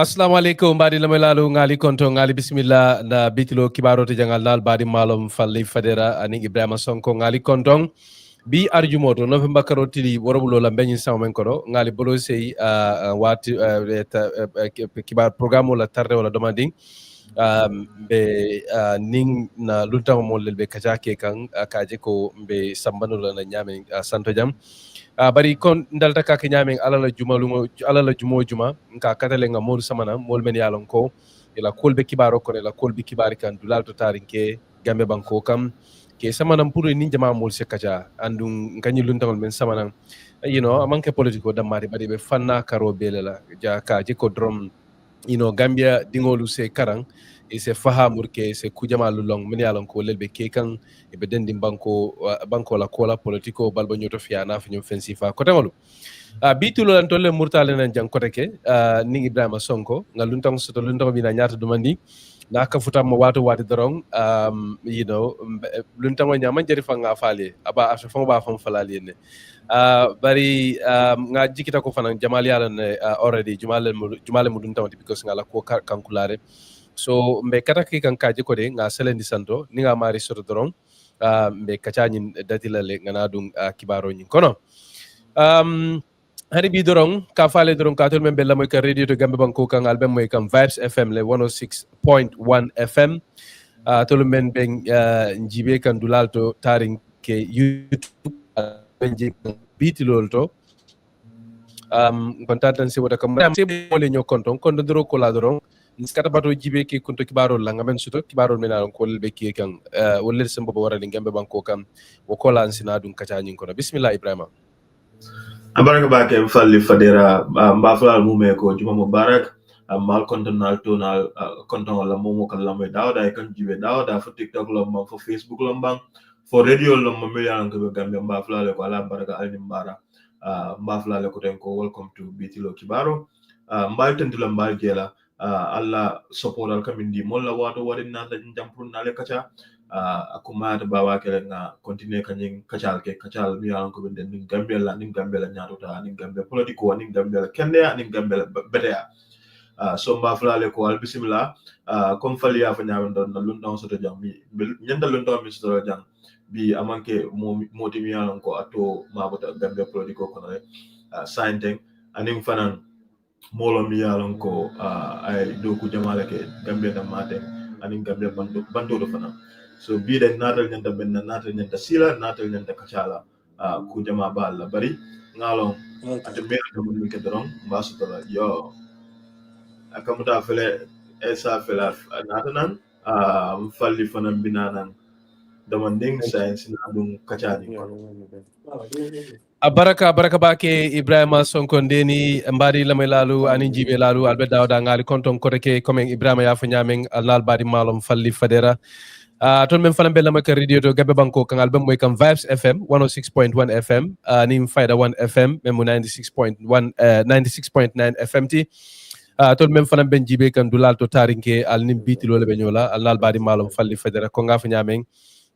assalamu alaikum badi lamelalu ngali konto ngali bismillah na bitilo kibarote jangal dal badi malom falli fadera ani Ibrahima Sonko ngali kontong bi arjumoto november karotili worobulo la benyin samen kodo ngali bolo sey wati kibar programme la tarre wala demanding be ning na luntama mo lelbe kajake kan kaje ko be sambano la na nyame santo jam bari kon ndalta ka nyamen alala jumo juma nka katale nga mol samana mol men yalon ko ila kolbe kibaro ko ila kolbe kibari kan dulal to tarinke gambe banko kam ke samana puru ni jama mol se kaja andun kanyi luntangol men samana amanke politiko damari bari be fanna karo belela ja ka je ko drum Gambia dingolu se karang e se fahamur ke se kujama lulong min yalon ko lelbe ke kan e be dendi banko la kola politiko balba nyoto fiana fa nyum fensi fa ko tangolu bitulo lan tolle murtale nan jang kote ke ni Ibrahima Sonko nga luntang soto luntang bi na nyaata dumandi na ka futam mo wato wati dorong luntang nyama jeri fa nga faale aba aso fa ba fa falali ne bari nga jikita ko fanan jamal yalan already jumale mudun tawti because nga la ko kankulare so mbe kataki kan kaje ko de nga selendi santo ni nga mari soto dorong mbe kacanyin datilale nga nadum kibaro nyin kono hani bi dorong ka fale dorong ka tol membe la moy ka radio to gambe banko kan album moy kan Vibes FM le 106.1 FM tol men ben njibe kan dulal to tarin ke YouTube benje biti lol to kontatan si wada kam se mole nyo konton kondo doro ko la dorong skata bato jibe ke kunto kibaro la ngamen suto kibaro mena ko be ke kan wolle sembo bo wara gambe banko kam wo ko la ansina dum kacha nyin kono bismillah ibrahima abaraka bake falli fadera mbafulal mume ko juma mubarak mal konton nal to nal konton wala momo kala mo dawda e kan jibe dawda fo tiktok lo mo fo facebook lo mbang fo radio lo mo miliyan ko gambe mbafulal ko ala baraka alni mbara mbafulal ko ten ko welcome to bitilo kibaro mbal tentula mbal gela alla support al kamindi molla wato wadin na jampur nale kacha akuma ta bawa kele nga continue kanyin kacal mi yalan ko bende nin gambela nyaruta nin gambe politiko nin gambela kende nin gambela betea so mba flale ko al bismillah comme fali ya fa nyawen don na lundon soto jang mi nyanda lundon mi soto jang bi amanke moti mi yalan ko ato mabota gambe politiko kono re sainteng anin fanan molo mi yalan ko ay do ku jamala ke gambe da mate anin gambe bando do fanan so biɗen natal ñanta benna natal ñanta sila natal ñanta kacala ku jama balla bari ngalon ate mera ko min ke doron mbasutola yo akamuta fele esa fela natanan falli fanan binanan demanding science na dum kacani ko baraka bake ibrahima sonko ndeni mbadi lamay lalu ani jibe lalu albe dawda ngali konton koteke comme ibrahima yafa nyamen alnal badi malum falli fadera ton men fana bella maka radio to gabe banko kan album moy kan Vibes FM 106.1 FM nim Fayda 1 FM memo 96.1 96.9 FM ti ton men fana ben jibe kan dulal to tarinke al nim biti lole be nyola al nal badi malum falli federa ko ngafa nyamen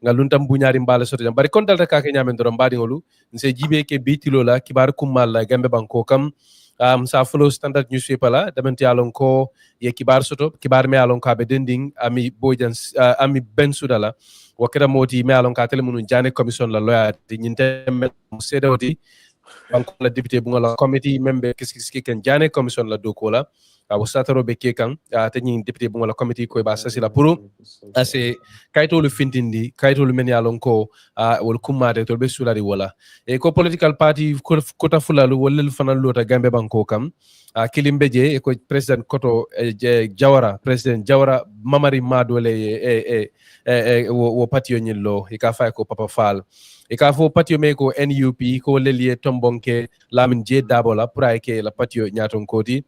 ngaluntam buñari mbala soto jam bari kon dalta ka nyamen dorom badi ngolu nse jibe ke biti lola kibar kumal gambe banko kam sa follow standard newspaper la damenti alon ko ye kibar soto kibar me alon ko be dending ami bojan ami ben sudala wakira moti me alon ka tele munu jane commission la loyati nyinte sedawti banko la député bu ngala committee membe kiski ken jane commission la dokola wo sataro be kekan te nyi député bu ngala committee ko ba sasi la pour ase kaytolu fintindi kaytolu men yalon ko wol kummade to be sulari wala e ko political party ko ta fulalu wol fanal lota gambe banko kam kilimbeje e ko president koto jawara president jawara mamari madole wo patio nyillo e ka fay ko papa fal e ka fo patio me ko NUP ko lelie tombonke lamin je dabola pour ay ke la patio nyaton koti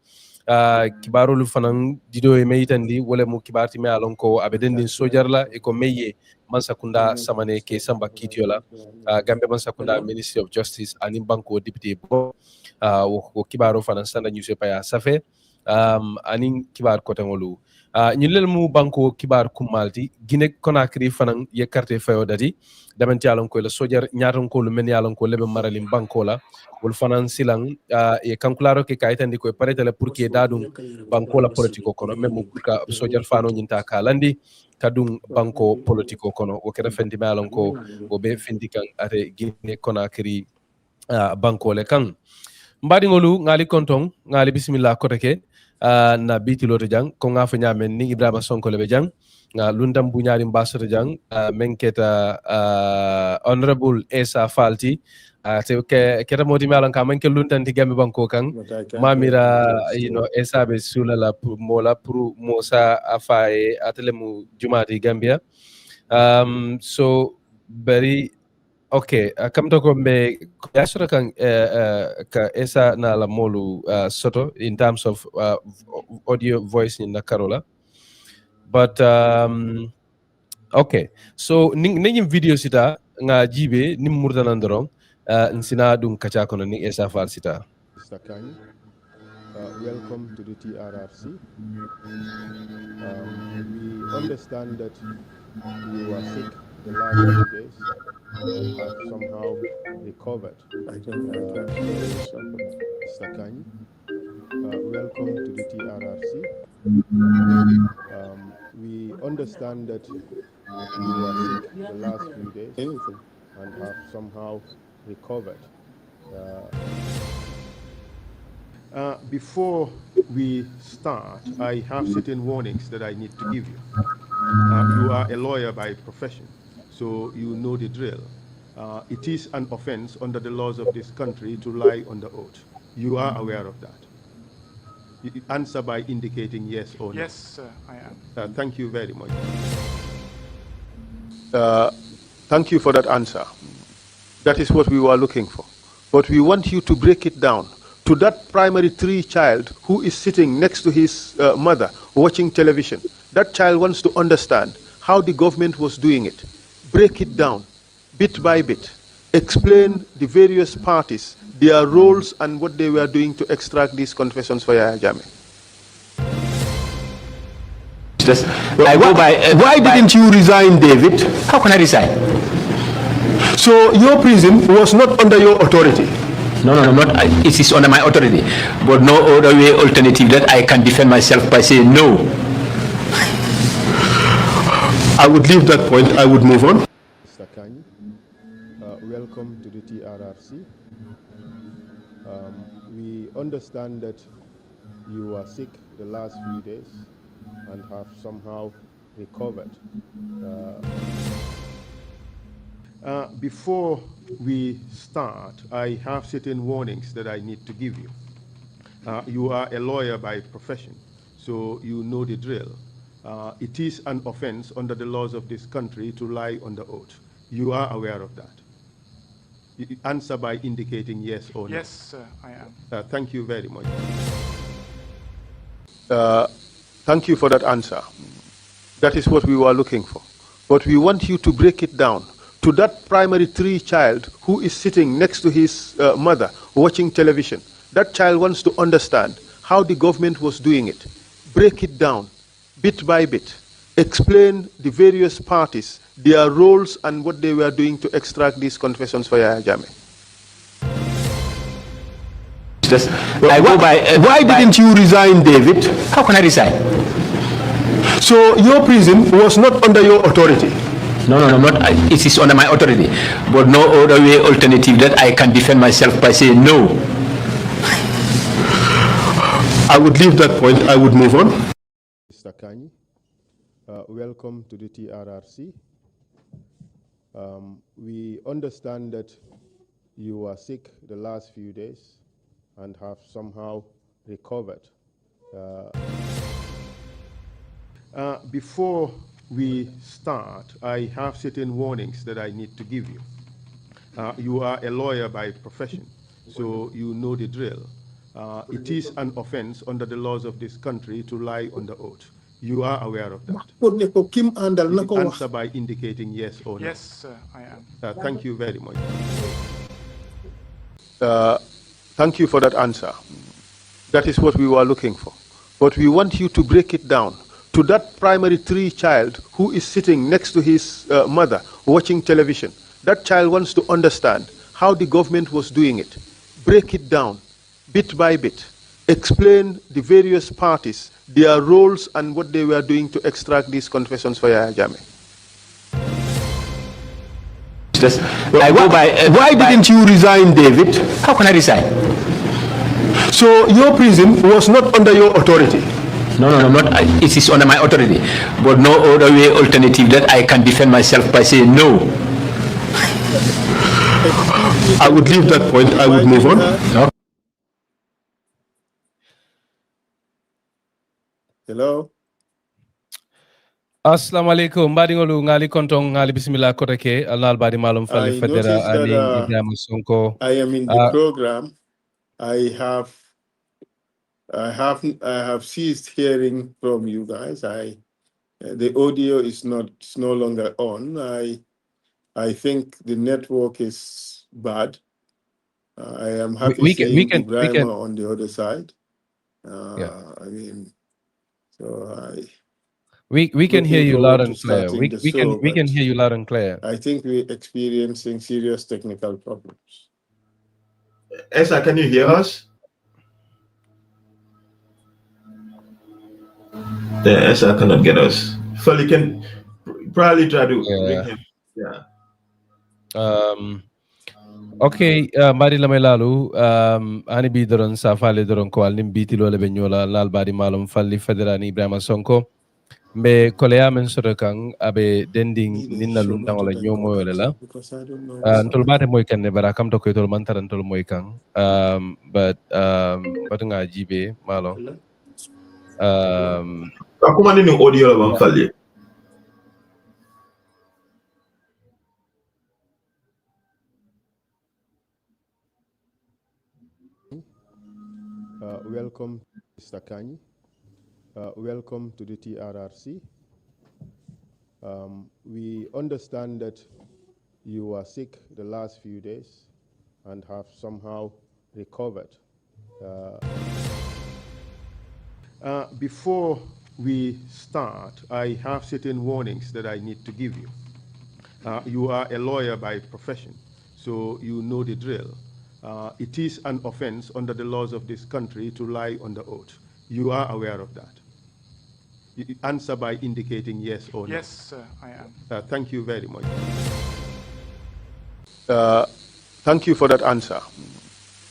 kibarolu fanan dido e meyitandi wala mu kibarti me alon ko abedendin sojarla e ko meye mansakunda samane ke samba kitiola gambe mansakunda ministry of justice anin banko député bo wo kibaro fanan standard newspaper ya safe anin kibar kotangolu ñilel mu banko kibar kumalti gine konakri fanan ye carte fayo dati damenti alon ko le sojar ñaaton ko lu men yalon ko lebe maralim banko la wol fanan silang e kankularo ke kayitandi ko paretele pour que dadum banko la politiko kono même pour ka sojar fano ñinta kalandi kadum banko politiko kono o kera fendi malon ko o be fendi kan ate gine konakri banko le kan mbadi ngolu ngali konton ngali bismillah koteke na biti loto jang ko ngafa nyamen ni ibrahima sonko lebe jang lundam bu ñaari mbasoto jang menketa honorable ESSA falti te keta modi malan ka manke luntanti gambe banko kan mamira ESSA be sulala mola pour mosa afaye atelemu jumati gambia so very okay kam to ko be yasura kan ka ESSA na la molu soto in terms of audio voice in na karola but okay so ning video sita nga jibe nim murtanan dorong nsina dum kacha kono ni ESSA fal sita welcome to the TRRC. We understand that you were sick the last few days and have somehow recovered. Sakani, welcome to the TRRC. We understand that you were sick the last few days and have somehow recovered. Before we start, I have certain warnings that I need to give you. You are a lawyer by profession, so you know the drill. It is an offense under the laws of this country to lie under oath. You are aware of that. You answer by indicating yes or no. Yes, sir, I am. Thank you very much. Thank you for that answer. That is what we were looking for. But we want you to break it down to that primary 3 child who is sitting next to his mother watching television. That child wants to understand how the government was doing it. Break it down bit by bit. Explain the various parties, their roles and what they were doing to extract these confessions for Yahya Jammeh. Why didn't you resign, David? How can I resign? So your prison was not under your authority? No, not. It is under my authority, but no other way alternative that I can defend myself by saying no. I would leave that point. I would move on. Mr. Kanyi, welcome to the TRRC. We understand that you were sick the last few days and have somehow recovered. Before we start, I have certain warnings that I need to give you. You are a lawyer by profession, so you know the drill. It is an offense under the laws of this country to lie under oath. You are aware of that. You answer by indicating yes or no. Yes, sir, I am. Thank you very much. Thank you for that answer. That is what we were looking for. But we want you to break it down to that primary 3 child who is sitting next to his mother watching television. That child wants to understand how the government was doing it. Break it down bit by bit. Explain the various parties, their roles and what they were doing to extract these confessions for Yahya Jammeh. Why didn't you resign, David? How can I resign? So your prison was not under your authority? No, not. It is under my authority, but no other way alternative that I can defend myself by saying no. I would leave that point. I would move on. Mr. Kanyi, welcome to the TRRC. We understand that you were sick the last few days and have somehow recovered. Before we start, I have certain warnings that I need to give you. You are a lawyer by profession, so you know the drill. It is an offense under the laws of this country to lie under oath. You are aware of that. You answer by indicating yes or no. Yes, sir, I am. Thank you very much. Thank you for that answer. That is what we were looking for. But we want you to break it down to that primary 3 child who is sitting next to his mother watching television. That child wants to understand how the government was doing it. Break it down bit by bit. Explain the various parties, their roles and what they were doing to extract these confessions for Yahya Jammeh. Why didn't you resign, David? How can I resign? So your prison was not under your authority? No, not. It is under my authority, but no other way alternative that I can defend myself by saying no. I would leave that point. I would move on. No. Hello. Assalamu alaikum. Mbadingolu ngali kontong ngali bismillah kotake alal badi malum fali federa ani Ibrahim Sonko. I am in the program. I have ceased hearing from you guys. The audio is no longer on. I think the network is bad. I am happy seeing Ibrahim on the other side. I mean, so we can hear you loud and clear. We can hear you loud and clear. I think we're experiencing serious technical problems. ESSA, can you hear us? The ESSA cannot get us. Fali can probably try to bring him. Yeah. Okay, mari lamay lalu ani bi doron sa fale doron ko alnim biti lole be nyola lal bari malum falli federani Ibrahima Sonko mbe koleya men soto kan abe dending Maybe ninna show me lundan to wala nyomo download wala it la because I don't know what's ntol happening. bate moy kan ne bara kam to ko tol man taran tol moy kan but nga jibe malo Aku mani ni audio la bang fali. Welcome, Mr. Kanyi. Welcome to the TRRC. We understand that you were sick the last few days and have somehow recovered. Before we start, I have certain warnings that I need to give you. You are a lawyer by profession, so you know the drill. It is an offense under the laws of this country to lie under oath. You are aware of that. You answer by indicating yes or no. Yes, sir, I am. Thank you very much. Thank you for that answer.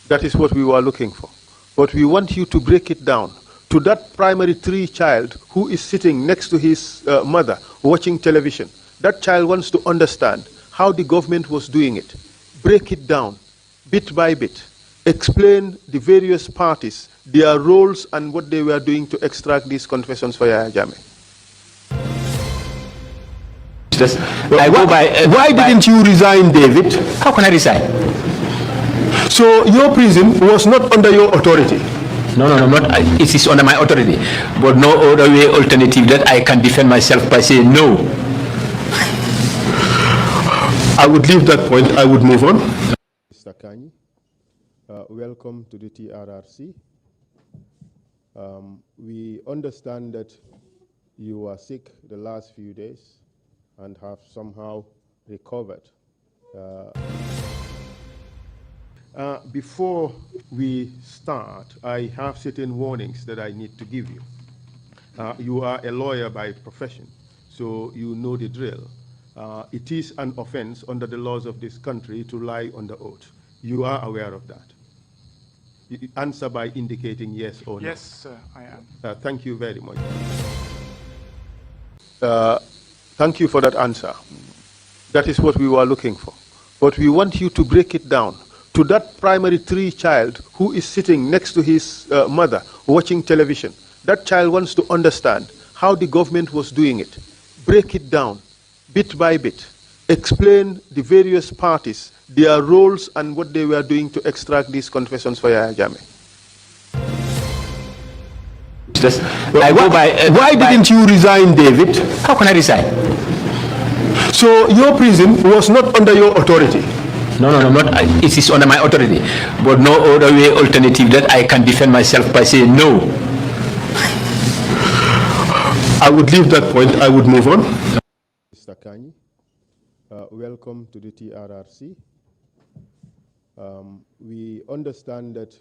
That is what we were looking for. But we want you to break it down to that primary 3 child who is sitting next to his mother watching television. That child wants to understand how the government was doing it. Break it down bit by bit. Explain the various parties, their roles and what they were doing to extract these confessions for Yahya Jammeh. Why didn't you resign, David? How can I resign? So your prison was not under your authority. No, not. It is under my authority, but no other way alternative that I can defend myself by saying no. I would leave that point. I would move on. Mr. Kanyi, welcome to the TRRC. We understand that you were sick the last few days and have somehow recovered. Before we start, I have certain warnings that I need to give you. You are a lawyer by profession, so you know the drill. It is an offense under the laws of this country to lie under oath. You are aware of that. You answer by indicating yes or no. Yes, sir, I am. Thank you very much. Thank you for that answer. That is what we were looking for. But we want you to break it down to that primary 3 child who is sitting next to his mother watching television. That child wants to understand how the government was doing it. Break it down bit by bit. Explain the various parties, their roles and what they were doing to extract these confessions for Yahya Jammeh. Why didn't you resign, David? How can I resign? So your prison was not under your authority. No, not. It is under my authority, but no other way alternative that I can defend myself by saying no. I would leave that point. I would move on. Mr. Kanyi, welcome to the TRRC. We understand that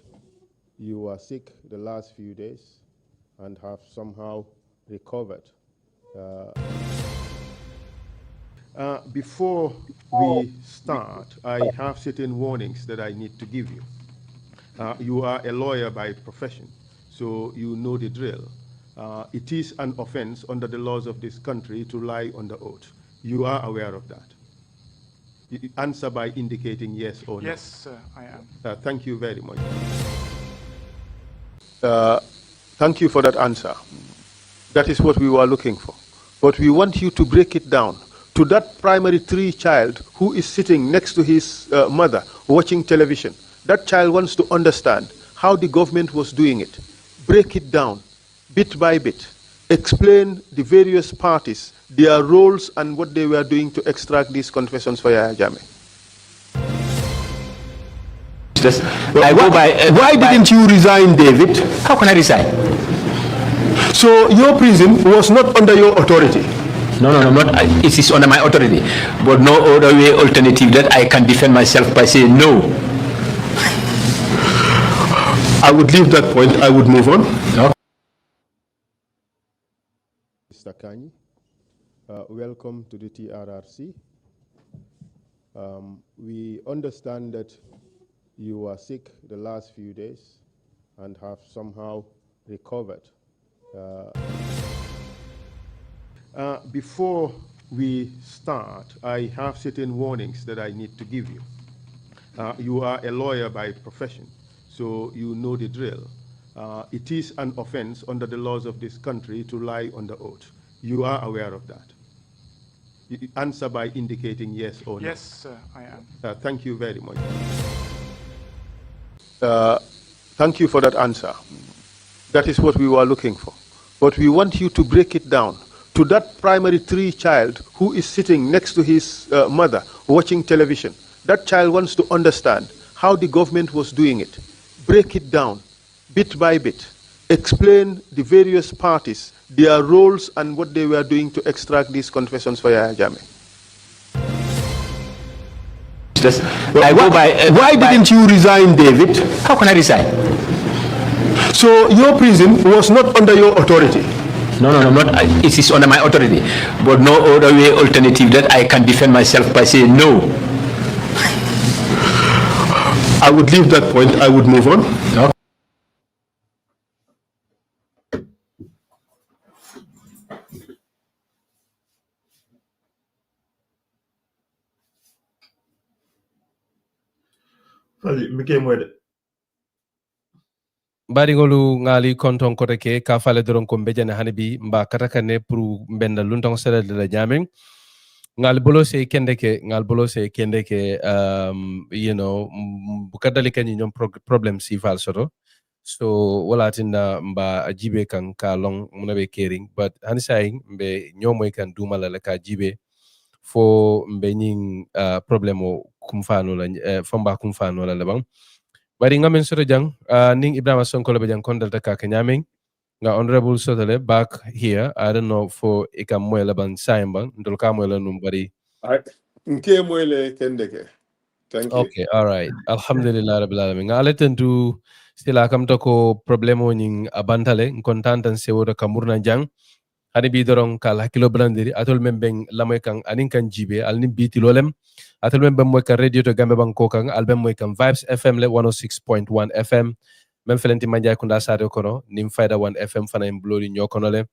you were sick the last few days and have somehow recovered. Before we start, I have certain warnings that I need to give you. You are a lawyer by profession, so you know the drill. It is an offense under the laws of this country to lie under oath. You are aware of that. You answer by indicating yes or no. Yes, sir, I am. Thank you very much. Thank you for that answer. That is what we were looking for. But we want you to break it down to that primary 3 child who is sitting next to his mother watching television. That child wants to understand how the government was doing it. Break it down bit by bit. Explain the various parties, their roles and what they were doing to extract these confessions for Yahya Jammeh. Why didn't you resign, David? How can I resign? So your prison was not under your authority. No, not. It is under my authority, but no other way alternative that I can defend myself by saying no. I would leave that point. I would move on. No. Mr. Kanyi, welcome to the TRRC. We understand that you were sick the last few days and have somehow recovered. Before we start, I have certain warnings that I need to give you. You are a lawyer by profession, so you know the drill. It is an offense under the laws of this country to lie under oath. You are aware of that. You answer by indicating yes or no. Yes, sir, I am. Thank you very much. Thank you for that answer. That is what we were looking for. But we want you to break it down to that primary 3 child who is sitting next to his mother watching television. That child wants to understand how the government was doing it. Break it down bit by bit. Explain the various parties, their roles and what they were doing to extract these confessions for Yahya Jammeh. Why didn't you resign, David? How can I resign? So your prison was not under your authority. No, not. It is under my authority, but no other way alternative that I can defend myself by saying no. I would leave that point. I would move on. No. Baringolu ngali konton kote ke ka fale doron ko mbejane hanibi mba katakane pour mbenda luntong sele de la Jammeh ngal bolo se kende ke you know bukadali kanyi ñom problem si fal soto so wala tinda mba ajibe kan ka long munabe caring but hanisay mbe ñomoy kan dumala la ka jibe fo mbe ñing problem o kumfano la famba kumfano la bang bari ngamen soto jang ning Ibrahima Sonko le jang kondal ta ka nyameng nga honorable sotale back here I don't know for ikam moy la ban sayamba ndol ka moy la num bari nke moy le kendeke thank you okay all right alhamdulillah rabbil alamin nga aletentu sila kam to ko problemo ning abantale kontantan sewodo kamurna jang hani bi doron kal hakilo blandiri atol membeng lamoy kan anin kan jibe alni biti lolem atol membeng moy kan radio to gambe banko kan album moy kan Vibes FM le 106.1 FM mem felenti manjay kunda sare kono nim fayda 1 FM fana en blori nyokono le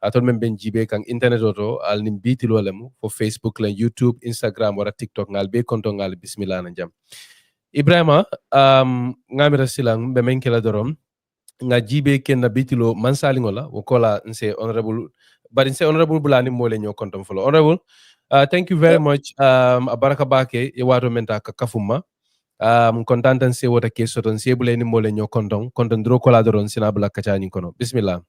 atol membeng jibe kan internet oto alni biti lolem fo Facebook le YouTube Instagram wala TikTok ngal be konto ngal bismillah na jam Ibrahima ngamira silang be men kala dorom nga jibe ken na bitilo mansali ngola wokola nse honorable but nse honorable bulani mole nyo kontom folo honorable thank you very much abaraka bake e wato menta ka kafuma kontantan se wota keso ton se buleni mole nyo konton dro kola doron sina bula kachani kono bismillah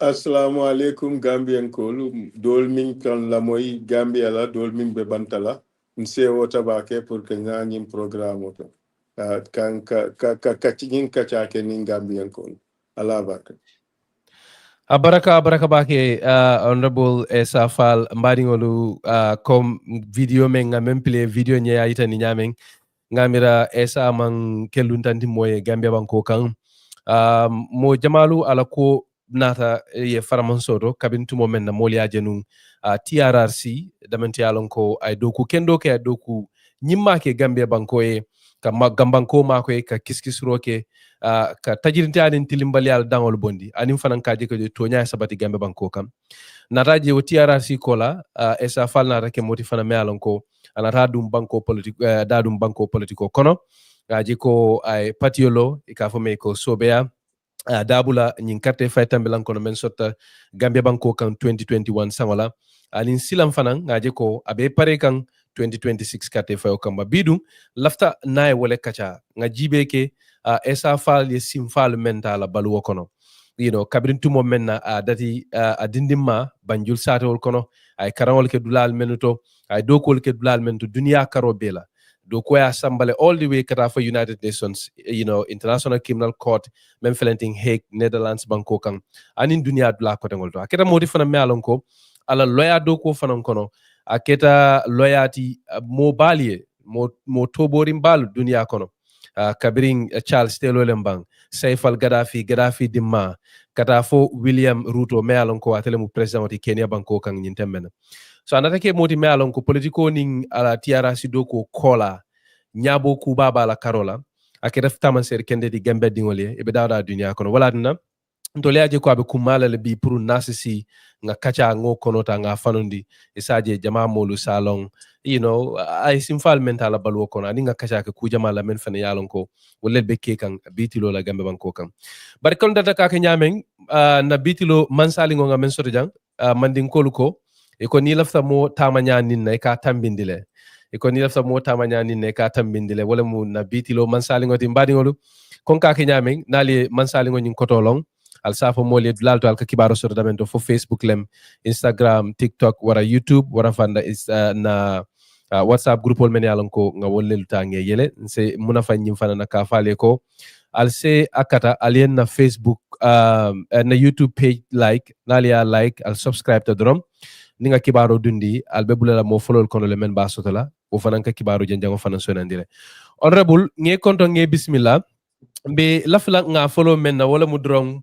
assalamu alaikum gambian kolu dol min kan la moy gambia la dol min be bantala nse wota bake pour que ngani programme to kan ka cinin ka chake nin gambian kon ala barka baraka bake honorable ESSA FAAL mbaringolu comme video men ngam play video nya yita ni nyamen ngamira ESSA man keluntanti moye gambia banko kan mo jamalu ala ko nata ye faramansoto kabintumo men na moliya jenu TRRC damanti alon ko ay doku kendo ke doku nyimma ke gambia banko e ka gambanko mako ka kiskisro ke ka tajirinte anin tilimbali al dangol bondi anin fanan kaje ko to nya sabati gambe banko kam nataje o TRRC kola ESSA FAAL nata ke moti fana me alon ko anata dum banko politiko dadum banko politiko kono gaji ko ay patiolo e ka fome ko sobea dabula nyin carte faytambe lan kono men sotta gambia banko kan 2021 sangola alin silam fanan gaji ko abe pare kan 2026 kate fayo kamba bidum lafta nae wole kacha nga jibe ke ESSA FAAL ye simfal mentala baluwo kono you know kabrin tumo menna dati adindimma banjul satewol kono ay karawol ke dulal menuto ay dokol ke dulal menuto dunia karo bela do ko ya sambale all the way kata for United Nations you know International Criminal Court men felenting Hague Netherlands banko kan anin dunia dula ko tengol to aketa modi fana me alon ko ala loya do ko fanan kono aketa loyati mo balie mo toborim bal dunia kono kabirin Charles Taylor Lembang Saifal Gaddafi dimma kata fo William Ruto me alon ko atele mu president oti Kenya banko kan nyintemben so anata ke moti me alon ko politiko ning ala TRRC do ko kola nyabo ku baba la karola ake ref taman ser kende di gambe dingole e be dawda dunya kono wala dina ntole aje ko abe kumala le bi pour nasisi nga kacha ngo kono ta nga fanundi isaje jama molu salon ay simfal mental balwo kono ani nga kacha ke ku jama la men fene yalon ko wolle be ke kan bitilo la gambe banko kan bar kon data ka ke nyamen na bitilo mansali ngo nga men soto jang mandin kolu ko e ko ni lafta mo tamanya nin na ka tambindile e ko ni lafta mo tamanya nin na ka tambindile wala mu na bitilo mansali ngoti mbadi ngolu kon ka ke nyamen nali mansali ngo nyin kotolong al safo mole lalto al kibaro soto damento fo Facebook lem Instagram TikTok wara YouTube wara fanda na WhatsApp group ol men yalon ko nga wolle lutange yele se muna fa nyim fana na ka fale ko al se akata alien na Facebook na YouTube page like nalia like al subscribe to drum ninga kibaro dundi al bebula mo follow kono le men ba soto la o fana ka kibaro janjango fana sonandire honorable nge konto nge bismillah be lafla nga follow men na wala mu drum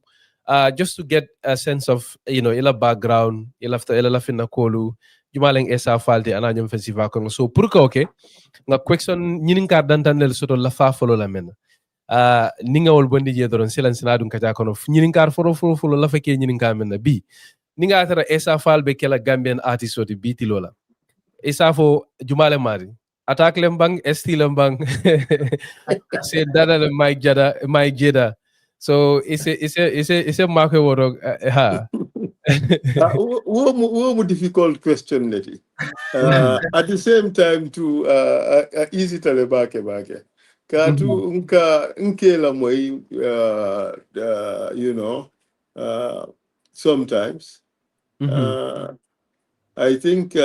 just to get a sense of ila background ila lafina kolu jumaleng esa falti ana nyom festival ko so pour que okay nga question nyinin ka dantanel soto la fa follow la men ninga wol bondi je doron silan sinadun kaja kono nyinin kar foro la fa ke nyinin ka men bi ninga tara esa fal be kala Gambian artist oti biti lola esa fo jumale mari attack lembang esti lembang se dada le Mike Jeda. So it's a market word ha. Difficult question, Letty. At the same time, too, easy to back. Katu unke la moi, sometimes. I think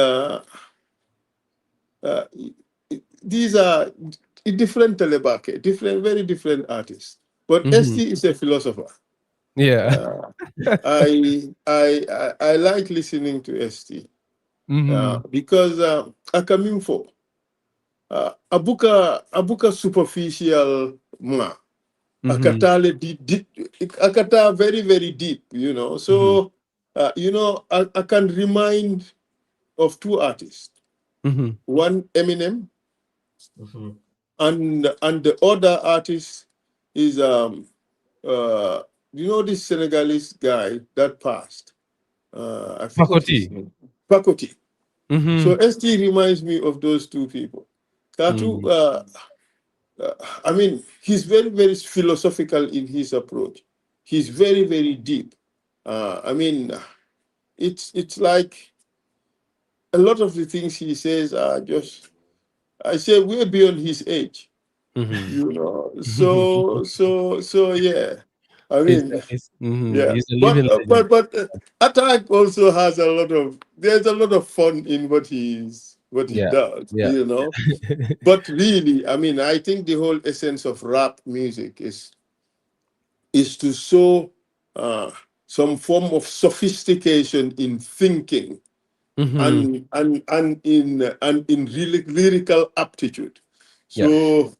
these are different telebake, very different artists. But ST is a philosopher. Yeah. I like listening to ST because akaminfo abuka superficial ma akatale deep akata very deep, So I can remind of two artists. One Eminem, and the other artist is this Senegalese guy that passed? I forgot his name. Pakoti. So ST reminds me of those two people. Katu, I mean, he's very philosophical in his approach. He's very deep. I mean, it's like a lot of the things he says are just, I say, we're beyond his age. So yeah. I mean, yeah. But Attack also has there's a lot of fun in what he does, But really, I mean, I think the whole essence of rap music is to show some form of sophistication in thinking and in lyrical aptitude. So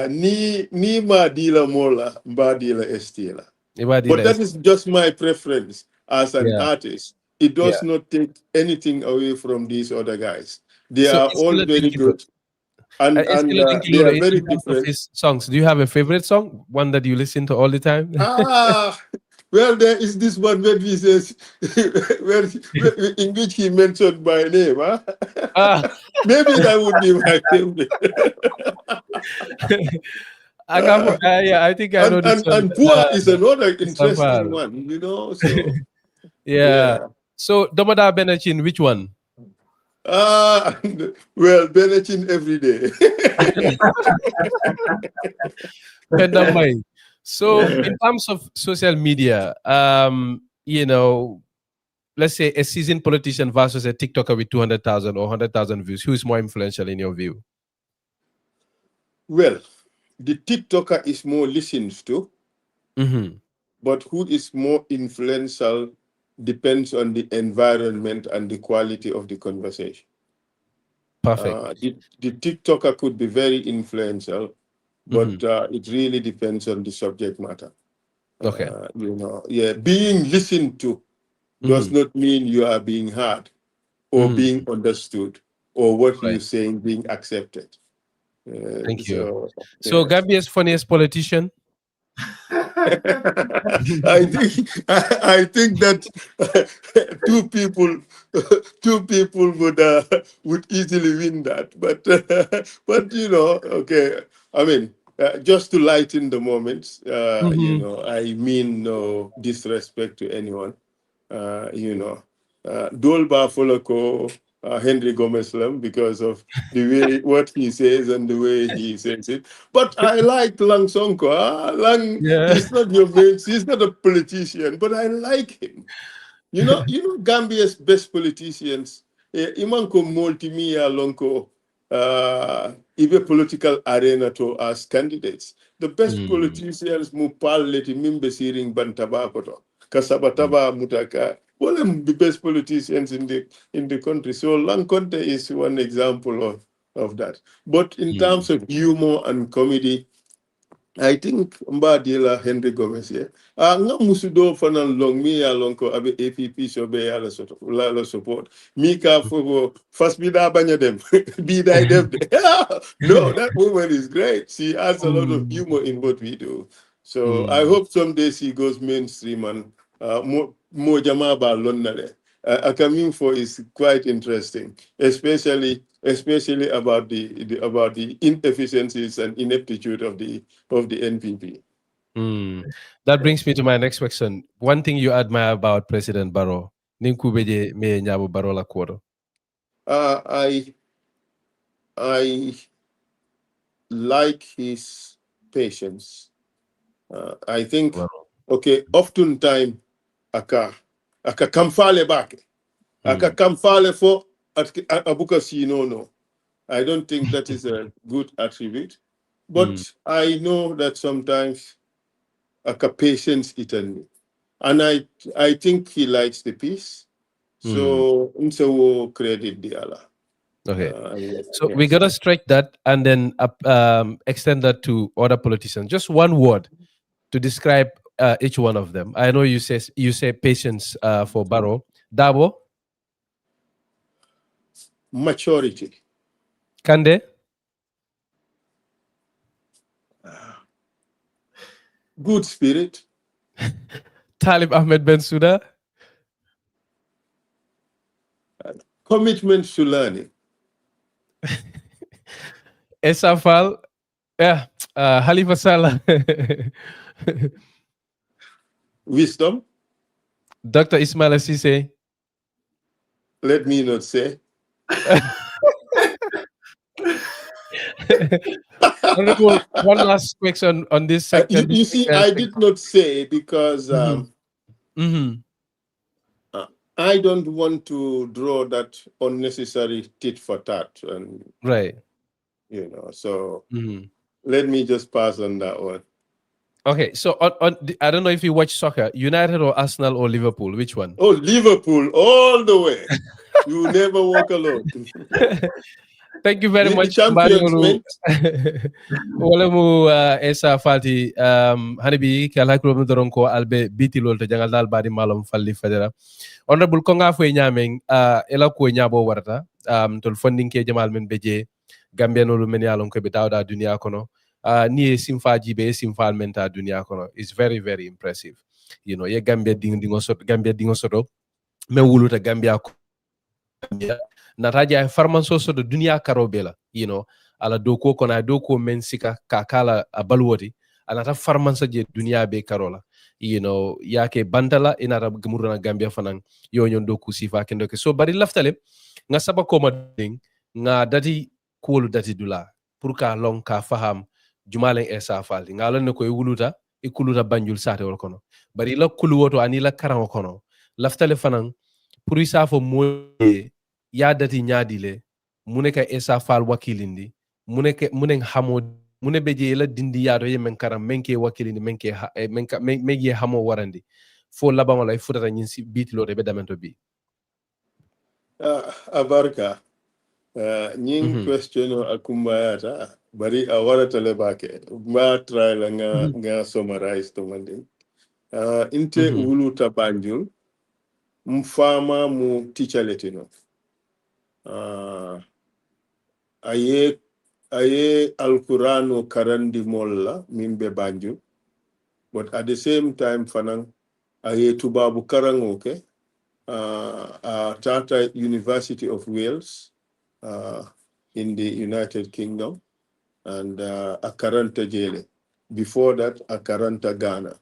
ni madila mola mbadila estila. But that is just my preference as an artist. It does not take anything away from these other guys. They are all very good. And they are very different. His songs. Do you have a favorite song? One that you listen to all the time? Well, there is this one where he says, in which he mentioned my name. Maybe that would be my favorite. I think I know this one. And Pua is another interesting one, So yeah. So Domada Benachin, which one? Well, Benachin every day. So in terms of social media, let's say a seasoned politician versus a TikToker with 200,000 or 100,000 views, who is more influential in your view? Well, the TikToker is more listened to, but who is more influential depends on the environment and the quality of the conversation. Perfect. The TikToker could be very influential, but it really depends on the subject matter. Okay. Being listened to does not mean you are being heard or being understood, or what Right. you're saying being accepted. Thank you. So, So yes. Gambia's funniest politician? I think that two people would easily win that, but okay. I mean, just to lighten the moment, I mean no disrespect to anyone. Dolba Foloko, Henry Gomez Lam, because of the way what he says and the way he says it. But I like Lang Sonko. Lang Yeah. is not your main, he's not a politician, but I like him. Gambia's best politicians, Imanko Multimia Lonko, even political arena to as candidates. The best politicians Mupal Leti Mimbe Siring Bantabakoto, Kasabataba Mutaka, one of the best politicians in the country. So Lang Conte is one example of that. But in terms of humor and comedy, I think Mbadila Henry Gomez here. Nga musudo fanan long mi along ko abe APP so be la support. Mika for first bida banya them. Bida them. No, that woman is great. She has a lot of humor in what we do. So I hope someday she goes mainstream and more jama ba lonnale. Coming for is quite interesting, especially about the inefficiencies and ineptitude of the NPP. That brings me to my next question. One thing you admire about President Barrow, Ninkubeje me nyabo Barrow la kworo. I like his patience. I think oftentimes aka kamfale back, aka kamfale for abuka si no. I don't think that is a good attribute, but I know that sometimes aka patience eaten me, and I think he likes the peace. So credit the Allah. Okay. So Yes. we gotta stretch that and then extend that to other politicians. Just one word to describe each one of them. I know you say patience for Barrow. Dabo, Maturity. Kande, Good spirit. Talib Ahmed Bensouda, Commitment to learning. ESSA FAAL, Halifa Sallah, Wisdom. Dr. Ismail Assise. Let me not say. Honorable, one last question on this section. You see, I did not say because I don't want to draw that unnecessary tit for tat, and right. So let me just pass on that one. Okay, so I don't know if you watch soccer, United or Arsenal or Liverpool, which one? Oh, Liverpool all the way. You never walk alone. Thank you very much. Champions, mate. Wala mu esa fati hanibi kala ko mo doron ko albe biti lol to jangal dal badi malum falli fadera. Honorable ko nga fo nyameng ela ko nyabo warata tol funding ke jamal men beje Gambia no lu men yalon ko be dawda dunia kono ni simfa jibe simfa menta dunia kono is very very impressive. Ye Gambia dingo soto me wuluta Gambia ko nataja farmanso so do dunia karobela ala doko kona doko men sika kakala abalwoti anata farmansa je dunia be karola yake bandala inata gumuruna Gambia fanan yo nyon doku sifa kendo ke so bari laftale nga saba ko mading nga dati kolu dati dula pour ka long ka faham jumalen esa falti nga lon ko wuluta ikuluta banjul sate wol kono bari la kulu woto ani la karan kono laftale fanan pour isa fo moye ya dati nyadile muneka esa fal wakilindi munen hamo mune beje la dindi yaado ye men karam menke wakilindi menke hamo warandi fo labama lay futata nyin si bitilo be damento bi abarka nyin question akumbayata bari awara telebake ma try la nga summarize to mandi inte wuluta banjul mfama mu teacher letino aye Al-Qur'anu karandi molla mimbe banju, but at the same time fanang aye tubabu karangoke Tata University of Wales in the United Kingdom, and Akaranta Jele. Before that, Akaranta Ghana.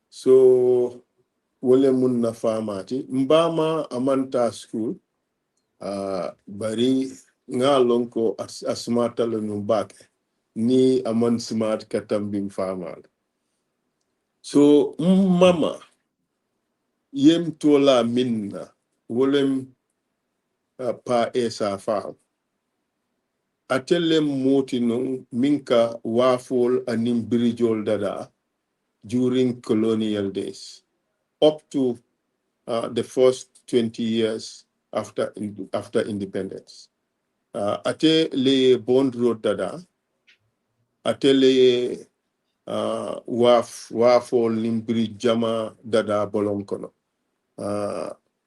So wole munna famati mbama amanta school bari nga lonko asmata le numbake ni aman smart katambim famal. So mama yem tola minna wolem pa esa FAAL atelem motinong minka wafol anim brijol dada during colonial days up to the first 20 years after independence. Ate le Bond Road dada, ate le wafol nimbri jama dada bolonkono.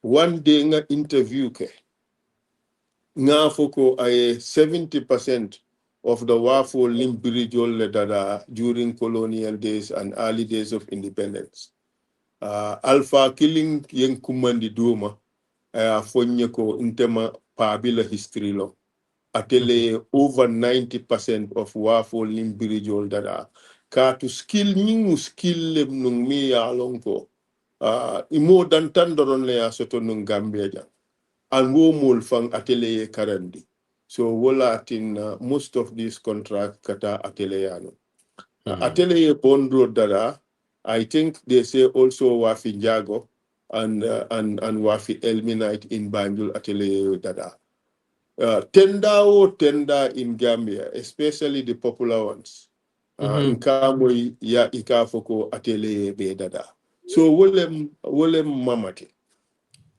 One day nga interview ke, nga foko ay 70% of the wafol nimbri jol dada during colonial days and early days of independence. Alpha killing yen kumandi duma fonye ko intema pabila history lo atele over 90% of wafol nimbirijol dada ka to skill nyingu skill lem nung mi ya lonko imo dantan doron le ya soto nung Gambia ja and wo mol fang atele karandi, so wala tin most of these contract kata atele yano atele Bond Road dada. I think they say also Wafi Njago and Wafi Elminite in Banjul Atelier Dada. Tenda in Gambia, especially the popular ones. In Kamoi ya Ikafoko Atelier Be Dada. So wolem mamati.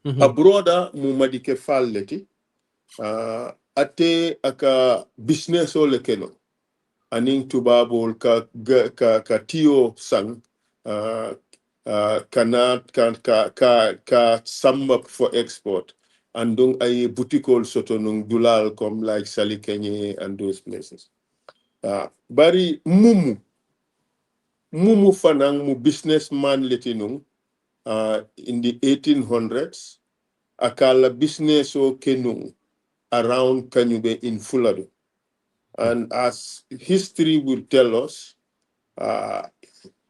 A brother mumadike FAAL leti. Ate aka business ole keno. Aning tubabol ka tiyo sang ka samba for export, and donc ay butikol soto nung dulal comme like Sali Kenye and those places. Bari mumu fanang mu businessman letinung in the 1800s akala business o kenung around Kanyube in Fuladu. And as history will tell us,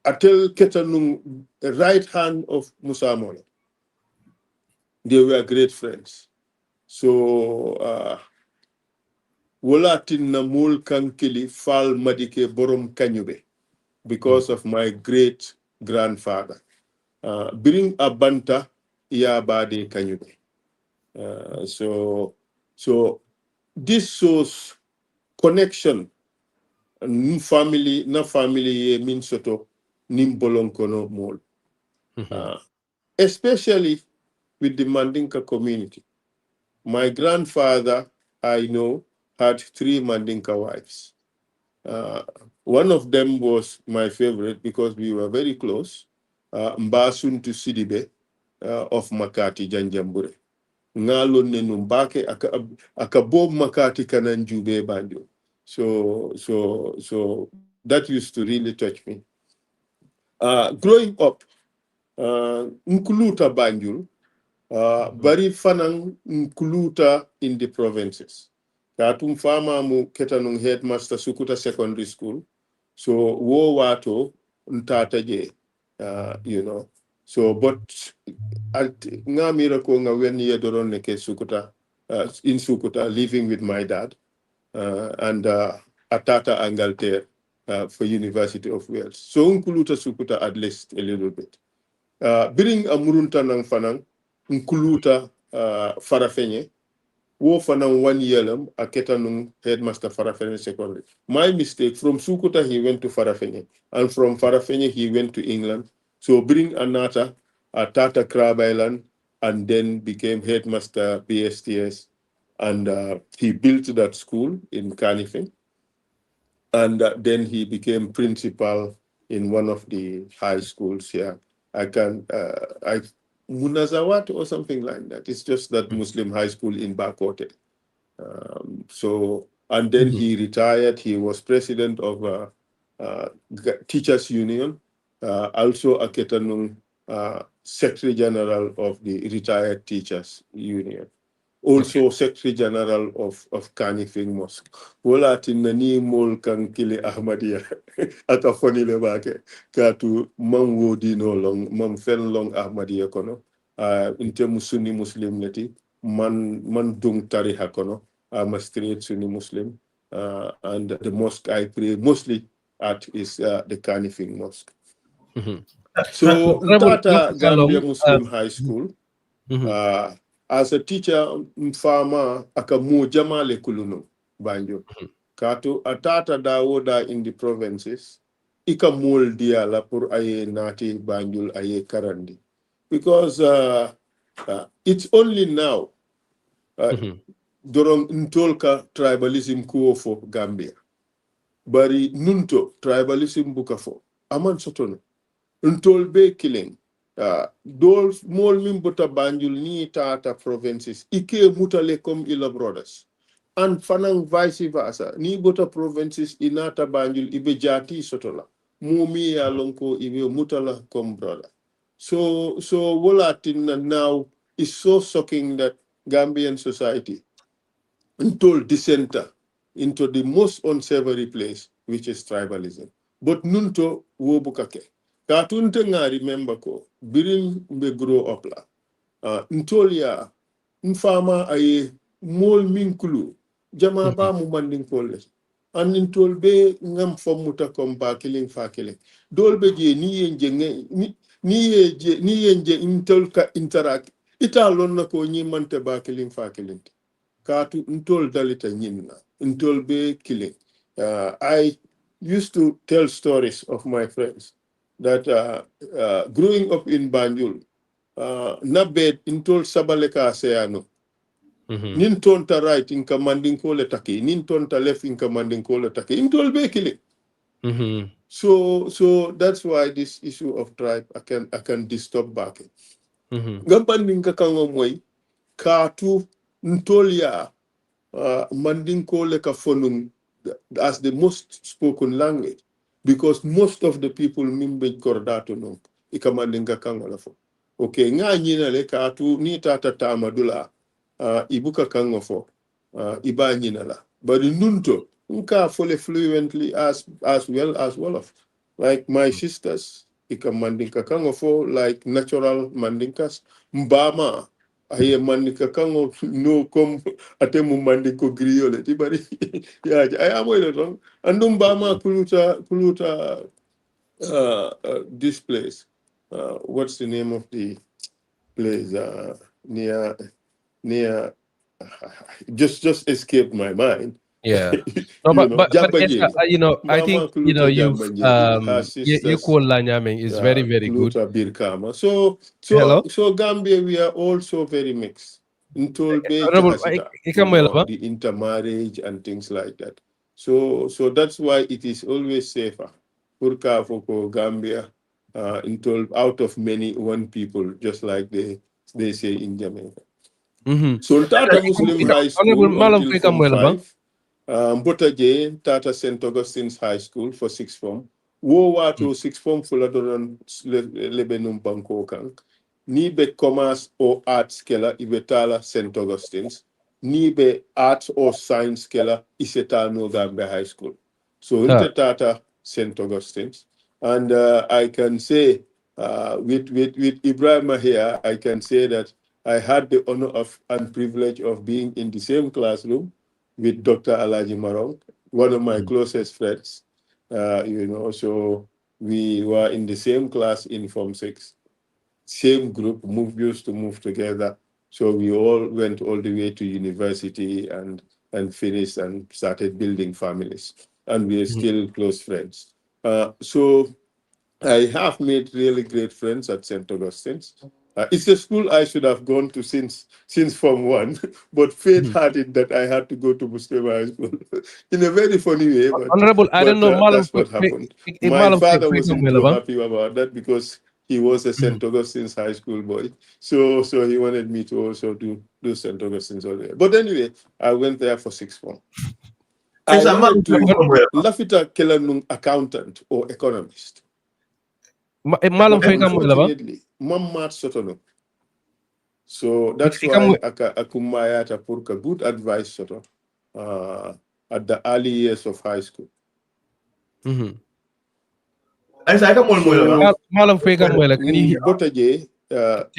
Atel Ketanung, the right hand of Musa Mole, they were great friends. So, Wolatin Namul Kankili FAAL Madike Borom Kanyube because of my great grandfather. Bring a banta Yabade Kanyube. So this shows connection. Family means soto nimbolonkono mol. Especially with the Mandinka community. My grandfather, I know, had 3 Mandinka wives. One of them was my favorite because we were very close. Mbasuntu Sidibe of Makati Janjambure. Ngalo nenumbake aka Bob Makati kananjube banjo. So that used to really touch me. Growing up, Nkuluta Banjul, Bari Fanang Nkuluta in the provinces. Katum Fama mu ketanung headmaster Sukuta Secondary School. So wo wato ntataje, So, but nga miracle nga when ye doron neke Sukuta, in Sukuta, living with my dad. And Atata Angalter for University of Wales. So Nkuluta Sukuta at least a little bit. Bring a Murunta nang fanang, Nkuluta Farafenye, wo fanang 1 year a ketanung headmaster Farafenye secondary. My mistake, from Sukuta he went to Farafenye, and from Farafenye he went to England. So bring Anata, Tata Crab Island, and then became headmaster BSTS. And he built that school in Kanifing. And then he became principal in one of the high schools here. Munazawat or something like that. It's just that Muslim high school in Bakote. And then he retired. He was president of Teachers Union, also a Ketanung Secretary General of the Retired Teachers Union. Also Secretary General of Kanifing Mosque. Wala tinani mol kan kili Ahmadiyya aka foni le bake katu mam wodi no long mam fen long Ahmadiyya kono inte Sunni Muslim leti man dung tariha kono. I'm a straight Sunni Muslim and the mosque I pray mostly at is the Kanifing Mosque. So Tata Gambia Muslim High School as a teacher, mfama akamu jamale kuluno banjo. Kato atata dawoda in the provinces, ika dia la pur aye nati banjul aye karandi. Because it's only now, dorong ntolka tribalism kuo for Gambia. Bari nunto tribalism bukafo. Aman sotono. Ntolbe killing. Those small mimbota banjul ni tata provinces ike mutale kom ila brothers and fanang vice versa ni bota provinces inata banjul ibe jati sotola mumi ya lonko ibe mutala kom brother so wolatin now is so shocking that Gambian society told dissenter into the most unsavory place, which is tribalism. But nunto wobukake. Katunte nga remember ko, birin mbe grow up la. Ntolia, mfama aye mol minkulu, jama ba mu manding kole. An ntol be ngam fomuta komba killing fa killing. Dolbe je ni yenje ni yenje intol ka interact. Ita lon na ko nyi mante ba killing fa killing. Katu ntol dalita nyinna. Ntol be killing. I used to tell stories of my friends that growing up in Banjul, nabed intol sabaleka seano. Nin tonta right in commanding kole taki, nin tonta left in commanding kole taki. Intol be killing. So that's why this issue of tribe I can disturb back. Gampanding kakango moy katu ntolia mandinko leka fonum as the most spoken language because most of the people mimbe kordato no ikamandinga kangala fo okay nga nyina le katu ni tata tamadula ibuka kango fo iba nyina la but nunto nka fole fluently as well as Wolof like my sisters ikamandinga kango fo like natural mandinkas mbama aye mandinka kango no kom atemu mandinko griole tibari ya ay amoy don andum bama kuluta this place what's the name of the place near just escaped my mind. Yeah. No, but Esther, I think you've you call Lanyaming is very good. Birkama. So Gambia we are also very mixed. The intermarriage and things like that. So that's why it is always safer. Purka for Gambia out of many one people, just like they say in Jamaica. So Tata Muslim High School until Form 5. Mbotaje, Tata St. Augustine's High School for 6th form. Wowato 6th form Fuladoran Lebenum Bankokang. Nibe commerce or arts kela ibetala St. Augustine's. Nibe arts or science kela isetano Gambia High School. So Tata St. Augustine's. And I can say with Ibrahim here, I can say that I had the honor of and privilege of being in the same classroom with Dr. Alaji Marong, one of my closest friends. So we were in the same class in Form 6, same group, used to move together. So we all went all the way to university and finished and started building families. And we are still close friends. So I have made really great friends at St. Augustine's. It's a school I should have gone to since Form 1, but fate had it that I had to go to Muslim High School in a very funny way. But, Honorable, I don't know. That's what happened. My father wasn't too happy about that because he was a St. Augustine's high school boy. So he wanted me to also do St. Augustine's all there. But anyway, I went there for 6 months. I wanted to Lafita Kelanung accountant or economist. Unfortunately, Mammat Sotono. So that's why Akumayata Purka good advice Soto at the early years of high school. Can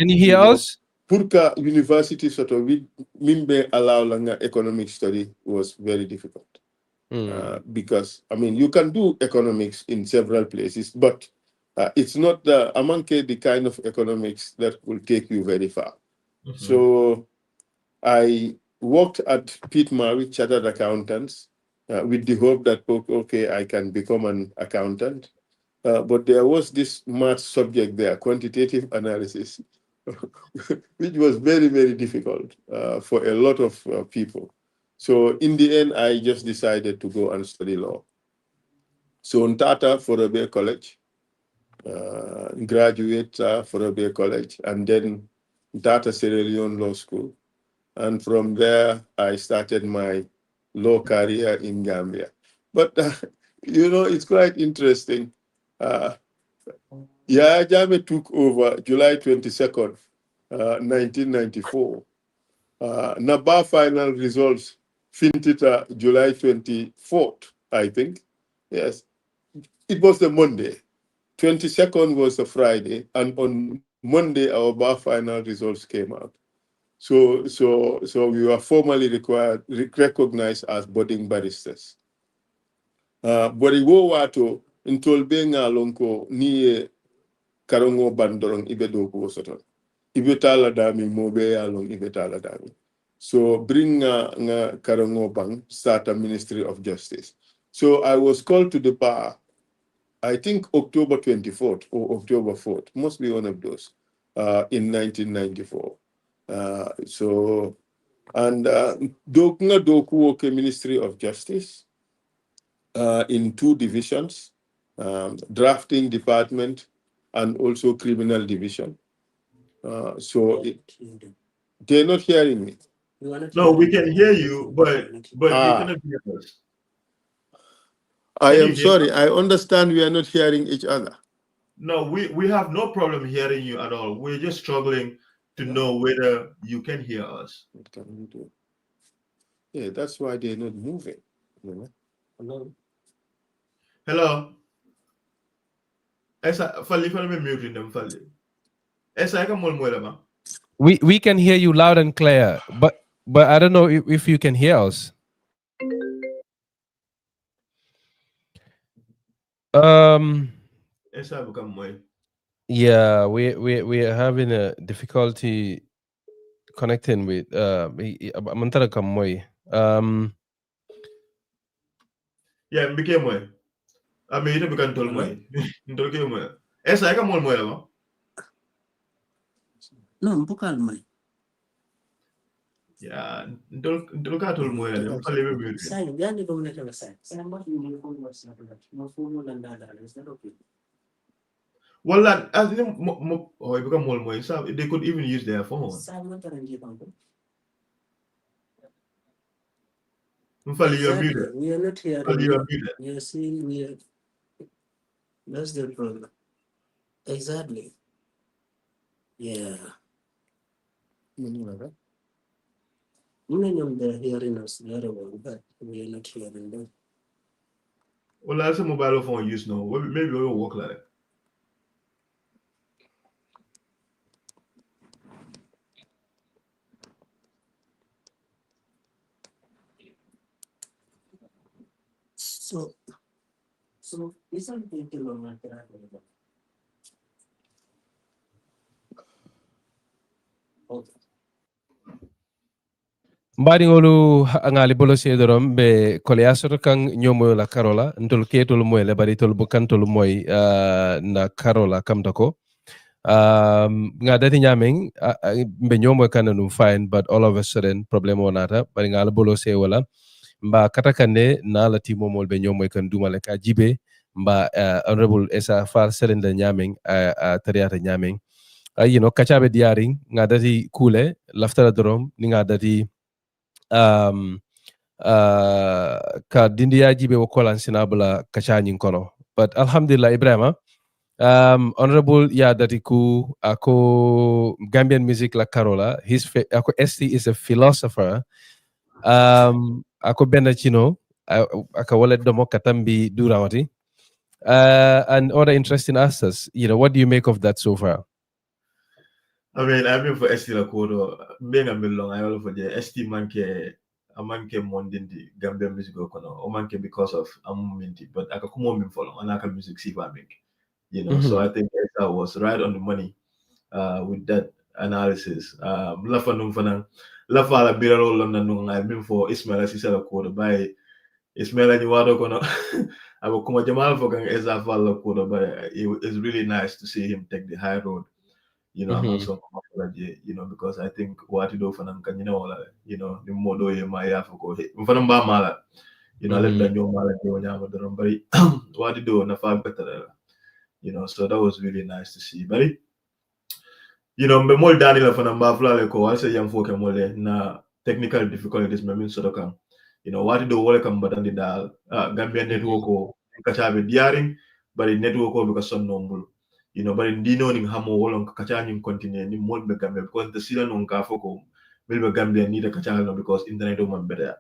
you hear us? Purka University Soto Mimbe allow langa economic study was very difficult. Because I mean you can do economics in several places, but it's not among the kind of economics that will take you very far. So I worked at Pete Murray Chartered Accountants with the hope that okay, I can become an accountant. But there was this math subject there, quantitative analysis, which was very, very difficult for a lot of people. So in the end, I just decided to go and study law. So in Tata for a Bay College, graduate for a Bay College, and then Tata Sierra Leone Law School. And from there, I started my law career in Gambia. But, you know, it's quite interesting. Jammeh took over July 22nd, 1994. NABA final results Fintita July 24th, I think. Yes, it was the Monday. 22nd was the Friday, and on Monday our bar final results came out. So we were formally recognized as budding baristas. Bori wo wato intolbenga lonko ni karongo bandorong ibedo ko soton. Ibetala dami mobe along ibetala dami. So bring nga karongo bang start a Ministry of Justice. So I was called to the bar, I think October 24th or October 4th, must be one of those, in 1994. Doku work Ministry of Justice in 2 divisions, drafting department and also criminal division. They're not hearing me. No, we can hear you, but you cannot hear us. I am sorry. I understand we are not hearing each other. No, we have no problem hearing you at all. We're just struggling to know whether you can hear us. What can we do? Yeah, that's why they're not moving. You know? Hello. Esa fali me muting them fali. Esa I can We can hear you loud and clear, but I don't know if you can hear us. Yeah, we are having a difficulty connecting with Mantara Kamoy. Yeah, became way. I mean, you can tell me. Ndolke mo. Esa ka mo mo. No, mpukal mai. Yeah, ndolka tol mo ya. Fali me muting. Sai gani ba mneta na sai. Sai mbaki ni phone WhatsApp na. Mo phone la ndada. Is that okay? Well, that I think it become more so they could even use their phone. Exactly. We are not hearing. We are seeing we are. That's the problem. Exactly. Yeah. They're hearing us very well, but we are not hearing them. Well, that's a mobile phone use now. Maybe we'll work like that. So isn't it long Mbadiŋolu ngali bolo sedorom be kolyasoto kan nyomo la karola ntol ketol moy le bari tol bukantol moy na karola kamtako nga dati nyameng be nyomo kan no fine, but all of a sudden problem wonata bari ngali bolo se wala mba katakande na la timo mol be nyomo kan dumale ka jibe mba honorable esa far selende nyaming tariata nyaming kachabe diaring nga dati kule laftara dorom ni nga dati ka dindiya jibe wakolan sinabula kachanyin kono but alhamdulillah Ibrahima honorable ya dati ku ako Gambian music la karola ako ST is a philosopher ako benda chino aka wale domo katambi durawati and other interesting aspects. What do you make of that so far? I mean, I've been for ST la kodo being a long I all for the ST manke mondindi Gambian music kono o manke because of minti but aka kumo min follow and aka music see make so I think ST was right on the money with that analysis lafa num fanan lafa la biralo lonna nung I've been for Ismail Sisa la kodo by Ismail ni wado kono abo kuma jamal fo kan ST fa la kodo but it's really nice to see him take the high road among some because I think what you do for them can, the modo ye my Africa, for them mala, let them know mala, but what you do na far better, so that was really nice to see. But me more Daniel for them bafla ko, I say young folk na technical difficulties, me mean sort of what you do, welcome, but on the dal, Gambian network ko, kachabe diaring, but in network ko because son no but in dino ning hamo wolon kachani continue ni mod be Gambia because the sila non ka foko will be Gambia need a kachano because internet do man better.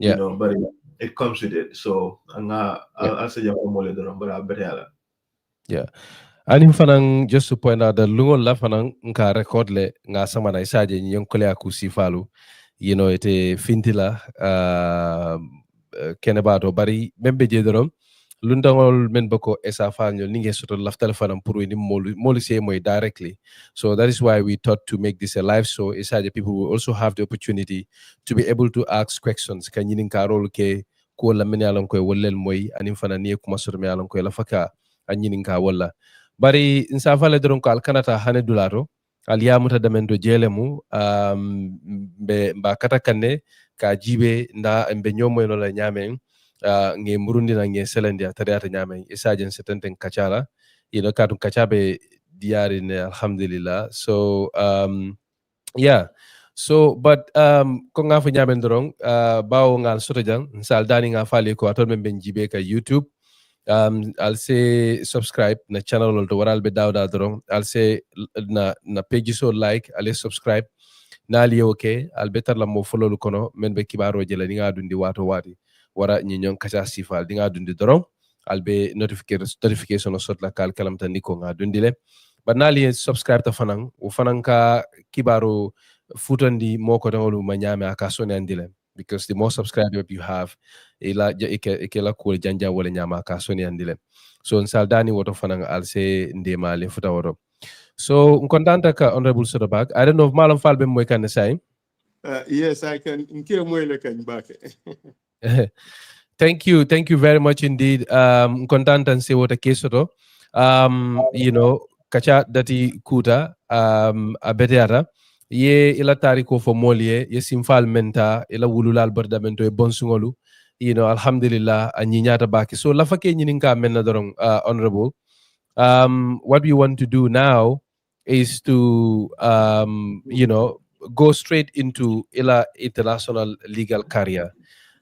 But it comes with it. So I'll say ya mole do but better. Yeah. Anim fanang just to point out that lungol la fanang nka record le nga sama na isaje nyong kole akusi falu ite fintila kenebato bari membe jedorom lundangol men bako esa fanyo ninge soto laftal fanam puru ni molu say moy directly. So that is why we thought to make this a live show. Isaje people will also have the opportunity to be able to ask questions kan yinin karol ke ko la men yalon koy wollel moy anim fanani kuma soto me yalon koy la faka anyinin ka walla bari nsafale doron ko alkanata hane dularo aliyamuta damendo jelemu be mba kata kanne ka jibe nda mbe nyomo no la nyamen nge murundi na nge selendi atariata nyamen isajen setenten kachala kadum kachabe diari ne alhamdulillah. So yeah, so but ko nga fa nyamen doron bawo ngal sotojan sal dani nga fali ko aton men jibe ka YouTube. I'll say subscribe na channel to waral be dawda doron. I'll say na page so like ale subscribe na ali okay al betar la mo follow kono men be kibaro jela ni nga dundi wato wati wara ñi ñon kacha sifal di nga dundi doron al be notification sot la kal kalam tan ko nga dundi le ba na ali subscribe ta fanan o fanan ka kibaro futandi moko dawlu ma nyame aka sone andile because the more subscribers you have ikela ko janja wala nyama ka soni andile so nsal dani woto fanan al se ndema le futa woto. So kontanta ka honorable Sotobag. I don't know if Malam Falbe moy kan say. Yes, I can. Thank you very much indeed. Kontanta se wota kesoto. Kacha dati kuta abeteata ye ila tariko fo molie ye simfal menta ila wululal bardamento e bonsungolu alhamdulillah anyinyata baki. So lafake nyininka menna dorong honorable. What we want to do now is to go straight into international legal career.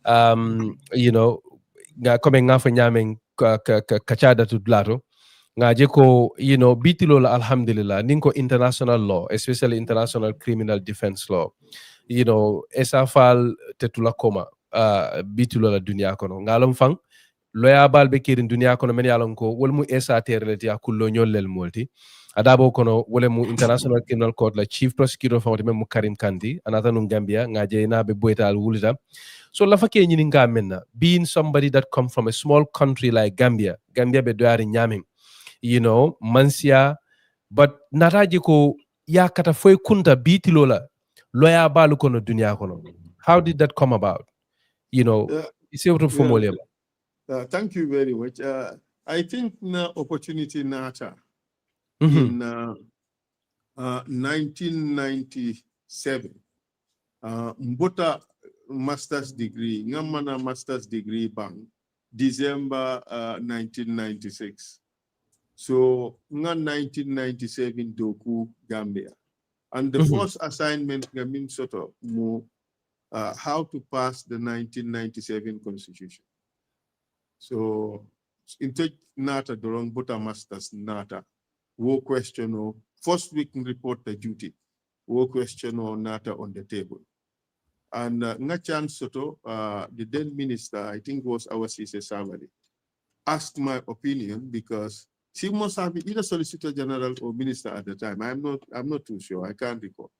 Nga coming nga fa nyameng kachada to dlato nga jeko bitilo la alhamdulillah ninko international law, especially international criminal defense law, esa FAAL tetula koma bitilo la dunia kono ngalom fang loya balbe kirin dunia kono men yalon ko wolmu ESSA terleti akullo nyollel molti adabo kono wolemu international criminal court la chief prosecutor fawti mem Karim Kandi anata num Gambia ngaje na be boytal wulita. So la fake nyini nga menna being somebody that come from a small country like Gambia be doari nyaming mansia but nataji ko yakata foy kunta bitilo la loya balu kono dunia kono. How did that come about? It's able to formulate. Thank you very much. I think na opportunity nata in 1997. Mbota master's degree, ngamana master's degree bang. December 1996. So, 1997 Doku, Gambia. And the first assignment, Gamin Soto, how to pass the 1997 Constitution. So, in touch Nata, the wrong butter masters Nata, war question or first week report the duty, war question or Nata on the table. And Ngachan Soto, the then minister, I think was our Cisse Savali, asked my opinion because she must have been either Solicitor General or Minister at the time. I'm not too sure. I can't recall.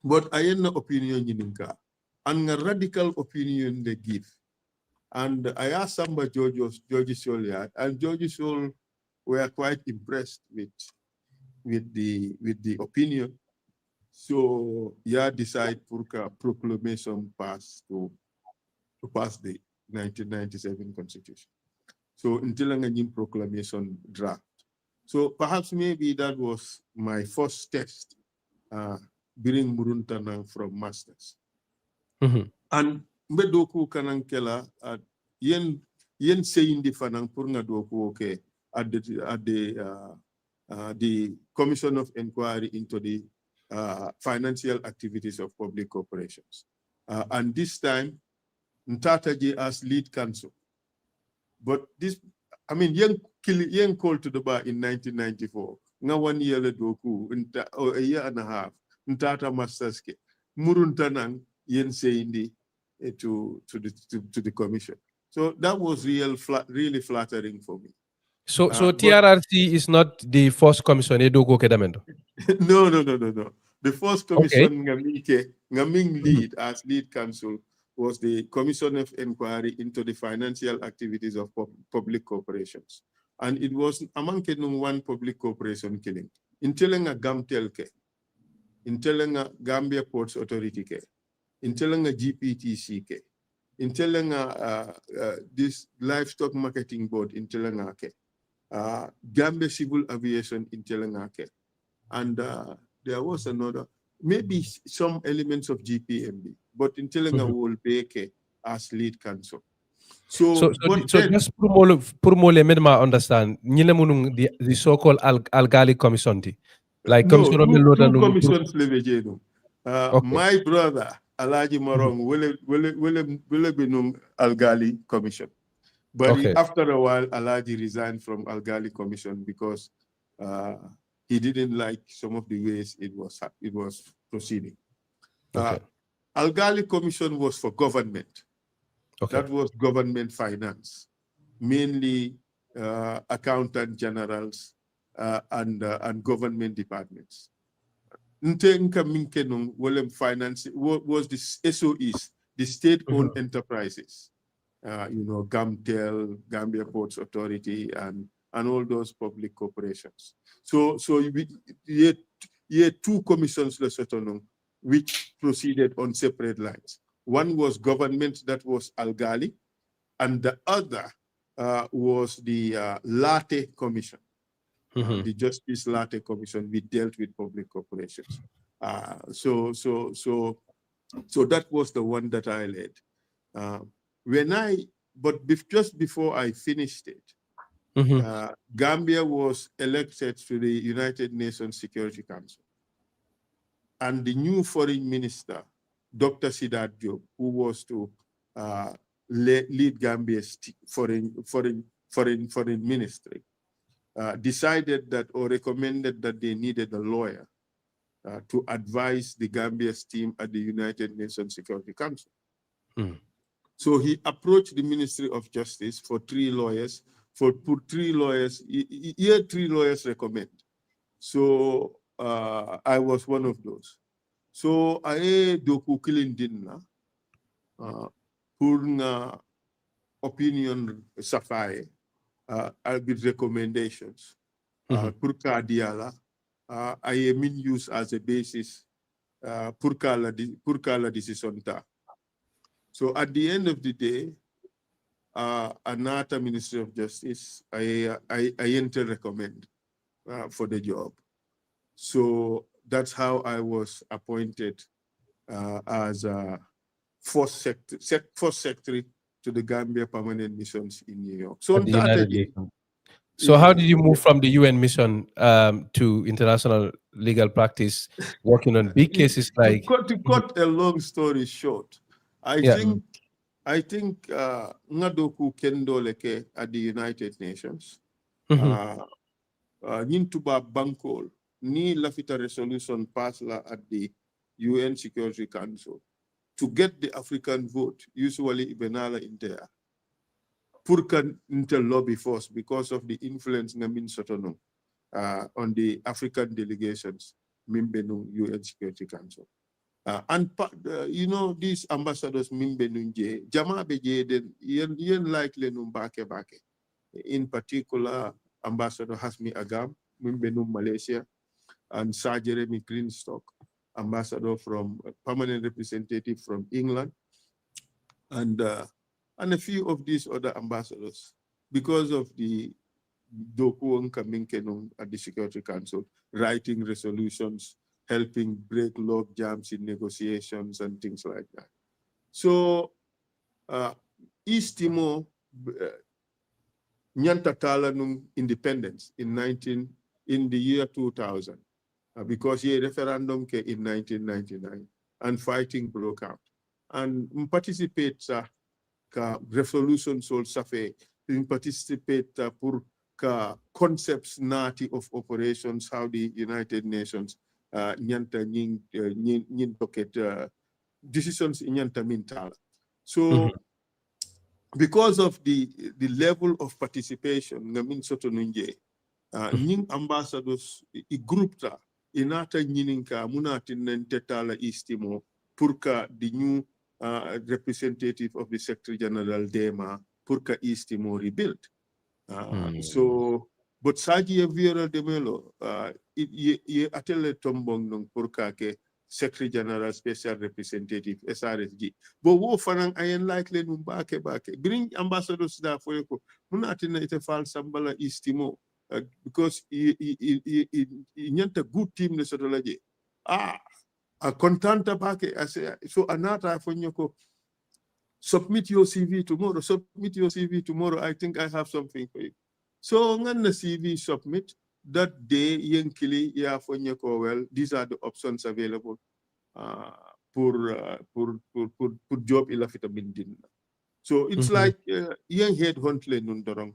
But I had no opinion in Inca. And a radical opinion they give. And I asked somebody, George Sol, and George Sol were quite impressed with the opinion. So yeah, decide for proclamation pass to pass the 1997 Constitution. So until a new proclamation draft. So perhaps maybe that was my first test, bring Muruntanang from masters. And Mbedoku Kanankela yen saying the fanang purna doku okay at the Commission of Inquiry into the financial activities of public corporations. And this time, Ntataji as lead counsel. But this, I mean, young called to the bar in 1994. Now 1 year doku, or a year and a half. Ntata Masterske, Muruntanang yen saying to the commission. So that was really flattering for me. So TRRC is not the first commission, Edogo Kedamendo? No. The first commission Ngaming lead as lead counsel was the Commission of Inquiry into the financial activities of public corporations. And it was among one public corporation killing. In Telenga Gamtelke, in Telenga Gambia Ports Authority ke, in Telenga GPTC ke, in Telenga this livestock marketing board in Telenga ke, Gambia Civil Aviation in Telenga ke, and there was another, maybe some elements of GPMB, but in Telenga will be as lead counsel. So just Purmole made me understand, the so-called Algali Commission. Like no, two commissions levejedo. My brother, Alaji Marong, will be Algali Commission. But after a while, Alaji resigned from Algali Commission because he didn't like some of the ways it was proceeding. Algali Commission was for government. That was government finance, mainly accountant generals and government departments. Ntenka minkenung wolem finance was the SOEs, the state-owned enterprises. Gamtel, Gambia Ports Authority, and all those public corporations. So you had two commissions which proceeded on separate lines. One was government, that was Algali, and the other was the Latte Commission, the Justice Latte Commission. We dealt with public corporations. So that was the one that I led. Just before I finished it, Gambia was elected to the United Nations Security Council. And the new foreign minister, Dr. Sidat Diop, who was to lead Gambia's foreign ministry, decided that or recommended that they needed a lawyer to advise the Gambia's team at the United Nations Security Council. So he approached the Ministry of Justice for 3 lawyers. For 3 lawyers, he had 3 lawyers recommend. So I was one of those. So I doku kilindinna pour opinion safaye with recommendations pour ka diala I mean use as a basis pour ka la decision ta. So at the end of the day, another Ministry of Justice, I enter recommend for the job. So that's how I was appointed as a first secretary to the Gambia permanent missions in New York. So At the United Nations. So how did you move from the UN mission to international legal practice, working on big cases like? To cut a long story short, I think Ngadoku Kendoleke at the United Nations, Nintuba Bankol, ni Lafita resolution passed at the UN Security Council to get the African vote, usually Ibenala in there. Purkan inter lobby force because of the influence Ngamin Sotono on the African delegations, Mimbenu UN Security Council. You know, these ambassadors Mimbenunje, Jammeh beje den yen likely numbake bake. In particular, Ambassador Hasmi Agam, Mimbenu Malaysia, and Sir Jeremy Greenstock, ambassador from permanent representative from England, and a few of these other ambassadors, because of the Dokuong Kaminkenung at the Security Council, writing resolutions, helping break log jams in negotiations and things like that. So East Timor Nyantatala nung independence in the year 2000, because a referendum came in 1999 and fighting broke out. And participate ka resolution sol safe, participate pour ka concepts nati of operations, how the United Nations nyanta nyin docket decisions in nyanta mintala. So because of the level of participation ngamin soto nunje, nying ambassadors I group ta inata nyininka munatin nentetala East Timor purka the new representative of the Secretary General Dema purka East Timor rebuilt. So but Saji Viera de Melo ye atele tombong nung purka ke Secretary General Special Representative SRSG. But wo fanang ayen likely nung bake. Bring ambassadors there for you. Munatin ite FAAL Sambala East Timor. Because nyanta good team ne sotolaje. A contanta bake. So anata fonyoko. Submit your CV tomorrow. I think I have something for you. So ngan na CV submit. That day, Yankili, yeah, well, these are the options available for job ilafita bindin. So it's like young head huntle nundorong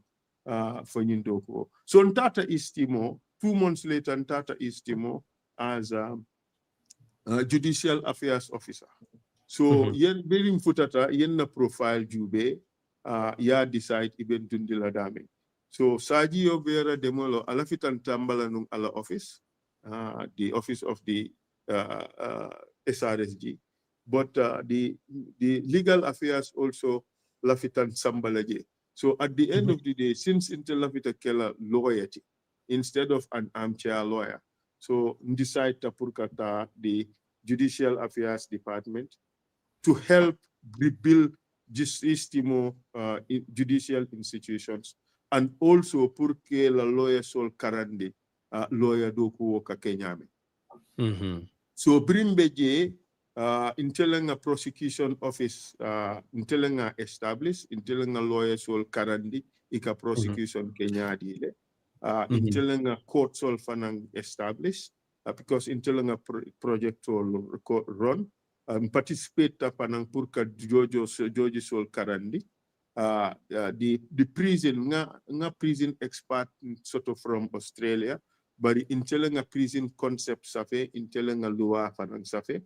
for Nindoko. So Ntata East Timor, 2 months later, Ntata East Timor as a judicial affairs officer. So yen being futata yen na profile jube ya decide even dundila dame. So Saji Vera Demolo alafitan tambala nung ala office, the office of the SRSG, but the legal affairs also lafitan sambalaje. So at the end of the day, since intel lafita kela loyalty instead of an armchair lawyer, so decide to purkata the judicial affairs department to help rebuild East Timor judicial institutions. And also, porque la lawyer sol karande, lawyer doku woka kenyame. So, Brimbeje, intelenga prosecution office, intelenga established, intelenga lawyer sol karandi, ika prosecution kenyadi le. Intelenga court sol fanang established, because intelenga project sol run, participate panang purka jojo sol karandi. The prison nga prison expert sort of from Australia, but intelling a prison concept safe, intelling a lua fanang safe.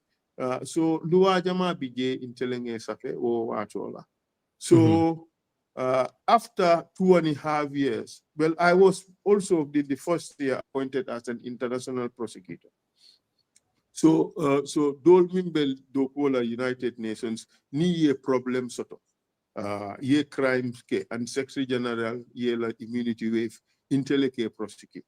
So lua jama bije intelling a safe o watola. So after 2.5 years, well, I was also the first year appointed as an international prosecutor. So Dolmimbel Dokola United Nations ni a problem sort of. Ye crimes ke and Secretary General ye la immunity wave inteleke prosecute.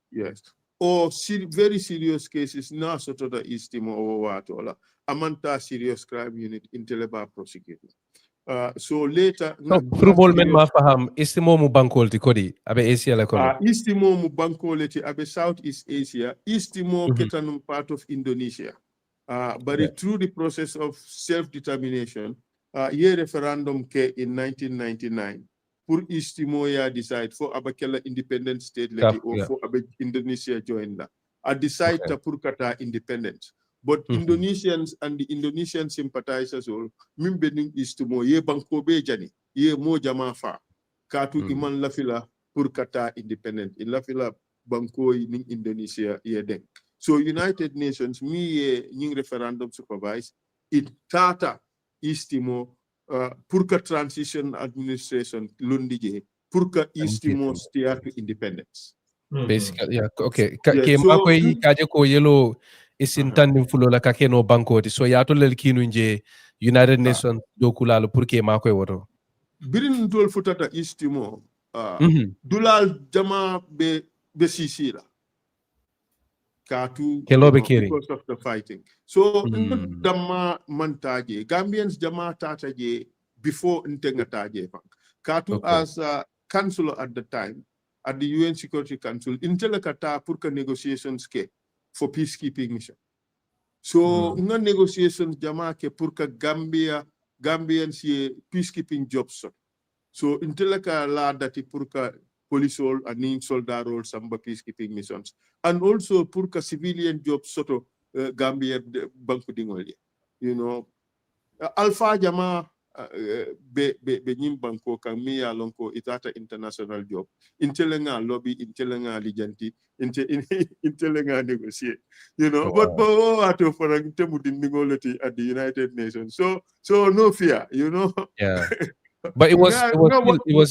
Yes. Or very serious cases na soto da East Timor or watola. Amanta serious crime unit inteleba prosecute. So later Football men mafaham East Timor mu bankol ti kodi abe Asia la kono. East Timor mu bankol ti abe Southeast Asia. East Timor ketanum part of Indonesia. But through the process of self-determination, ye referendum ke in 1999 pour East Timor ya decide for abakela independent state leti or for abe Indonesia join la. I decide to pour kata independent. But Indonesians and the Indonesian sympathizers all mimbening East Timor ye banko be jani ye mo jama fa katu iman lafila pour kata independent in lafila banko in Indonesia ye deng. So United Nations mi ye nying referendum supervise it tata East Timor pour que transition administration lundi pour que East Timor steer to independence. Basically, yeah, okay. Yeah, So, makoi kaje ko yelo isintanding fulo la kake no banko ti so yato lel kinu nje United Nations dokulalo pour que makoi woto. Birin tol futata East Timor dulal jama be sisi la. Katu, because of the fighting. So, dama mantaje, Gambians jama tataje before intengataje. Katu as a counselor at the time, at the UN Security Council, intelekata purka negotiations ke for peacekeeping mission. So, nga negotiations jama ke purka Gambians ye peacekeeping jobs. So, inteleka la dati purka police role and soldier role samba peacekeeping missions. And also purka civilian jobs soto Gambia banku dingoli. You know, Alpha Jama be nyim banko kami alonko itata international job. Intelenga lobby, intelenga lijanti, intelenga negotiate. You know, but ato farang temudin dingolati at the United Nations. So no fear, you know. Yeah. But it was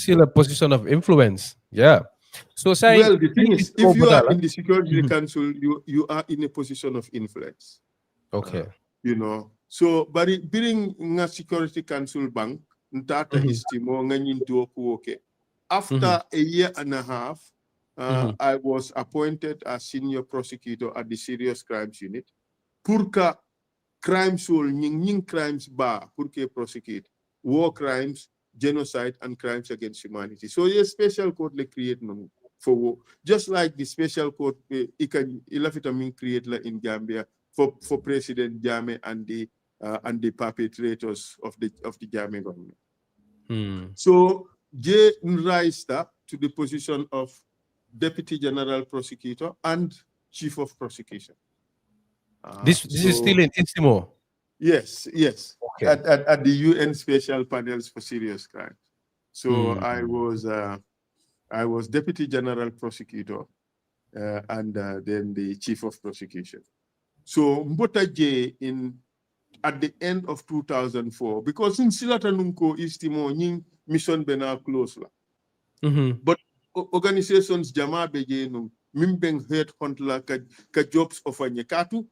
still a position of influence. Yeah. So saying, well, the thing is, if you are in the Security Council, you are in a position of influence. Okay. You know, so but being a Security Council bank, ntata istimo nganyinto okay. After a year and a half, I was appointed as senior prosecutor at the Serious Crimes Unit. Purka crimes will nying crimes ba purke prosecute war crimes, genocide, and crimes against humanity. So a special court they create for war. Just like the special court ilafitamin create in Gambia for President Jammeh and the perpetrators of the Jammeh government. So J rise to the position of Deputy General Prosecutor and Chief of Prosecution. This is still in Istimo. Yes. Okay. At the UN Special Panels for Serious Crimes. So I was Deputy General Prosecutor and then the Chief of Prosecution. So Mbota J at the end of 2004, because in Silata Nunko Istimo nying mission bena close la. But organizations jama beje nung mimbeng head hunt la ka jobs ofanye katu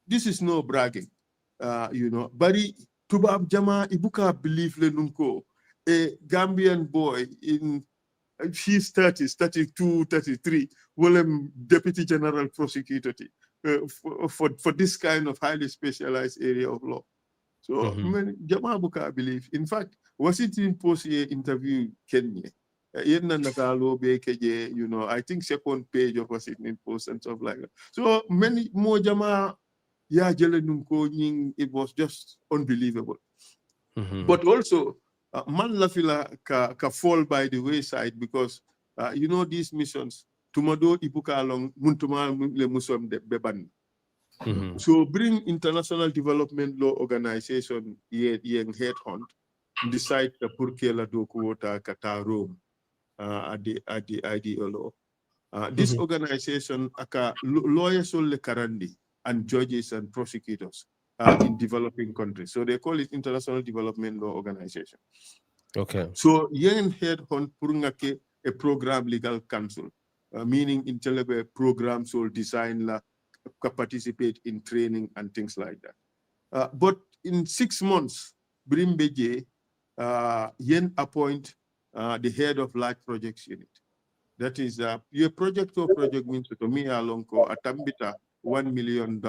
this is no bragging. You know, bari tubab jama ibuka believe le nunko a Gambian boy in he's 30, 32, 33, will deputy general prosecutor for this kind of highly specialized area of law. So jama buka believe. In fact, was it in post interview Kenya? You know, I think second page of was it in post and stuff like that. So many more jama. Yeah, it was just unbelievable. But also, man lafila ka fall by the wayside because you know these missions. Tumado ibuka along muntuma le musum de beban. So bring international development law organization yeng headhunt decide the purkela dokuota kata Rome at the IDLO. This organization aka lawyers le karandi and judges and prosecutors in developing countries. So they call it International Development Law Organization. Okay. So yen head on purungake a program legal council, meaning intelligent programs will design la participate in training and things like that. But in 6 months, Brimbeje yen appoint the head of large projects unit. That is your project means to me alonko atambita $1 million.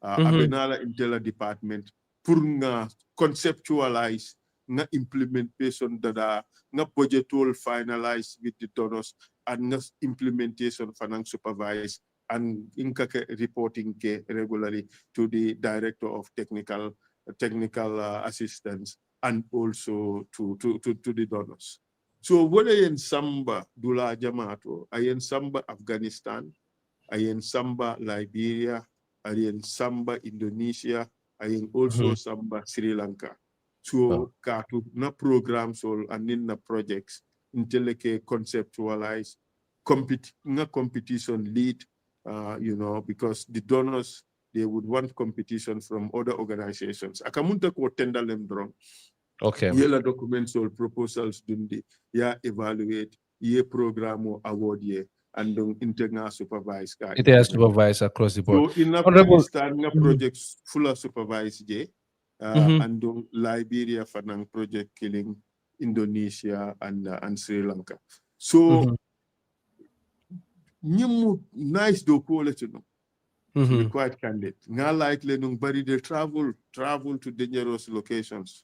Abenala Intela department pour nga conceptualize nga implementation dada nga budget will finalize with the donors and nga implementation finance supervise and inka reporting ke regularly to the director of technical technical assistance, and also to the donors. So whether in Samba, Dula Jamato, in Samba, Afghanistan, in Samba, Liberia, in Samba, Indonesia, in also Samba, Sri Lanka. So katu na programs or and in the projects until conceptualize, competition lead, because the donors, they would want competition from other organizations. Akamunta ko tender them drone. Okay. Yela documents or proposals dundi, ya evaluate, ye program or award ye, and internal supervise. It has supervised across the board. So in Afghanistan, projects full of supervised ye, and Liberia fanang project killing Indonesia and Sri Lanka. So nice do quality no. To be quite candid. Nga likely nung bari the travel to dangerous locations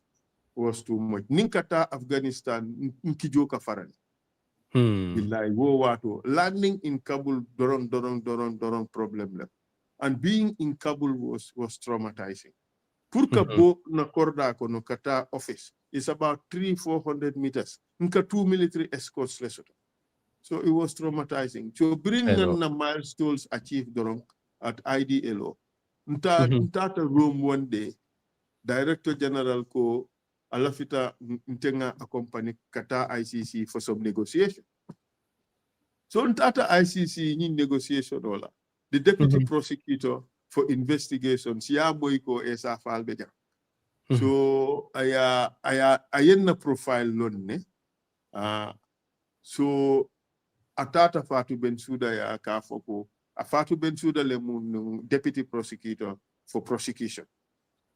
was too much. Ninkata Afghanistan nkijoka farani. Billahi wo wato landing in Kabul dorong problem left. And being in Kabul was traumatizing. Purka bo na korda ko no kata office is about 300-400 meters. Nka 2 military escorts lesoto. So it was traumatizing. So bring on the milestones achieved dorong at IDLO. Ntata room one day, Director General ko alafita ntenga accompany kata ICC for some negotiation. So ntata ICC in negotiation ola. The deputy prosecutor for investigations ya boyko ESSA FAAL beja. So ayenna profile lonne. So atata Fatu Bensouda ya kafoko. Fatu Bensouda le deputy prosecutor for prosecution.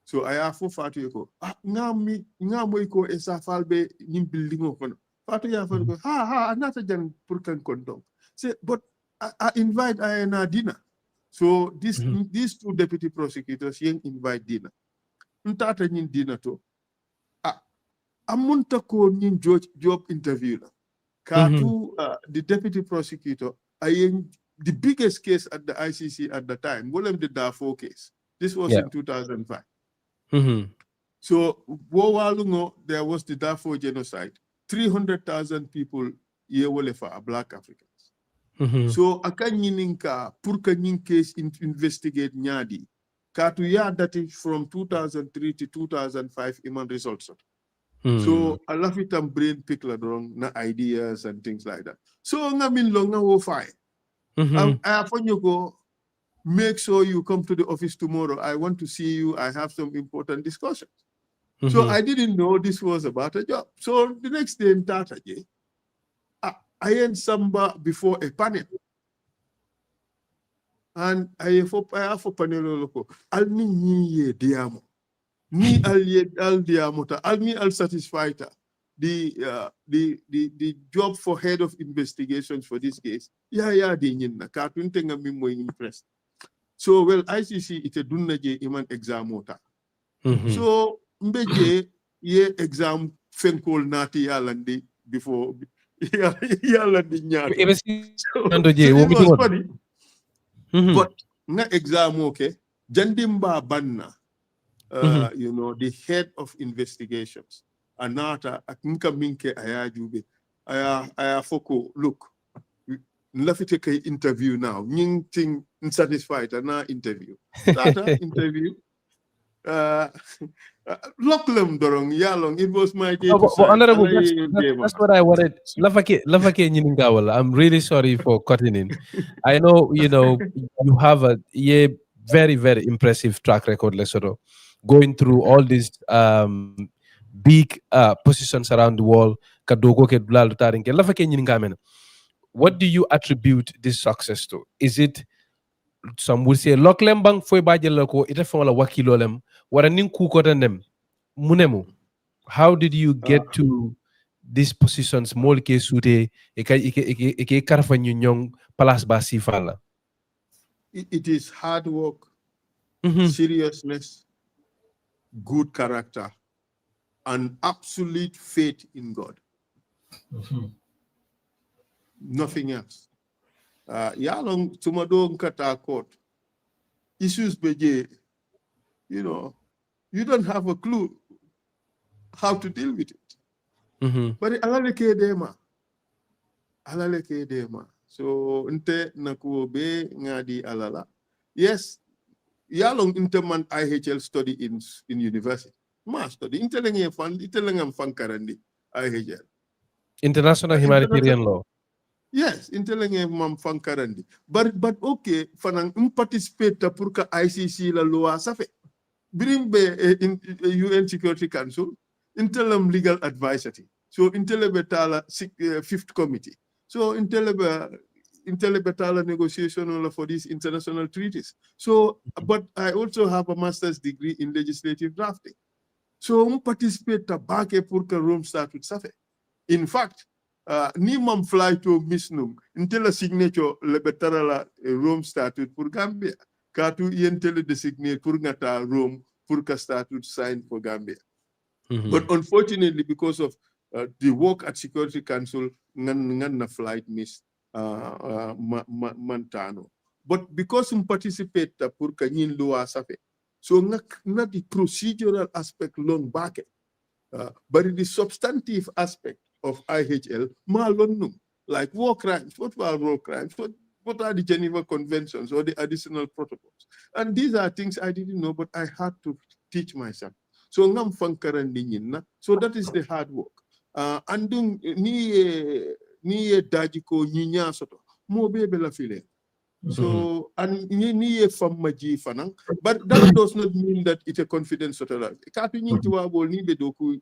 So I have Fatu yako. Nga moiko ESSA FAAL be nim building okono. Fatu ya Fatu anata jan purkan kontong. Say, but I invite Ayana dinner. So these two deputy prosecutors invite dinner. Ntata nyin dinner to. Amunta ko nyin job interview la. Katu the deputy prosecutor the biggest case at the ICC at the time. Wolem the Darfur case. This was in 2005. So Wowalungo, there was the Darfur genocide. 300,000 people yewolefa Black Africans. So akanyininka purka nyin case investigate nyadi. Katu ya that is from 2003 to 2005 iman results. So I love it and brain pick wrong na ideas and things like that. So ngamin long wo fine. I you go make sure you come to the office tomorrow. I want to see you. I have some important discussions. So I didn't know this was about a job. So the next day in Tata, I had Samba before a panel. And I have a panel loco. I'll ni diamo. Ni al diamota. I'll ni al satisfied. The job for head of investigations for this case. Di nyinna. Katun tenga mi mo impressed. So well ICC ite dunna je iman exam mota. So mbeje ye exam fenkol nati yalandi before yalandi nyato. So it was funny. But na exam okay. Jandimba Banna, the head of investigations. Anata akinka minke ayajube. Aya foko look. Lafite kay interview now. Nying ting unsatisfied na interview. Tata interview. Loklem dorong yalong. It was my day to sign. Honorable, that's what I wanted. Lafake Nyingawala. I'm really sorry for cutting in. I know you have a very, very impressive track record, Lesotho, going through all these big positions around the world. What do you attribute this success to? Is it, some would say, Loklembang foi bajelako ite fola wakilolem waranin kukotanem munemu? How did you get to these positions? Molke sute eke karfanyu nyong palas basi fala. It is hard work, seriousness, good character, and absolute faith in God. Nothing else. Yalong tumado nkata court. Issues beje, you don't have a clue how to deal with it. But alale ke dema. So nte nakuo be ngadi alala. Yes, yalong interman IHL study in university. Ma study intelengam fankarandi IHL. International humanitarian law. Yes, intelengam fankarandi. But okay, fanang participate pour ka ICC la loi safe. Bring be in UN Security Council, intelam legal advisory. So intelebetala fifth committee. So intelebetala negotiation for these international treaties. So, but I also have a master's degree in legislative drafting. So participate back pour ka Rome Statute safe. In fact, ni mam fly to misnum until a signature lebetarala Rome Statute pour Gambia. Katu yentele designate pour ngata Rome pour ka statute signed for Gambia. But unfortunately, because of the work at Security Council, ngan flight miss Montano. But because we participate pour ka nyin loi safe. So not the procedural aspect long back. But the substantive aspect of IHL, like war crimes. What were war crimes? What are the Geneva Conventions or the additional protocols? And these are things I didn't know, but I had to teach myself. So ngam fankaran na. So that is the hard work. Andung ni dajiko nyinya soto mo bebe la file. So and ni famaji fanang, but that does not mean that it's a confidence soto. Katu nyintiwa bol ni be doku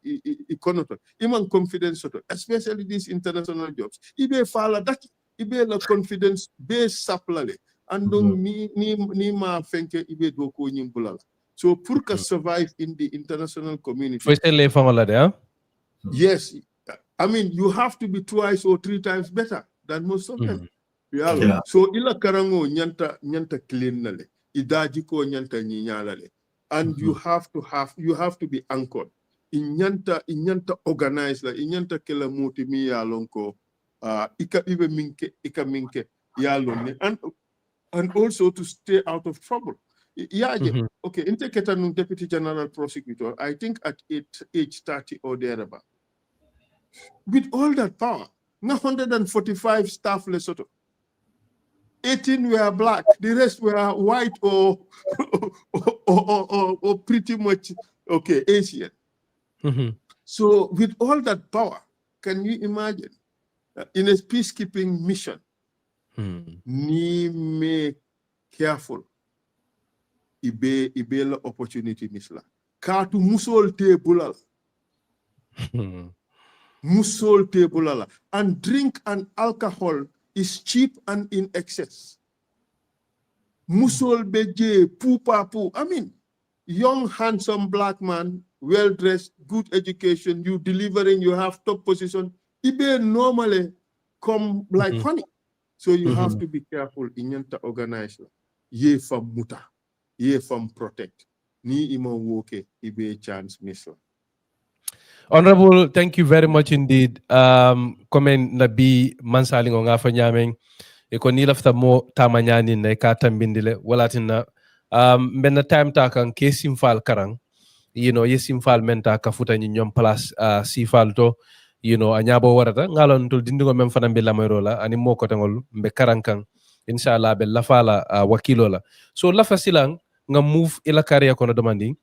ikonoto. Iman confidence soto, especially these international jobs. Ibe fala daki. Ibe la confidence base saplale. Andung ni ma fenke ibe doku nyimbulala. So pour survive in the international community. Yes, I mean you have to be twice or three times better than most of them. Yeah. So ila karango nyanta clean nale, idaji ko nyanta nyinyalale, and you have to be anchored. Inyanta organized la, inyanta kela muti mi yalonko, ika ibe minke yalone, and also to stay out of trouble. Yeah, okay. Inteketanung Deputy General Prosecutor, I think at age 30 or thereabout. With all that power, 145 staff Lesotho. 18 were black, the rest were white or pretty much Asian. So with all that power, can you imagine in a peacekeeping mission? Ni me careful. Ibe la opportunity misla. Katu musol te bulal. Musol te bulala. And drink and alcohol is cheap and in excess. Musol beje pu. I mean, young, handsome black man, well dressed, good education, you delivering, you have top position. Ibe normally come like honey. So you have to be careful in your organization. Ye from muta. Ye from protect. Ni ima woke ibe chance mission. Honorable, thank you very much indeed. Comment na bi mansalingo nga fa nyameng iko ni lafta mo tamanyani na ka tambindile walatina benna time ta kan ke simfal karang yesim fal menta ka futa ni nyom place sifal to anyabo warata ngalon tul dindigo mem fana be lamayrola ani moko tangol mbe karankan inshallah be lafala wakilola so lafa silang nga move ila career kono demanding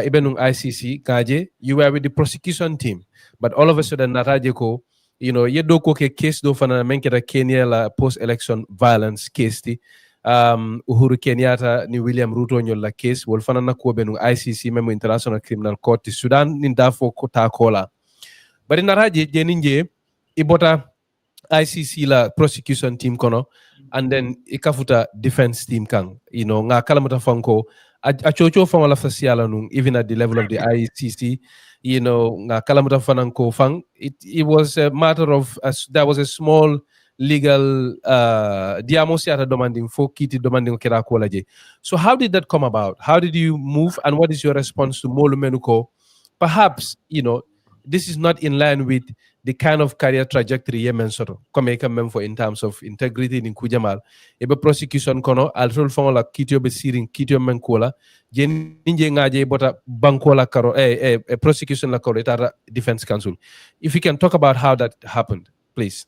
ibenung ICC kaje you were with the prosecution team but all of a sudden nataje ko yeddo ko ke case do fana menketa Kenya la post election violence case ti Uhuru Kenyatta ni William Ruto nyol la case wol fana na ko benung ICC memo International Criminal Court Sudan ni dafo ko ta kola bari naraje jeninje ibota ICC la prosecution team kono and then ikafuta defense team kang nga kalamuta fanko a chocho fang wala fasiala nung even at the level of the ICC nga kalamuta fananko fang it was a matter of there was a small legal diamosiata demanding for kiti demanding kera kolaje. So how did that come about? How did you move and what is your response to Molu Menuko? Perhaps this is not in line with the kind of career trajectory yemen soto comme quand même for in terms of integrity in kujamal e be prosecution kono altol fon la kitio be sirin kitio men kola jen nje ngaje bota banko la karo prosecution la karo eta defense council. If you can talk about how that happened, please.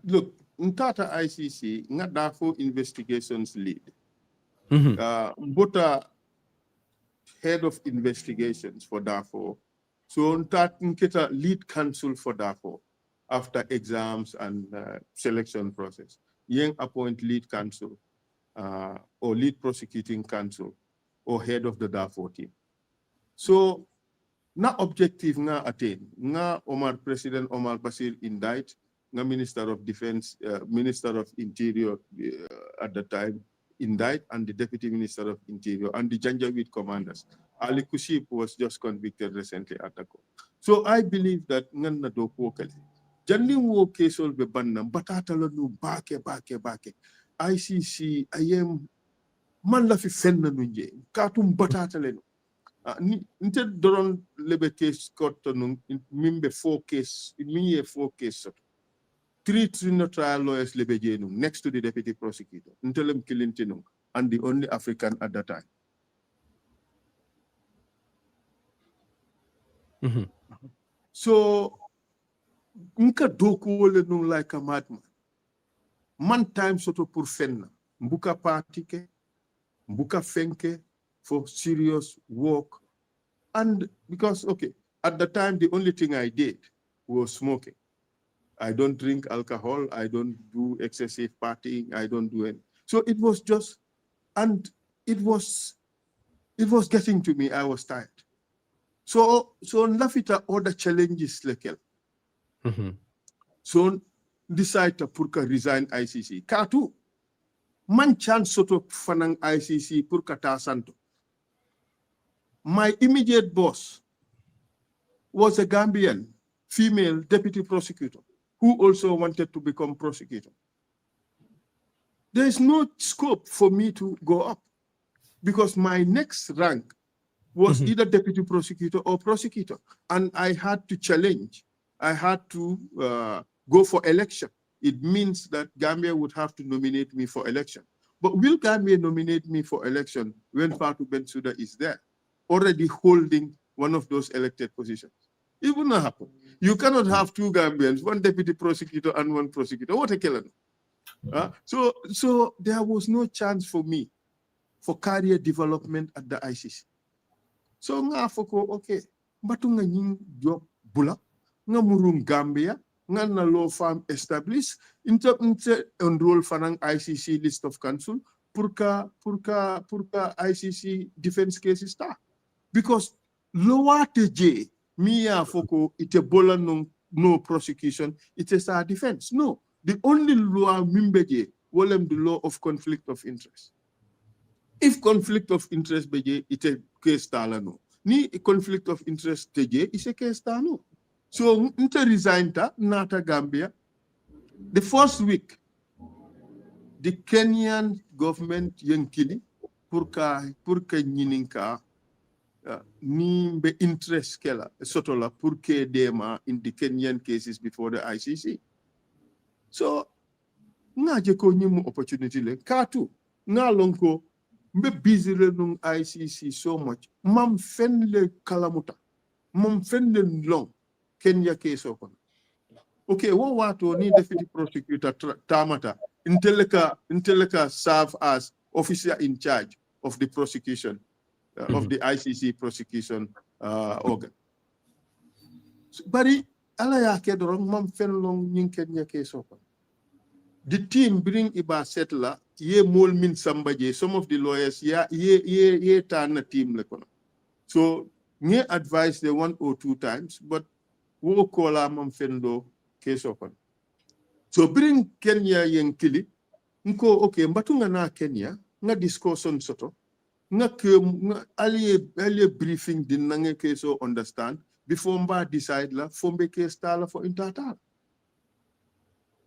Look, Ntata ICC not Darfur investigations lead. Bota head of investigations for Darfur. So Ntata lead counsel for Darfur after exams and selection process. Yang appoint lead counsel or lead prosecuting counsel or head of the Darfur team. So na objective nga attain nga President Omar Basir indict nga Minister of Defense, Minister of Interior at the time indict, and the Deputy Minister of Interior and the Janjaweed commanders. Ali Kuship was just convicted recently at the court. So I believe that ngan na do ko kali janni wo kesol be bannam batata la nu bake ICC ayem man la fi fenna nu nje katum batata le nte doron lebe case court no mimbe 4 case minye 4 case 3 trial lawyers lebe jenum next to the deputy prosecutor ntelem kilintino and the only African at that time. So nka doku wole no like a madman man time soto pour fenna mbuka partike mbuka fenke for serious work. And because, okay, at the time, the only thing I did was smoking. I don't drink alcohol. I don't do excessive partying. I don't do any. So it was just, and it was getting to me. I was tired. So Lafita other challenges lekel. So decide to purka resign ICC. Katu man chance soto fanang ICC purka ta santo. My immediate boss was a Gambian female deputy prosecutor who also wanted to become prosecutor. There is no scope for me to go up because my next rank was either deputy prosecutor or prosecutor. And I had to challenge. I had to go for election. It means that Gambia would have to nominate me for election. But will Gambia nominate me for election when Fatou Bensouda is there, already holding one of those elected positions? It will not happen. You cannot have 2 Gambians, 1 deputy prosecutor and 1 prosecutor. What a killer. So there was no chance for me for career development at the ICC. So nga foko okay, batu nga nying job bula, nga murung Gambia, nga na law firm established, inte enroll fanang ICC list of counsel, purka ICC defense cases ta. Because lowa teje, miya foko ite bola no prosecution, it is our defense. No, the only law mimbeje, wolem the law of conflict of interest. If conflict of interest beje, it's a case tala no. Ni conflict of interest teje, it's a case tala no. So, nte resign ta, nata Gambia. The first week, the Kenyan government yankili, purka nyininka, ni mbe interest kela, sotola, purke dema in the Kenyan cases before the ICC. So, nga jeko nyimu opportunity le, katu, nga lonko, mbe busy le nung ICC so much, mam fen le kalamuta, mam fen le long, Kenya case open. Okay, what wato ni deputy prosecutor tamata, inteleka serve as officer in charge of the prosecution, of the ICC prosecution organ. Bari, ala ya kedorong mam fen long nying Kenya case open. The team bring iba settler, ye mol min sambaje, some of the lawyers, ye tana team lekono. So, nye advise the 1 or 2 times, but wo kola mam fendo case open. So bring Kenya yang kili, nko okay, mbatunga na Kenya, nga discussion soto, nga aliye briefing din nange case o understand, before mba decide la, fombe case tala for intata.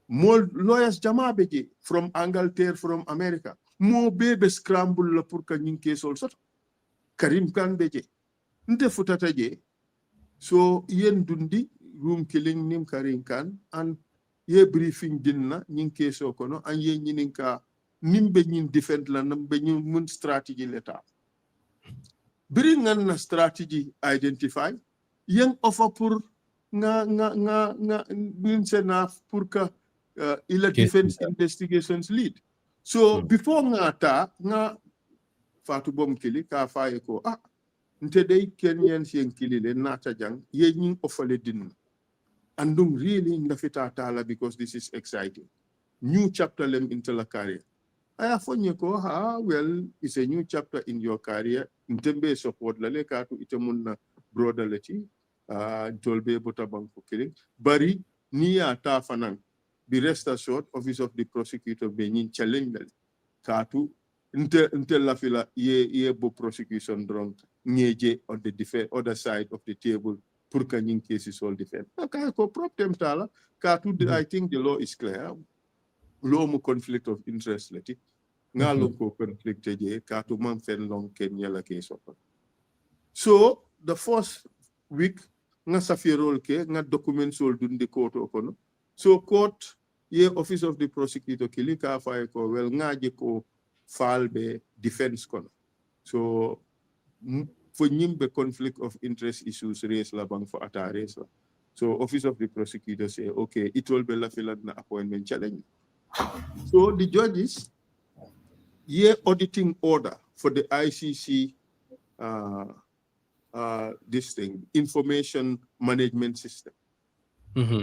More lawyers Jammeh beje from Angleterre, from America. More baby scramble la pour kanying case also. Karim Khan beje. Nte futata je. So yen dundi room killing nim karin kan and ye briefing dinna nyin keso kono and ye nyininka nimbe nyin defend la nambe nyin mun strategy leta bring na strategy identify yang offer pour nga nin sena pour ka ila defense investigations lead so before nga fatu bom kili ka faye ko nte day kenyan sien kili le nata jang ye nyin offer din andum really ndafita tala because this is exciting new chapter lem into la career aya fonye ko well it's a new chapter in your career ntembe support la le katu itemunna broader leti tolbe bota banko killing bari niya ta fanan be rest assured office of the prosecutor be nyin challenge la katu nte la fila ye bo prosecution drong ngeje on the other side of the table pour que nyin cases all defend okay ko problem tala katu I think the law is clear law mu conflict of interest leti ngalo ko conflict je katu man fen long ken yala case open so the first week nga safirol ke nga documents all dundi court okono so court ye office of the prosecutor kili ka fay ko well ngaje ko FAAL be defense kono so for nyimbe conflict of interest issues raise la bang for ata raise la so office of the prosecutor say okay it will be la filan na appointment challenge so the judges ye auditing order for the ICC this thing information management system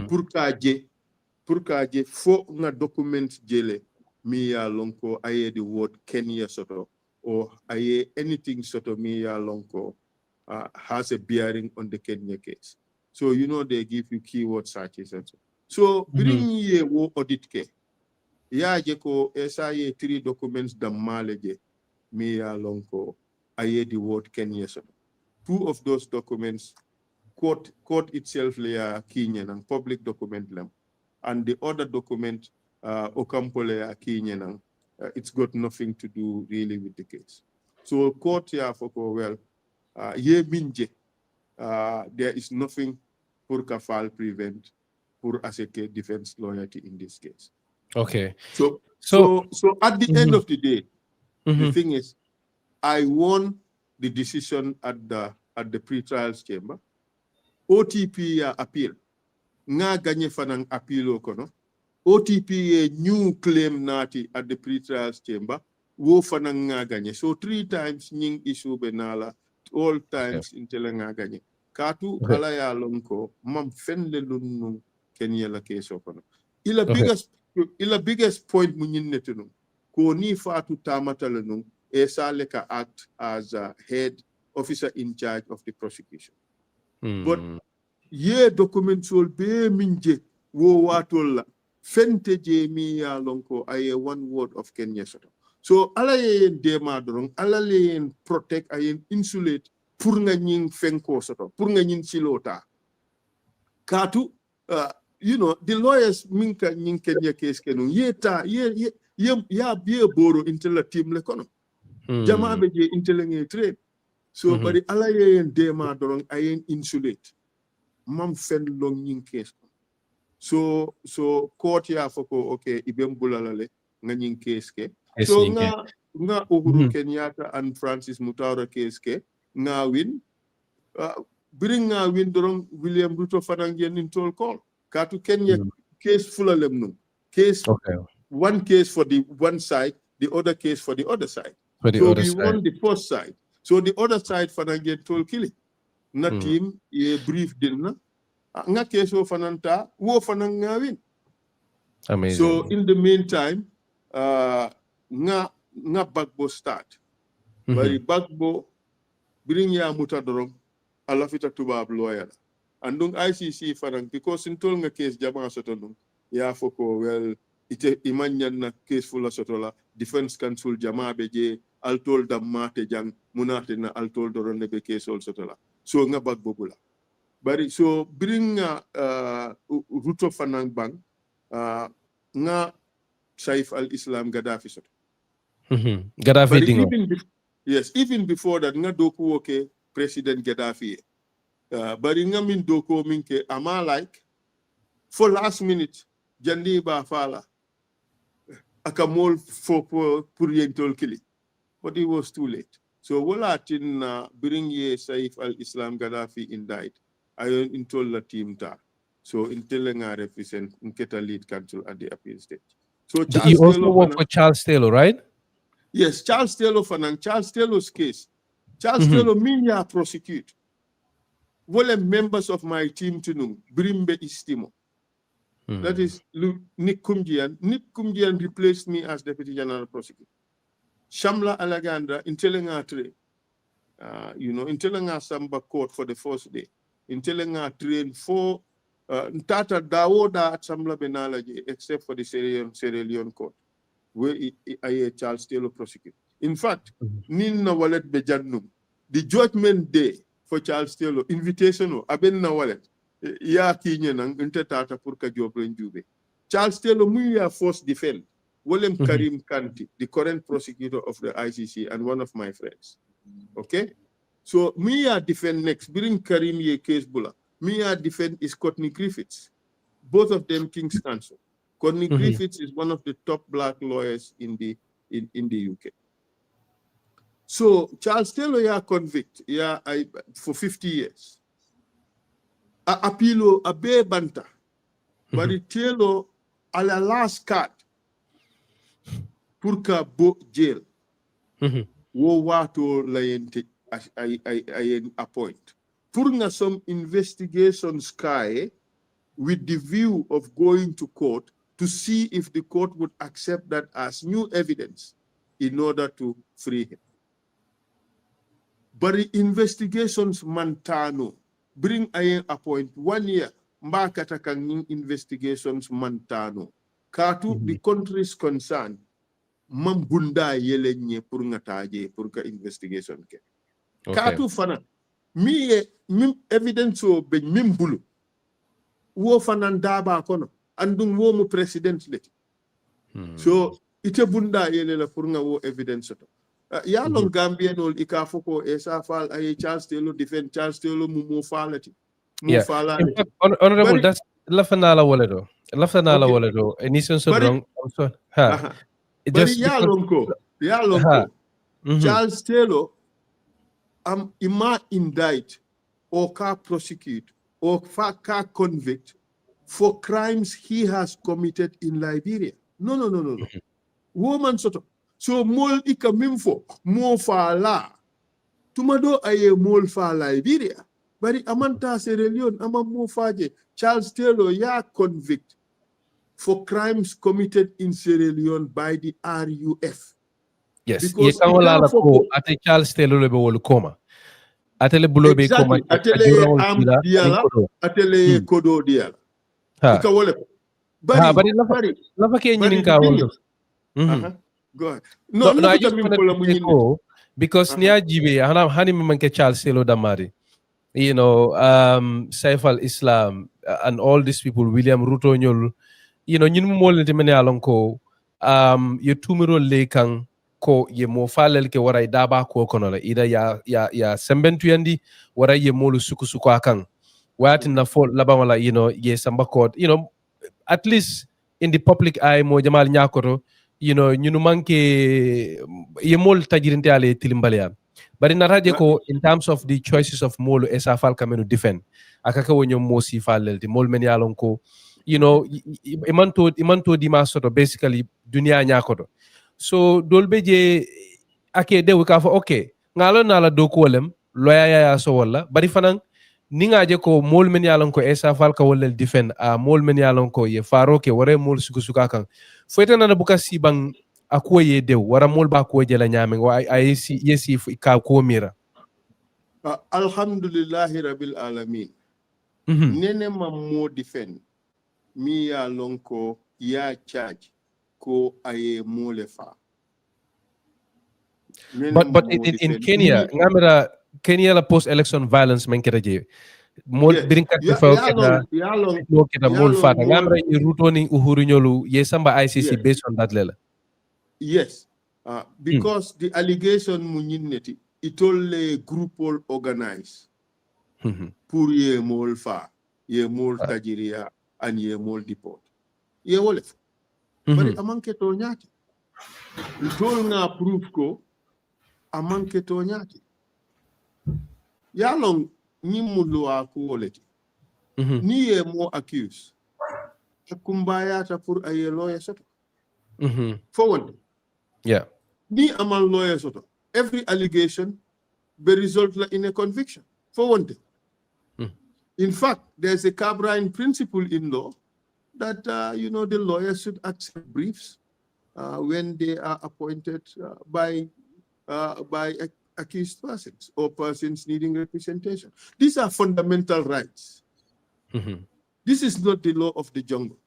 pour kaje fo nga document jele mi ya lonko aye the word Kenya soto or aye anything soto mi ya lonko has a bearing on the Kenya case so you know they give you keyword searches and so bring ye wo audit ke ya je ko esa ye 3 documents da maleje mi ya lonko aye the word Kenya soto 2 of those documents court itself lea kinyenang public document lem and the other document okampole kinyenang it's got nothing to do really with the case so court ya foko well ye minje there is nothing pour ka FAAL prevent pour aseke defense loyalty in this case okay so at the end of the day the thing is I won the decision at the pre-trials chamber OTP ya appeal nga ganye fanang appeal kono OTP ye new claim nati at the pre-trials chamber wo fanang nga ganye so 3 times nying issue benala all times intela nga ganye katu ala ya lonko mam fenle lunnu Kenya la case kono ila biggest point mu nyinnetu ko ni fatu tamata lenum esa leka act as a head officer in charge of the prosecution but ye documents will be minje wo watola fente je mi ya lonko aye one word of Kenya soto so ala ye dema dorong ala le protect ayen insulate pour nga nying fenko soto pour nga nyin silota katu you know the lawyers minka nying Kenya case kenu yeta ye be boro intela team le kono Jammeh be je intela nge trade so bari ala ye dema dorong ayen insulate mam fen long nying case so court ya foko okay ibem bulalale nga nying case ke so nga Uhuru Kenyatta and Francis Mutara case ke nga win bring nga win dorong William Ruto fanangen in toll call katu Kenya case fulalem no case one case for the one side the other case for the other side so we won the first side so the other side fanangen toll killing na team ye brief dinna nga keso fananta wo fanang nga win amazing so in the meantime nga bagbo start bari bagbo bring ya muta dorong ala fita tubab lawyer andung ICC fanang because intol nga case Jammeh soto ya foko well ite imanyan na case fula soto la defense counsel Jammeh beje altol da mate jang munate na altol doron be case all soto la so nga bagbo bula bari so bring Ruto fanang bang nga Saif al-Islam Gaddafi soto Gaddafi dingo even before that nga doku woke President Gaddafi bari nga min doko minke ama like for last minute jandi ba fala aka mol for pour yentol kili, but it was too late. So walatin bring ye Saif al-Islam Gaddafi indict ayon intol la team ta. So intel nga represent nketa lead counsel at the appeal stage. So Charles you also Taylor work for Charles Taylor, right? Yes, Charles Taylor fanang Charles Taylor's case. Charles Taylor minya prosecute. Wale members of my team to know Brimbe Istimo. That is Nick Kumjian. Nick Kumjian replaced me as Deputy General Prosecutor. Shamla Alagandra in Telenga train. In Telenga Samba court for the first day. In Telenga train for Tata Dawoda at Samla Benalaji, except for the Sierra Leone court, where I Charles Taylor prosecute. In fact, Nina Wallet Bejannum, the judgment day for Charles Taylor, invitation, Abenna Wallet. Ya kinya nang tata purka jobren jube. Charles Taylor muya force defend. Willem Karim Kanti, the current prosecutor of the ICC and one of my friends. Okay? So Mia defend next. Bring Karim ye case bula. Mia defend is Courtney Griffiths. Both of them King's Counsel. Courtney Griffiths is one of the top black lawyers in the UK. So Charles Taylor ya convict for 50 years. Apilo abe banta, but Taylor a la last card purka bo jail. Wo wato layente ayen appoint. Purna some investigation sky with the view of going to court to see if the court would accept that as new evidence in order to free him. But the investigations mantano bring a appoint 1 year mbakata kang investigations mantano katu the country's concerned mambunda yelenye pour ngataje pour ka investigation ke katu fana mi evidence o be mimbulu wo fanan daba kono andum wo mu president leti so ite bunda yele la pour nga wo evidence to ya long Gambian ol ikafoko esa fal ay Charles Taylor defend Charles Taylor mu falati mu falati honorable that's lafanala waledo waledo enison so wrong also just ya lonko Charles Taylor ima indict or ka prosecute or ka convict for crimes he has committed in Liberia. No. Woman soto. So mol ika mimfo mo fala. Tumado aye mol fa Liberia. Bari amanta Sierra Leone ama mo faje. Charles Taylor ya convict for crimes committed in Sierra Leone by the RUF. Yes. Because ate Charles Taylor lebe wolu koma. Atele bulobe koma. Atele kodo diala. Ika wole. Bari lafa ke nyininka wolu. Go ahead. No, I just wanted to go because niya jibe hani manke Charles Taylor damari. Saif al-Islam and all these people, William Ruto nyol, ñun mo len temene alon ko ye tumiro le kan ko ye mo falel ke waray daba ko kono la ida ya sembentu yandi waray ye molu suku akan watin na fo laba wala ye samba court at least in the public eye mo jamal nyakoto ñunu manke yemol tajirinte ale tilimbaliya bari nataje ko in terms of the choices of molu esa fal kamenu defend akaka wonyo mosi falelti mol men yalon ko imanto di masoto basically dunia nyakoto so dolbe je ake de ka fa okay ngalo nala do ko lem loya ya so wala bari fanan ninga je ko mol men yalon ko esa fal ka wolel defend a mol men yalon ko ye faro ke wore mol suka kan fete nana buka sibang ako ye dew wara mol ba ko jela nyame wa yesi ka ko mira alhamdulillahi rabbil alamin nene mo defend mi ya lonko ya charge ko aye mole fa but in Kenya ngamira Kenya la post election violence men keraje mol birinkat fa kita mol fata ngamra ruto ni uhuru nyolu ye samba ICC based on that lela yes because the allegation mu ñinneti itole group all organize pour ye mol fa, ye mol tajiria, and ye mol deport. Ye wolef. Bari amanke to nyati. Ntol nga proof ko, amanke to nyati. Yalong nyimulu aku woleti. Ni ye mo accused. Kumbaya ta pour aye lawyer soto. Forward. Yeah. Ni amal lawyer soto. Every allegation be result in a conviction. For one thing. In fact, there's a Cabrine principle in law that the lawyers should accept briefs when they are appointed by accused persons or persons needing representation. These are fundamental rights. This is not the law of the jungle.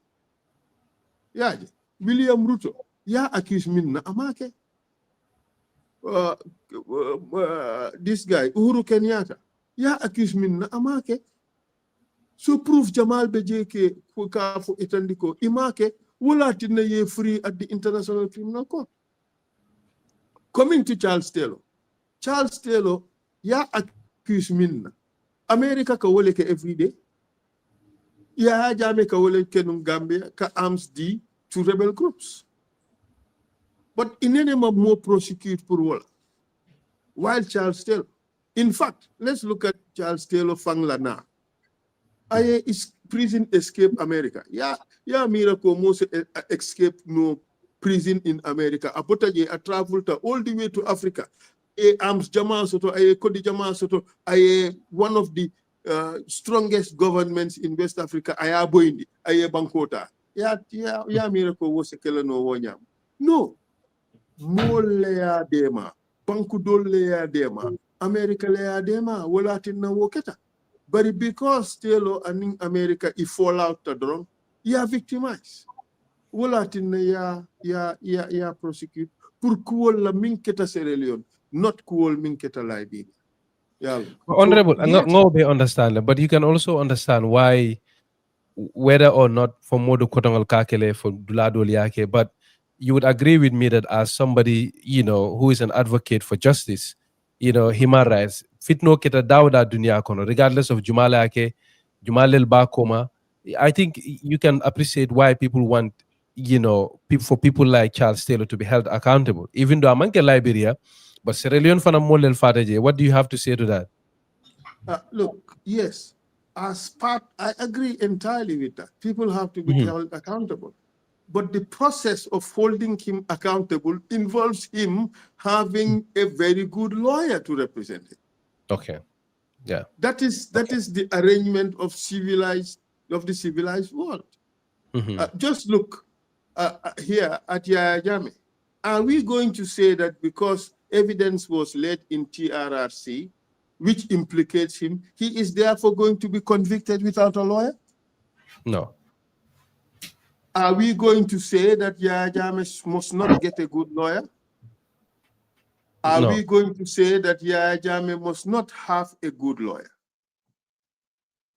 Yeah, William Ruto, yeah, accused minna amake. This guy, Uhuru Kenyatta, yeah, accused minna amake. So proof Jamal Bejeke Kukafu Itandiko Imake Wulatina ye free at the International Criminal Court. Coming to Charles Taylor. Charles Taylor, ya accuse minna. America ka wole ke every day. Ya Jammeh ka wole ke nung Gambia ka arms D to rebel groups. But in any more prosecute pour wala. While Charles Taylor. In fact, let's look at Charles Taylor Fanglana. Aye is prison escape America. Yeah, miracle most escape no prison in America. Apotaje a travel to all the way to Africa. Arms Jammeh Soto, Kodi Jammeh Soto, one of the strongest governments in West Africa. Boindi, Bankota. Yeah, miracle was a killer no wanyam. No, more lea dema, Bankudol lea dema, America lea dema, Wolatin na woketa. But because Taylor and in America, if fall out the drone, you are victimized. Wolatin ya prosecute. Pour kuol la minketa Sierra Leone, not kuol minketa Liberia. Yeah. Honorable, So, yes. no be understand, but you can also understand why, whether or not for Modu Kotongal Kakele for Dulado Liake, but you would agree with me that as somebody, who is an advocate for justice, human rights, fitno kita dawda dunia kono, regardless of Jumala Ake, Jumalel Bakoma, I think you can appreciate why people want, for people like Charles Taylor to be held accountable, even though Amanke Liberia, but Sierra Leone fana molel fataje. What do you have to say to that? Look, yes, as part, I agree entirely with that. People have to be held accountable. But the process of holding him accountable involves him having a very good lawyer to represent him. Okay. Yeah. That is the arrangement of the civilized world. Just look here at Yahya Jammeh. Are we going to say that because evidence was laid in TRRC, which implicates him, he is therefore going to be convicted without a lawyer? No. Are we going to say that Yahya Jammeh must not get a good lawyer? Are we going to say that Yahya Jammeh must not have a good lawyer?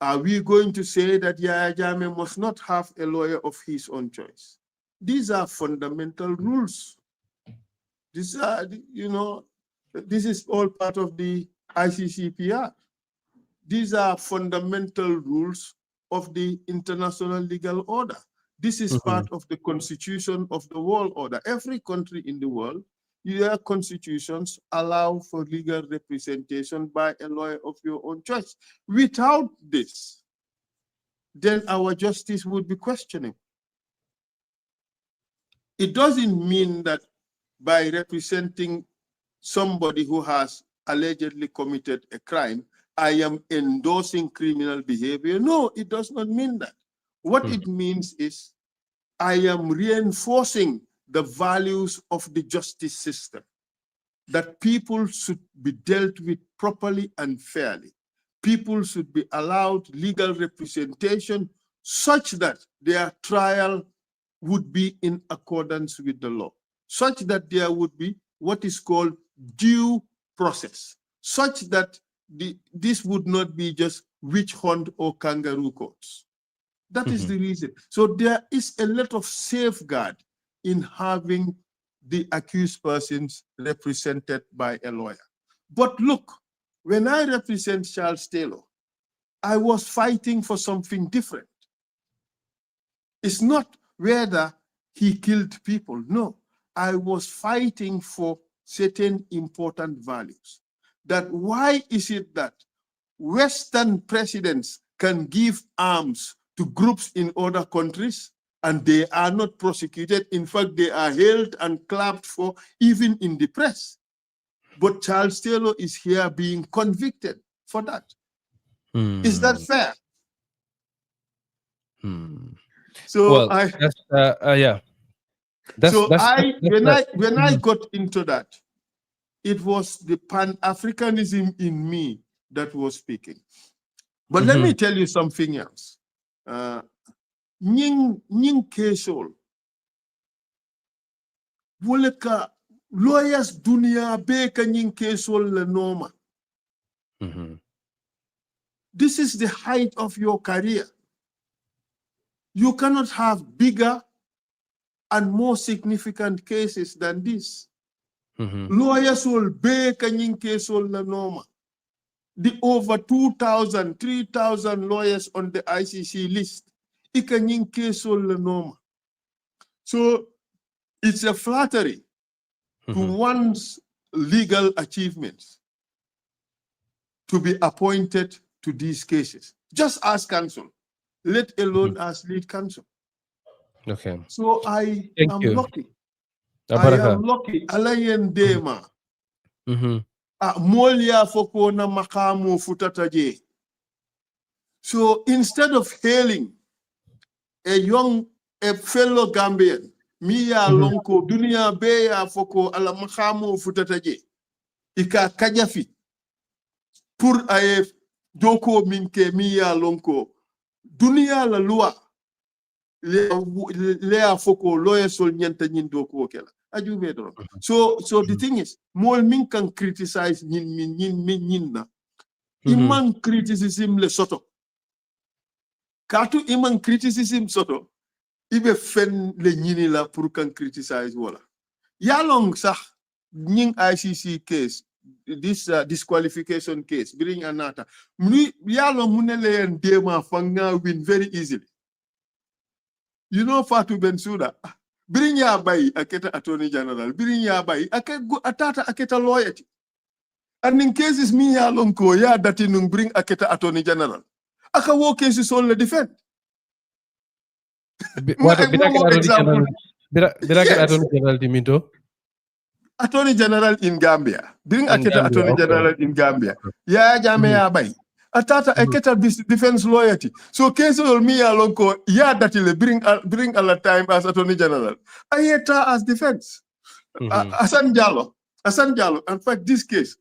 Are we going to say that Yahya Jammeh must not have a lawyer of his own choice? These are fundamental rules. These are, this is all part of the ICCPR. These are fundamental rules of the international legal order. This is part of the constitution of the world order. Every country in the world, their constitutions allow for legal representation by a lawyer of your own choice. Without this, then our justice would be questioning. It doesn't mean that by representing somebody who has allegedly committed a crime, I am endorsing criminal behavior. No, it does not mean that. What it means is I am reinforcing the values of the justice system, that people should be dealt with properly and fairly. People should be allowed legal representation such that their trial would be in accordance with the law, such that there would be what is called due process, such that this would not be just witch hunt or kangaroo courts. That is the reason. So there is a lot of safeguard in having the accused persons represented by a lawyer. But look, when I represent Charles Taylor, I was fighting for something different. It's not whether he killed people. No, I was fighting for certain important values. That why is it that Western presidents can give arms to groups in other countries and they are not prosecuted? In fact, they are hailed and clapped for even in the press. But Charles Taylor is here being convicted for that. Is that fair? So well, yeah. When I got into that, it was the Pan-Africanism in me that was speaking. But let me tell you something else. Nying kesol. Woleka lawyers dunia beka nying kesol le norma. This is the height of your career. You cannot have bigger and more significant cases than this. Lawyers will bake a case on the norma. The over 2,000, 3,000 lawyers on the ICC list, it can case on the norma. So it's a flattery to one's legal achievements to be appointed to these cases. Just as counsel, let alone as lead counsel. Okay. So I am lucky. Abaraka. I am lucky. Alayen Dema. Molia foko na makamu futataje. So instead of hailing a fellow Gambian, Mia Lonko, Dunia Beya foko ala makamu futataje. Ika kajafi. Pour aye doko minke Mia Lonko. Dunia la loi. Lea foko lawyer sol nyanta nyin doko kela. So the thing is, more min can criticize nyin na. Iman criticism le soto. Katu iman criticism soto. Ibe fen le nyini la pour can criticize wala. Yalong sah nying ICC case, this disqualification case, bring anata. Yalong munele en dema fanga win very easily. You know Fatou Bensouda. Bring ya bay aketa attorney general. Bring ya bay atata aketa loyalty. And in cases me ya lonko ya dati nung bring aketa attorney general. Aka wo cases on the defend. What example? Attorney General Diminto? Attorney General in Gambia. Bring aketa Attorney General in Gambia. Ya Jammeh ya bay. Atata aketa defense loyalty. So cases on me ya lonko ya dati le bring a la time as Attorney General. Ayeta as defense. Asan Jallo. In fact, this case,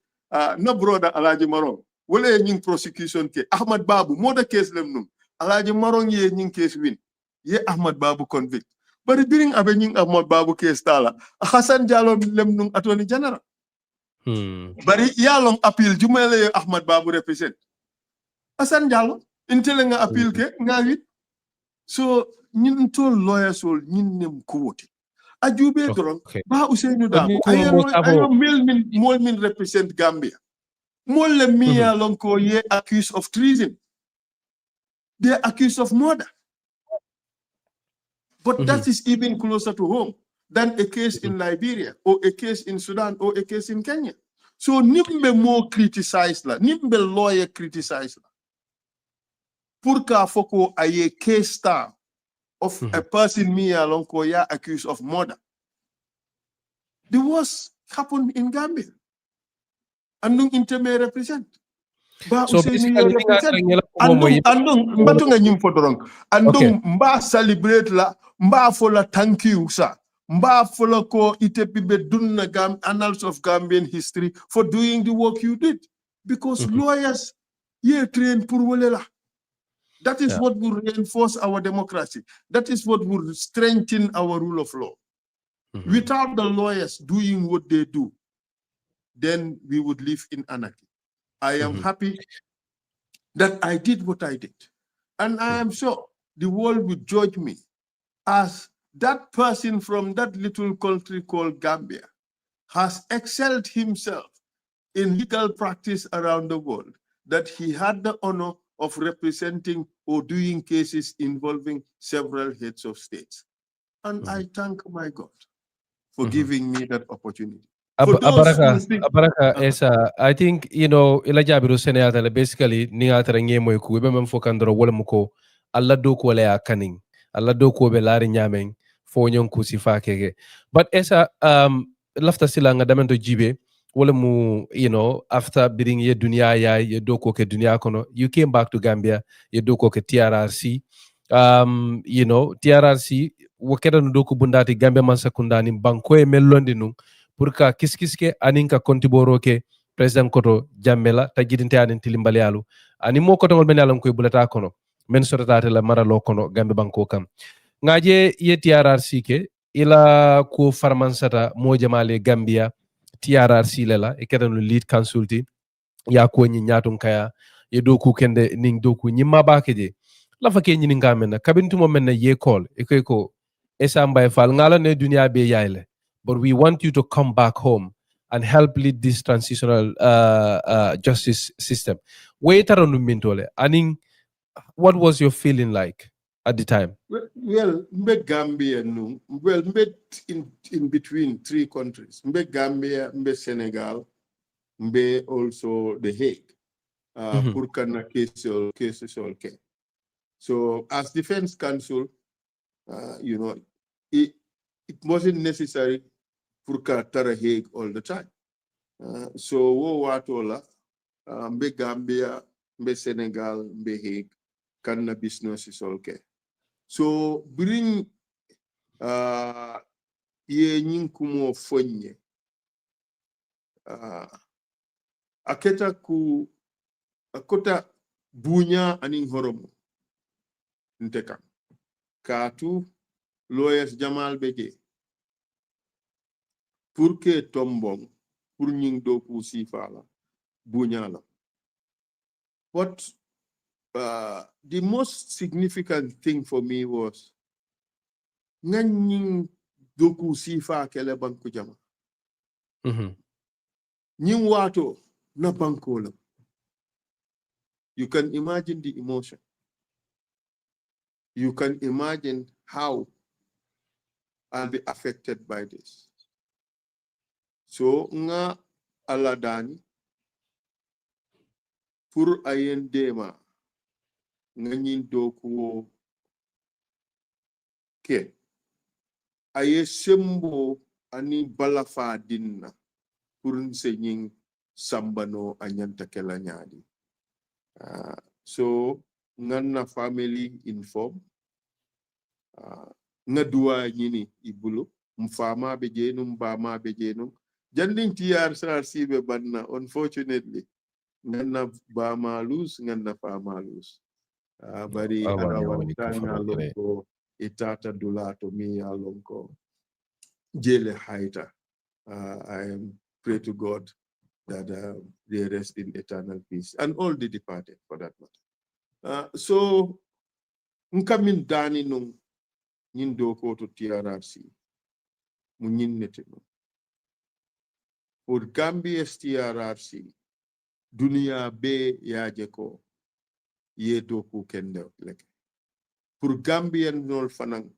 no brother Alaji Marong. Wale nying prosecution ke Ahmad Babu. Moda case lemnum. Alaji Marong ye nying case win. Ye Ahmad Babu convict. But during nying Ahmad Babu case tala. Hassan Jallo lemnum Attorney General. But yalong appeal jumele Ahmad Babu represent. Hassan Jallo. Intel nga appeal ke nga wit. So nyin to lawyers will nyin nem kuwoti. Ajube drong ba Ousseynou Dabo ayo mil represent Gambia mol le mia lonko ye accused of treason, they are accused of murder, but that is even closer to home than a case in Liberia or a case in Sudan or a case in Kenya. So nimbe more criticized la, nimbe lawyer criticized la pourka foko aye case star of a person mia lonko ya accused of murder. The worst happened in Gambia. Andung Inteme represent. So basically, andung mbatunga nyimfo dorong. Andung mba celebrate la, mba fola thank you sa. Mba fola ko itepibe dunna annals of Gambian history for doing the work you did. Because lawyers, ye train pour la. That is what will reinforce our democracy. That is what will strengthen our rule of law. Without the lawyers doing what they do, then we would live in anarchy. I am happy that I did what I did. And I am sure the world would judge me as that person from that little country called Gambia has excelled himself in legal practice around the world, that he had the honor of representing or doing cases involving several heads of states. And I thank my God for giving me that opportunity. For those who think, Esa, I think, ila jabiru senatale basically ni atara ngemo ku be mem fokandro wala muko alla do ko le akaning alla do ko be lari nyamen fo nyon ku sifa kege. But esa lafta sila nga damento jibe wala mu after bidding ye dunia ya ye do ko ke dunia kono, you came back to Gambia, ye do ko ke TRRC. TRRC wakeda no do ko bundati Gambia man sakundani banko e mellondi nu pour ka kiskiske anin ka kontiboro ke president koto Jammeh la tajidinte anin tilimbali alu ani mo koto ngol benalam koy bulata kono men sotata la maralo kono Gambia banko kam ngaje ye TRRC ke ila ko farmansata mo jamale Gambia TRRC lela e kedanu lead consulti ya ko nyi nyatun kaya ye doku kende ning doku nyimma bakeje la fa ke nyini ngamena kabintu mo men ye call e ko esa mbay fal ngala ne dunia be yayle, but we want you to come back home and help lead this transitional justice system. What was your feeling like at the time? Well, mbe Gambia no. Well, mbe in between three countries. Mbe Gambia, mbe Senegal, mbe also The Hague. Pour kana cases okay. So as defense counsel, it wasn't necessary for Tara Hague all the time. So wo watola mbe Gambia, mbe Senegal, mbe Hague, kana business is okay. So bring ye nyinkumo fonye aketa ku akota bunya aning horomo ntekam katu lawyers Jamal Beje pour que tombong pour nying doku sifala bunya la. But the most significant thing for me was nying doku sifa kele banku jama nying wato na banko la. You can imagine the emotion. You can imagine how I'll be affected by this. So nga aladani pour ayen dema nga nyin doku ke aye sembo ani balafa dinna pour nse nyin sambano anyanta kela nyadi. So nganna family inform nga duwa nyini ibulo mfama bejenum mbama bejenum janding TRRC be banna. Unfortunately nganna bama lose nganna fama lose bari arawantanga lonko itata dulato mi alonko jele haita. I am pray to God that they rest in eternal peace and all the departed for that matter. So nkamin dani nung nyindo ko to TRRC mu nyinnete no pour Gambia TRRC dunia be yaje ko yeto ku kende leke pour Gambian nol fanang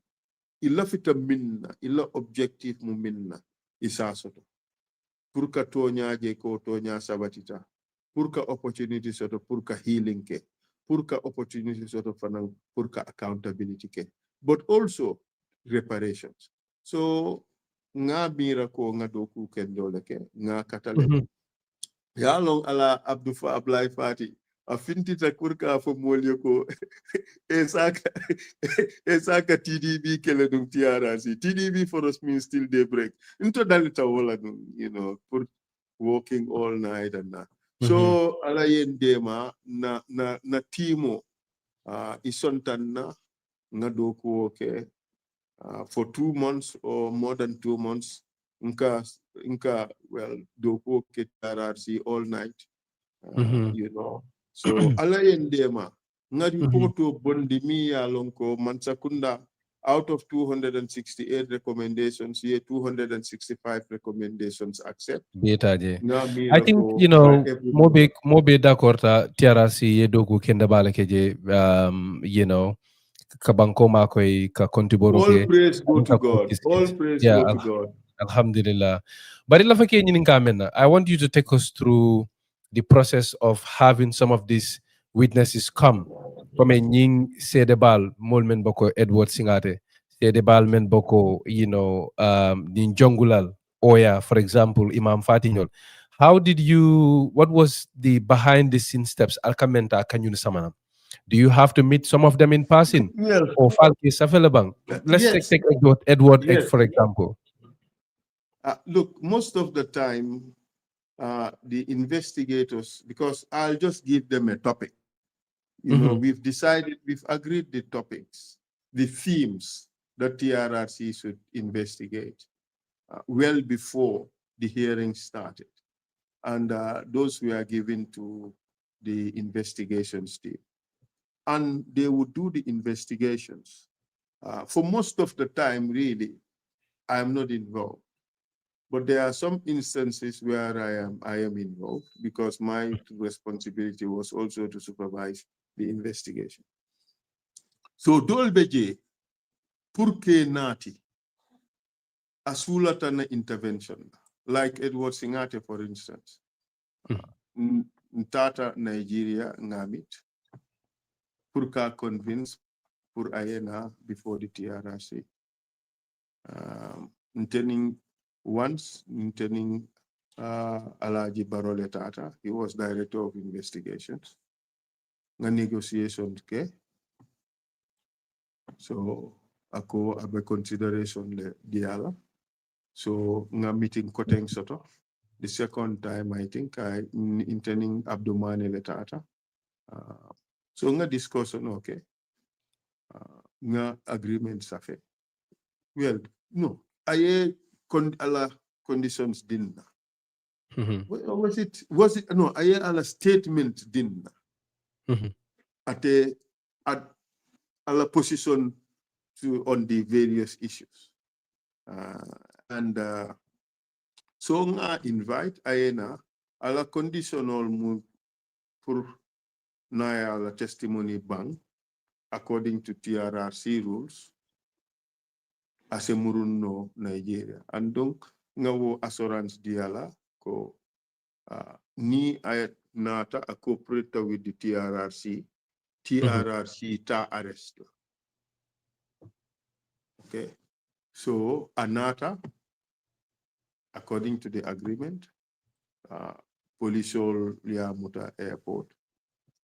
illa fita minna illa objectif mu minna isa soto pour ka toñaje ko toña sabatita pour ka opportunity soto pour ka healing ke pour ka opportunity soto fanang pour ka accountability ke but also reparations. So nga mira ko nga doku kendo leke nga katale ya long ala abdufa ablay fati a fintita kurka fo molyo ko esaka TDB kele dum TRRC TDB for us means still daybreak into dalita wala dum for working all night and that. So ala yendema na timo isontanna nga doku okay for 2 months or more than 2 months inka well doku ke TRRC all night. So ala yendema nga reporto bondi mi ya lonko mansakunda out of 268 recommendations, 265 recommendations accept. I think, you know, mobe d'accord ta TRRC ye dogu kenda bala keje, you know, kabanko makoy ka kontiboro all ke. praise go to God. All praise go to God. Alhamdulillah. But I want you to take us through the process of having some of these witnesses come. From a nying sedebal molmen boko Edward Singate, sedebal men boko, you know, nin jongulal Oya, for example, Imam Fatinyol. What was the behind the scenes steps? Alkamenta kanyun samana. Do you have to meet some of them in person? Well, Or Falki Safelabang? Let's yes. take Edward Yes. for example. Look, most of the time, the investigators, because I'll just give them a topic. You know, we've agreed the topics, the themes that TRRC should investigate well before the hearing started. And those were given to the investigations team. And they would do the investigations. For most of the time, really, I am not involved. But there are some instances where I am involved because my responsibility was also to supervise the investigation. So dolbeje purke nati asulata na intervention, like Edward Singate, for instance. Ntata Nigeria ngamit purka convince pur ayena before the TRRC. Once Alaji Barole Tata, he was director of investigations. Nga negotiation ke. So ako abe consideration le diala. So nga meeting Koteng Soto. The second time I think I intending Abdumane le Tata. So nga discussion okay. Nga agreement safe. Well, no. Aye ala conditions dinna. Was it no? Aye ala statement dinna. At ala position on the various issues. So nga invite ayena ala conditional move for na ala testimony bank according to TRRC rules. As a Muruno Nigeria. And donc nga wo assurance diala ko ni ayat nata a cooperate with the TRRC ta arrest. Okay. So anata, according to the agreement, Polisol Liamuta Airport,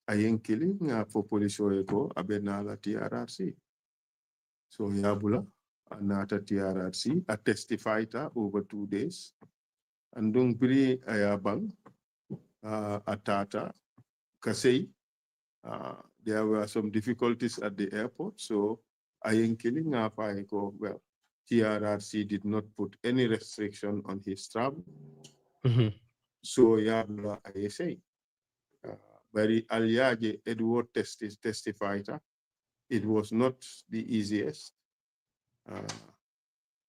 ayenkili nga for Polisol eko abenala TRRC. So yabula anata TRRC a testified over 2 days. And don't bri ayabang atata kasei. There were some difficulties at the airport, so ayenkili nga paiko well. TRRC did not put any restriction on his travel. So yabla ayesei. Very aliaje Edward testified. It was not the easiest.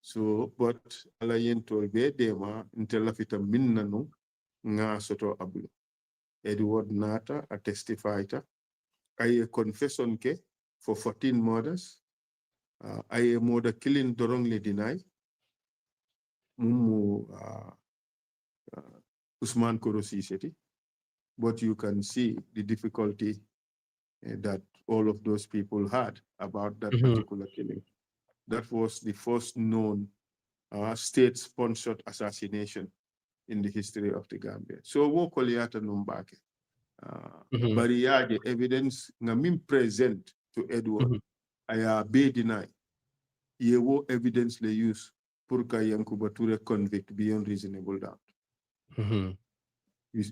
So, but alayen tolbe dema intela fita minnanu nga soto ablo. Edward Nata a testified. Aye confession ke for 14 murders. Aye murder killing dorongly deny. Mumu Usman Korosi Seti. But you can see the difficulty that all of those people had about that particular killing. That was the first known state-sponsored assassination in the history of the Gambia. So wo koliata numbake. Bariyaje evidence ngamin present to Edward. Aya be deny. Yewo evidence le use purka Yankuba Ture convict beyond reasonable doubt.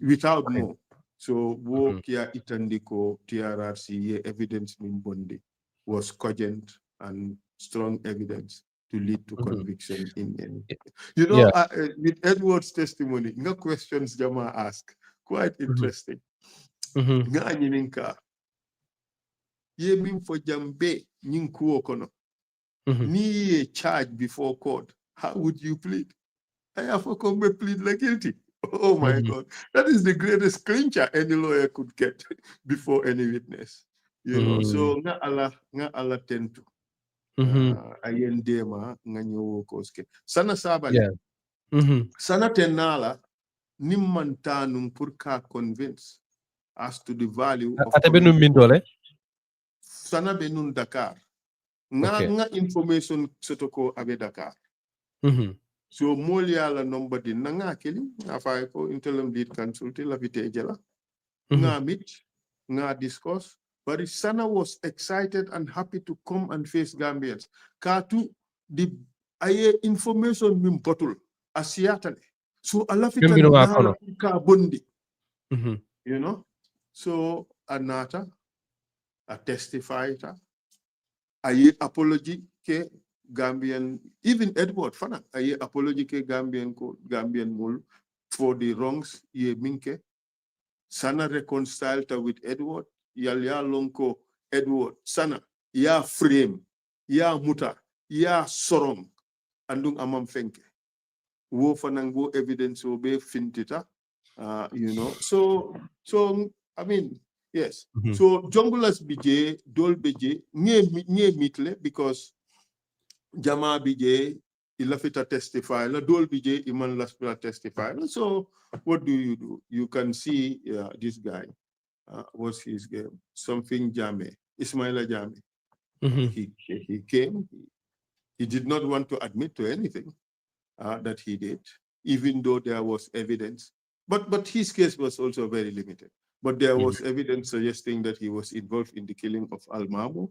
Without more. So wo kia itandiko TRRC ye evidence min bondi was cogent and strong evidence to lead to conviction in any. You know, with Edward's testimony, no questions Jammeh asked. Quite interesting. Nga nyininka. Ye min fo jambe nyinkuo kono. Ni a charge before court. How would you plead? I have to come and plead like guilty. Oh my God. That is the greatest clincher any lawyer could get before any witness. You know, so nga ala tentu. Ayen dema nga nyowo koske. Sana sabali. Sana tenala nimmantanum purka convince as to the value of Atabenum mindole. Sana benun Dakar. Nga information sotoko abe Dakar. So molia la number di nga keli afay ko interim lead consulti la vite jela. Nga meet, nga discuss. But Sana was excited and happy to come and face Gambians. Katu the aye information mim bottle asiatale. So alafita na ka bondi. You know? So anata a testifier aye apology ke Gambian, even Edward Fana, aye apology ke Gambian mul for the wrongs ye minke. Sana reconciled with Edward, ya lonko Edward, Sana, ya frame, ya muta, ya sorong, andung amam fenke. Wo fanango evidence obe fintita, you know. So I mean, yes. So Jongulas bije, dol bije, nye mitle because Jammeh bije, ilafita testify, la dol bije, iman laspila testify. So what do? You can see this guy. What's his game? Something Jammeh, Ismaila Jammeh. He came. He did not want to admit to anything that he did, even though there was evidence. But his case was also very limited. But there was evidence suggesting that he was involved in the killing of Al-Mamu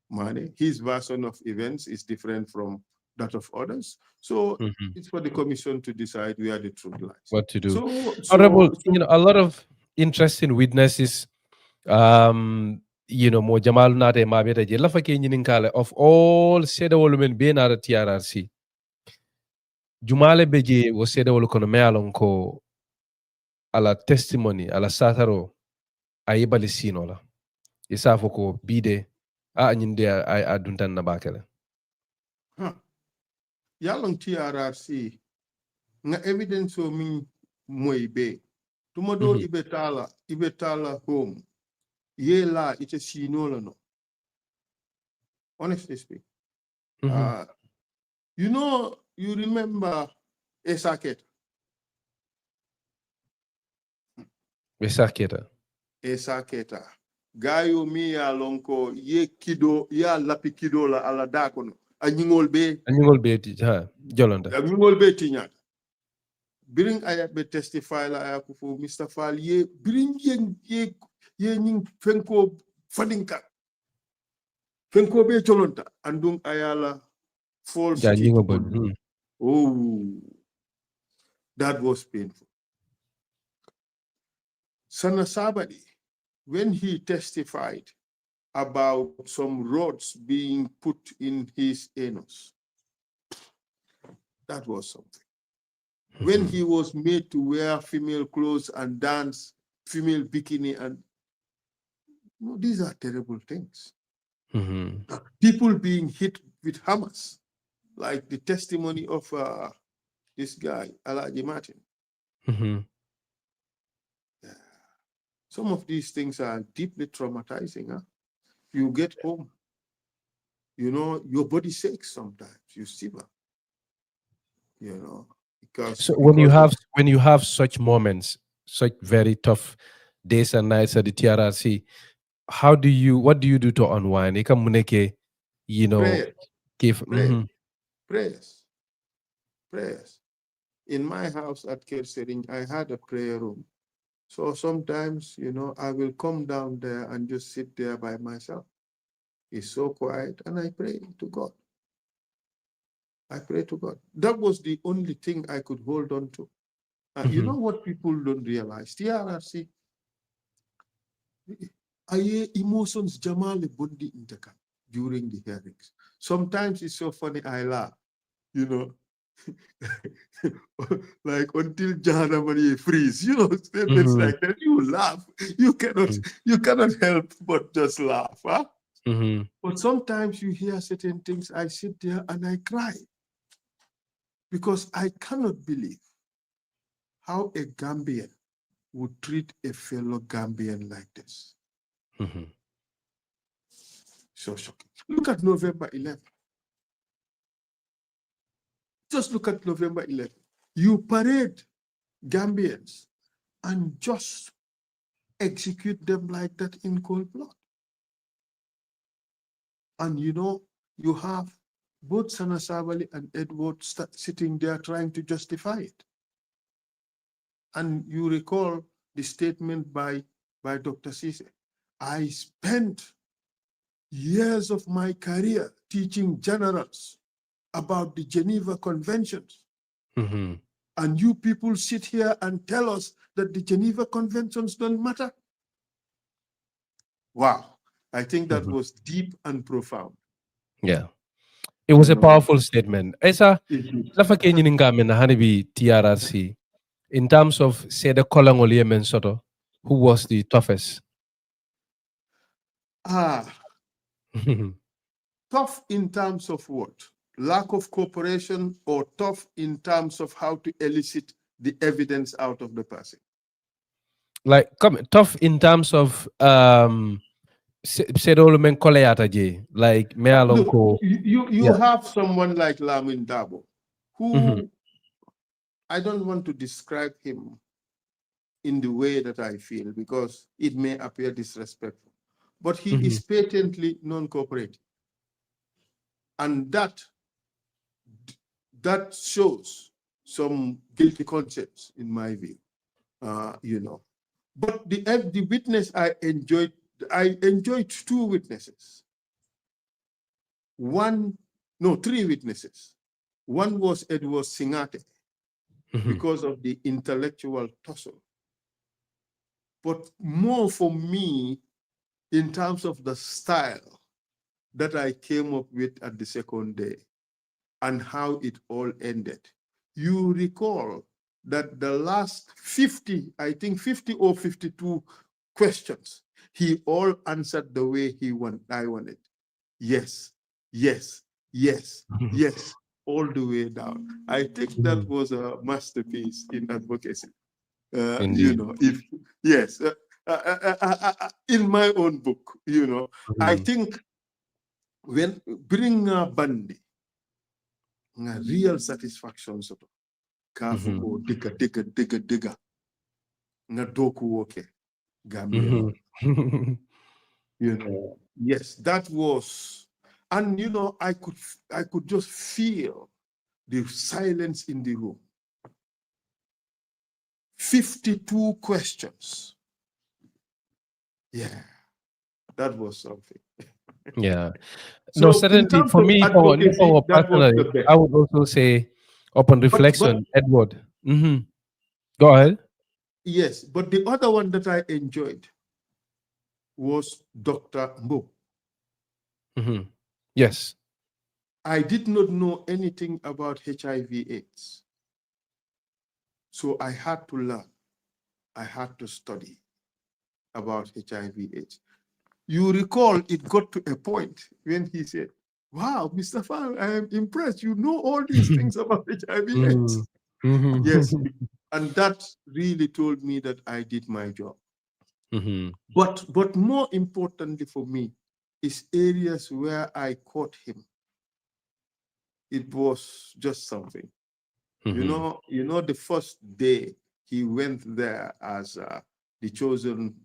Mane. His version of events is different from that of others. So it's for the commission to decide where the truth lies. What to do. Honorable, you know, a lot of interesting witnesses, you know, mo Jamal Nate Mabeta je lafa ke nyininkale of all sedawolu men be na TRRC. Jumale beje wo sedawolu kono me alon ko ala testimony ala sataro ayibali sino la. Isa foko bide a nyinde ay aduntan na bakele. Yalong TRRC nga evidence o min moy be tumado ibetala home ye la ite sino la no, honestly speaking. You know, you remember ESSA Keta gayo mi ya lonko ye kido ya lapi kido la ala dakono anyingol be ha jolonda anyingol be tinya biring ayat be testify la ayaku fo Mr. Fall ye biring ye nying fenko fadinka fenko be cholonta andung ayala false statement. Oh, that was painful. Sana Sabadi, when he testified about some rods being put in his anus, that was something. When he was made to wear female clothes and dance female bikini, and these are terrible things. People being hit with hammers, like the testimony of this guy, Alaji Martin. Some of these things are deeply traumatizing. Huh? You get home, you know, your body shakes sometimes. You shiver, you know. So when you have such moments, such very tough days and nights at the TRRC, what do you do to unwind? You know, Prayers. In my house at Kersering, I had a prayer room. So sometimes, you know, I will come down there and just sit there by myself. It's so quiet, and I pray to God. That was the only thing I could hold on to. You know what people don't realize? TRRC, emotions Jamal Bundi Intaka during the hearings. Sometimes it's so funny, I laugh, you know. Like until Jahanamani freeze, you know, statements like that, you laugh. You cannot help but just laugh. Huh? But sometimes you hear certain things, I sit there and I cry because I cannot believe how a Gambian would treat a fellow Gambian like this. So shocking. Look at November 11. Just look at November 11. You parade Gambians and just execute them like that in cold blood. And you know, you have both Sana Sabali and Edward sitting there trying to justify it. And you recall the statement by Dr. Sise. I spent years of my career teaching generals about the Geneva Conventions. And you people sit here and tell us that the Geneva Conventions don't matter. Wow. I think that was deep and profound. Yeah. It was a powerful statement. Esa, lafa kenyi ngame na hanibi TRRC in terms of say the Kolangoli Yemen Soto, who was the toughest? Tough in terms of what? Lack of cooperation, or tough in terms of how to elicit the evidence out of the person? Like tough in terms of like Look, you have someone like Lamin Dabo, who I don't want to describe him in the way that I feel because it may appear disrespectful, but he is patently non-cooperative. And that shows some guilty conscience in my view, you know. But the witness I enjoyed two witnesses. Three witnesses. One was Edward Singate because of the intellectual tussle. But more for me, in terms of the style that I came up with at the second day and how it all ended. You recall that the last 50 or 52 questions, he all answered the way I wanted. Yes, yes, yes, yes, all the way down. I think that was a masterpiece in advocacy. You know, in my own book, you know, I think when bring a bandi, real satisfaction sort of kafuko digga nga doku woke Gambia. You know, yes, that was, and you know, I could just feel the silence in the room. 52 questions. Yeah, that was something. Yeah. So no, certainly for me, personally, I would also say, upon reflection, Edward. Go ahead. Yes, but the other one that I enjoyed was Dr. Mbo. Yes. I did not know anything about HIV/AIDS. So I had to learn. I had to study about HIV/AIDS. You recall it got to a point when he said, wow, Mr. FAAL, I am impressed. You know all these things about HIV/AIDS. Yes, and that really told me that I did my job. But more importantly for me is areas where I caught him. It was just something. You know, the first day he went there as the chosen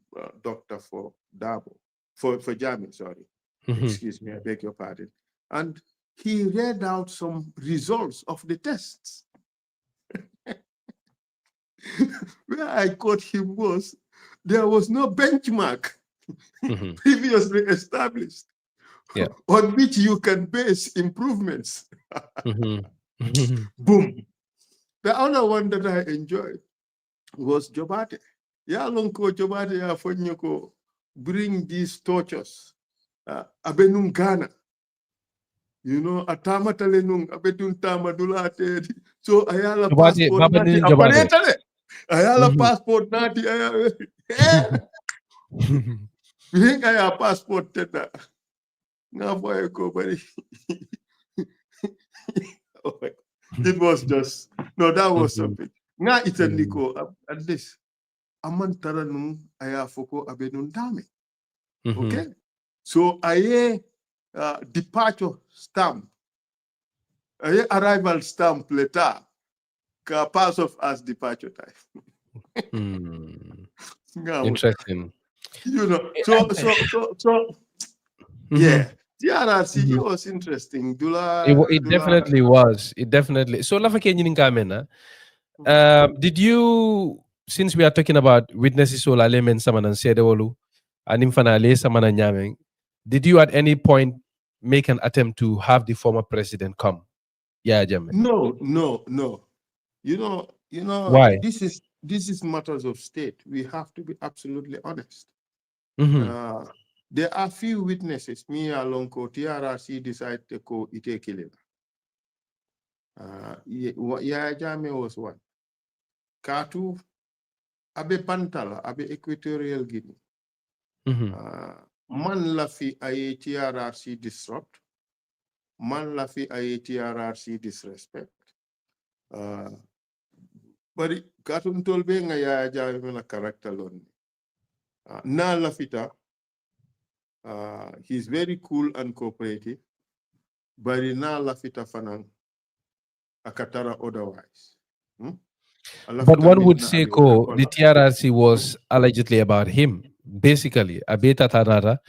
doctor for Dabo, for Jammeh, sorry. Excuse me, I beg your pardon. And he read out some results of the tests. Where I caught him was, there was no benchmark previously established on which you can base improvements. Boom. The other one that I enjoyed was Jobate. Yalonko Jobate ya fonyoko bring these tortures. Abenung Ghana. You know, atamatale nung abetun tamadulate. So ayala passport nati aparetale. Ayala passport nati ayala. Bring aya passport teta. No boy, buddy. Oh my. It was just no. That was something. Now it's a Nico at this. Aman taranung aya foko abenun dame. Okay. So aye departure stamp, aye arrival stamp letter, ka pass of as departure time. Interesting. You know. So. Yeah. TRRC, it was interesting. It definitely was. It definitely. So, Lafake Nyininkamena, did you, since we are talking about witnesses, so Lalemen Samanan Sedewolu, and Infanale Samana Nyameng, did you at any point make an attempt to have the former president come? Yeah, Jammeh. No. You know, Why? this is matters of state. We have to be absolutely honest. There are few witnesses. Me along ko TRRC decide to go ite killing. Jammeh was one. Katu abe Pantala, abe Equatorial Guinea. Man lafi aye TRRC disrupt. Man lafi aye TRRC disrespect. But Katun tolbe nga Yaya Jammeh na character lon. Na lafita. He's very cool and cooperative. But na lafita fanang akatara otherwise. But one would say, the TRRC was allegedly about him. Basically, Abeta Tarara,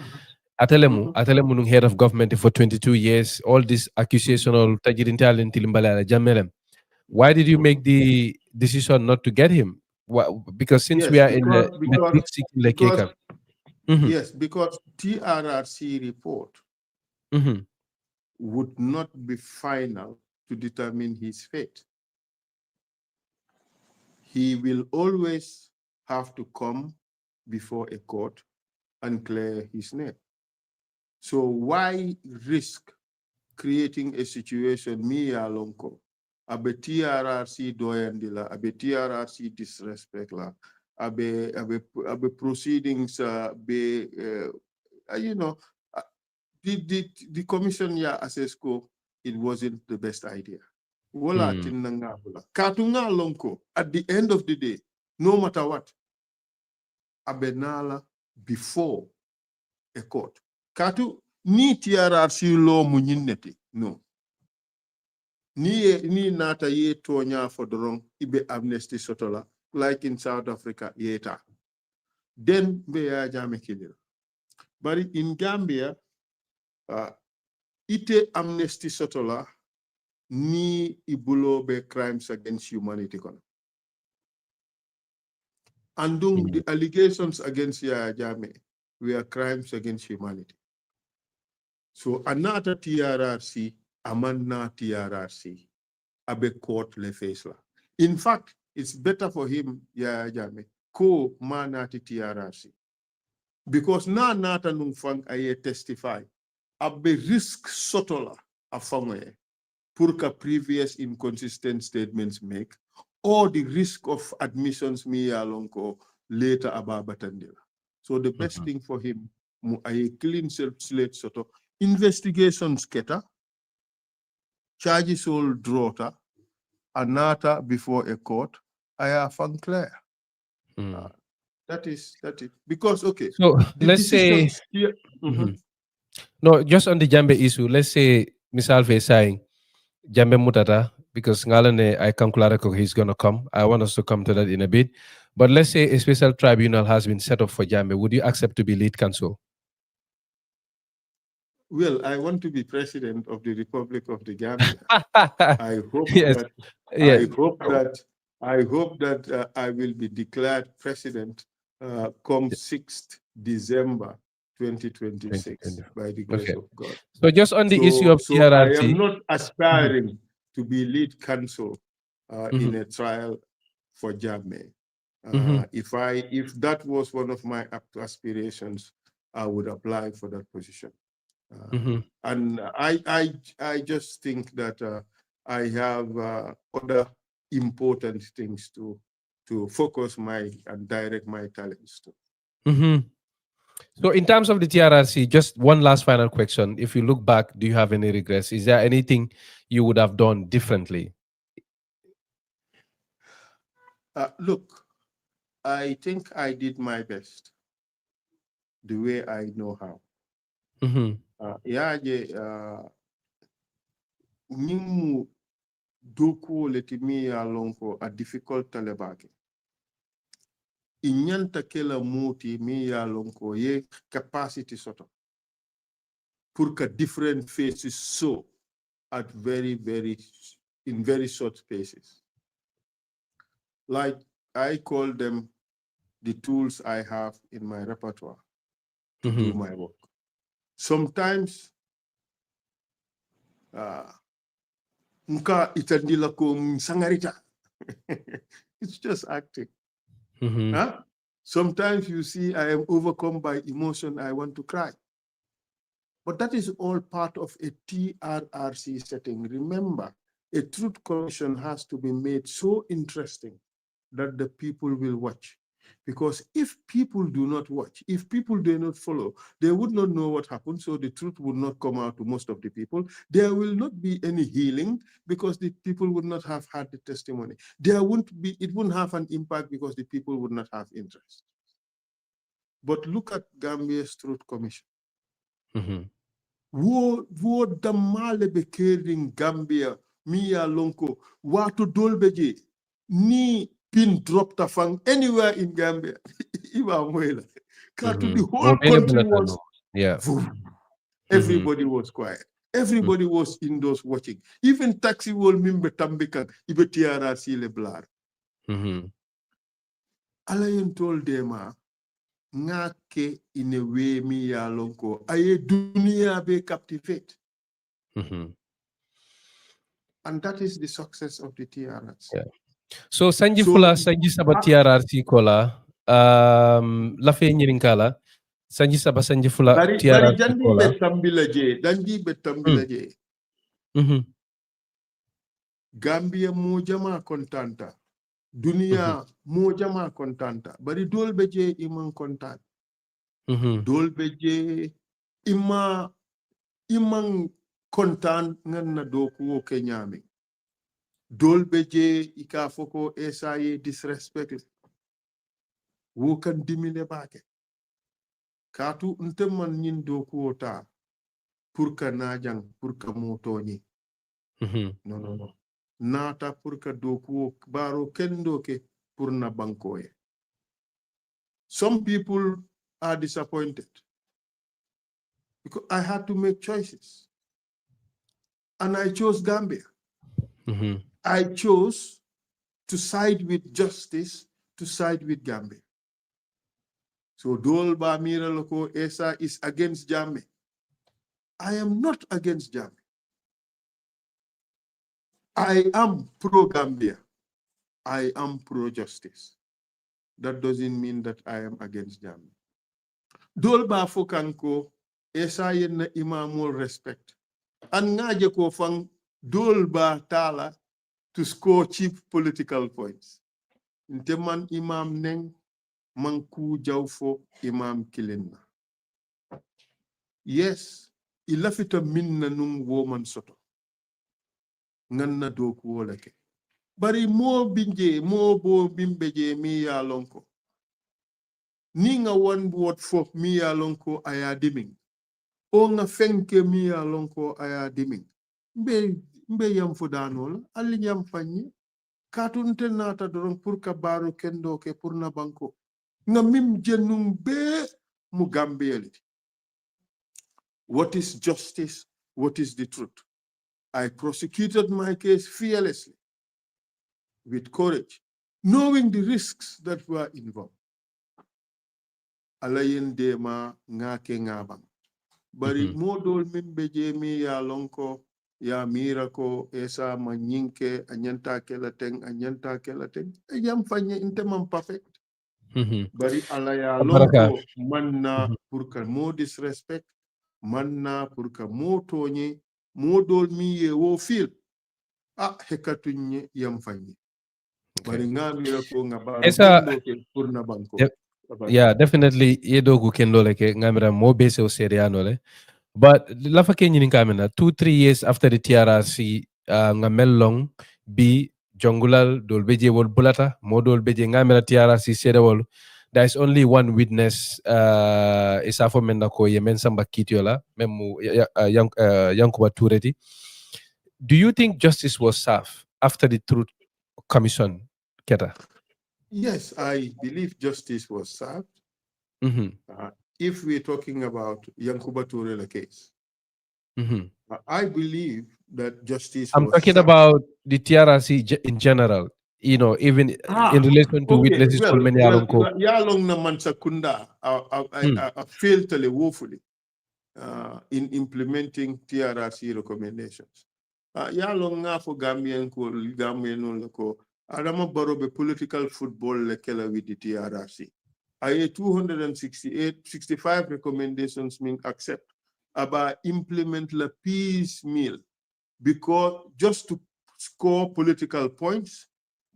Atelemu nung head of government for 22 years, all this accusational tajirintal tilimbala Jamelem. Why did you make the decision not to get him? Because since yes, we are in the yes, because TRRC report would not be final to determine his fate. He will always have to come before a court and clear his name. So why risk creating a situation me alonko abe TRRC doyandila, abe TRRC disrespect la, abe proceedings you know, the commission ya assesco, it wasn't the best idea. Wala tinanga bula. Katunga lonko, at the end of the day, no matter what, abenala before a court. Katu ni TRRC law munyineti, no. Ni nata ye tonya for the wrong ibe amnesty sotola, like in South Africa, yeta. Then be ya Jammeh killing. But in Gambia, ite amnesty sotola ni ibulo be crimes against humanity kono. And the allegations against Yaya Jammeh were crimes against humanity. So another TRRC, amanna TRRC, abe court le face la. In fact, it's better for him, Yaya Jammeh, ko manati TRRC. Because na nata nung fang aye testify, abe risk sotola afangwe, purka previous inconsistent statements make, or the risk of admissions me alonko later ababatandila. So the best thing for him, mu aye clean slate soto, investigations keta, charges all drota, anata before a court, aya fan clear. That is because okay. So let's say no, just on the Jammeh issue, let's say Misal Fe saying Jammeh Mutata, because Ngalane I Kankularako he's gonna come. I want us to come to that in a bit. But let's say a special tribunal has been set up for Jammeh. Would you accept to be lead counsel? Well, I want to be president of the Republic of the Gambia. I hope that I will be declared president come 6th December 2026 by the grace of God. So just on the issue of TRRC, I am not aspiring to be lead counsel in a trial for Jammeh. If that was one of my aspirations, I would apply for that position. And I just think that I have other important things to focus and direct my talents to. So in terms of the TRRC, just one last final question. If you look back, do you have any regrets? Is there anything you would have done differently? Look, I think I did my best the way I know how. Nimu doku letimi ya lonko a difficult talebake. Inyanta kela muti mi ya lonko ye capacity soto. Purka different faces so at in very short spaces. Like I call them the tools I have in my repertoire to do my work. Sometimes itandila ko sangarita. It's just acting. Huh? Sometimes you see I am overcome by emotion, I want to cry. But that is all part of a TRRC setting. Remember, a truth commission has to be made so interesting that the people will watch. Because if people do not watch, if people do not follow, they would not know what happened, so the truth would not come out to most of the people. There will not be any healing because the people would not have had the testimony. It wouldn't have an impact because the people would not have interest. But look at Gambia's Truth Commission. Wo damale bekering Gambia, miya lonko, watu dolbeje, ni pin drop tafang anywhere in Gambia. The whole country was, everybody was quiet. Everybody was indoors watching. Even taxi wol mimbe tambika, ibe TRRC le blar. Alayen told them, ngake in a way mi ya lonko, aye dunia be captivate. And that is the success of the TRRC. Yeah. So sanji fula sanji saba TRRC kola la fe nyirinkala sanji saba sanji fula TRRC bari jandi kola danji betambila je Gambia mo jama kontanta dunia mo jama kontanta bari dolbe je iman kontant dolbe je iman kontant nganna doku ke nyame dolbe je ika foko ESSA disrespect wo kan dimine bake katu nteman nyin doku ota pour ka najang pour ka motoni no nata pour ka doku baro kendo ke pour na bankoye. Some people are disappointed because I had to make choices and I chose Gambia. I chose to side with justice, to side with Gambia. So Dolba Mira Loko ESSA is against Jammeh. I am not against Jammeh. I am pro-Gambia. I am pro-justice. That doesn't mean that I am against Jammeh. Dolba Fokanko, ESSA yen imamul respect. And ngaje ko fang Dolba Tala to score cheap political points. Inteman imam neng manku jawfo imam kilenna. Yes, ilafita minna num woman soto. Nganna doku wolake. Bari mo binje, mo bo bimbeje mi ya lonko. Ninga one word for mi ya lonko aya diming. O nga fenke mi ya lonko aya diming. Mbe yam fudanol, ali yam fanyi. Katunte nata dorong pour ka baro kendo ke pour na banko. Nga mim jenung be mu Gambieliti. What is justice? What is the truth? I prosecuted my case fearlessly, with courage, knowing the risks that were involved. Alayen dema ngake ngabang. Bari modol mimbeje mi ya lonko ya mirako esa manyinke anyanta kelateng ayam fanye intemam perfect. Bari alaya lonko manna purka mo disrespect, manna purka mo tonye, modol mi ye wo fil hekatunye yam fanye. Bari nga mirako ngabaro kendo ke purna banko. Yeah, definitely. Yedogu kendo leke ngamira mo base o seriano le. But lafa kenyi ni kamena 2-3 years after the TRRC ngamelong bi jongulal dolbeje wol bulata mo dolbeje ngamira TRRC sedewol. There is only one witness isafo menda ko yemen samba kitiola memu Yankuba Tureti. Do you think justice was served after the Truth Commission, Keta? Yes, I believe justice was served. If we're talking about Yankuba Turela case, I believe that justice I'm was talking served. about the TRRC in general, you know, even in relation to Okay, witnesses well, called Alonko. Yalong na Mansakunda failed totally woefully in implementing TRRC recommendations. Yalong nga for Gambian ko Adama Barobe political football lekela with the TRRC. I 265 recommendations mean accept about implement la piecemeal because just to score political points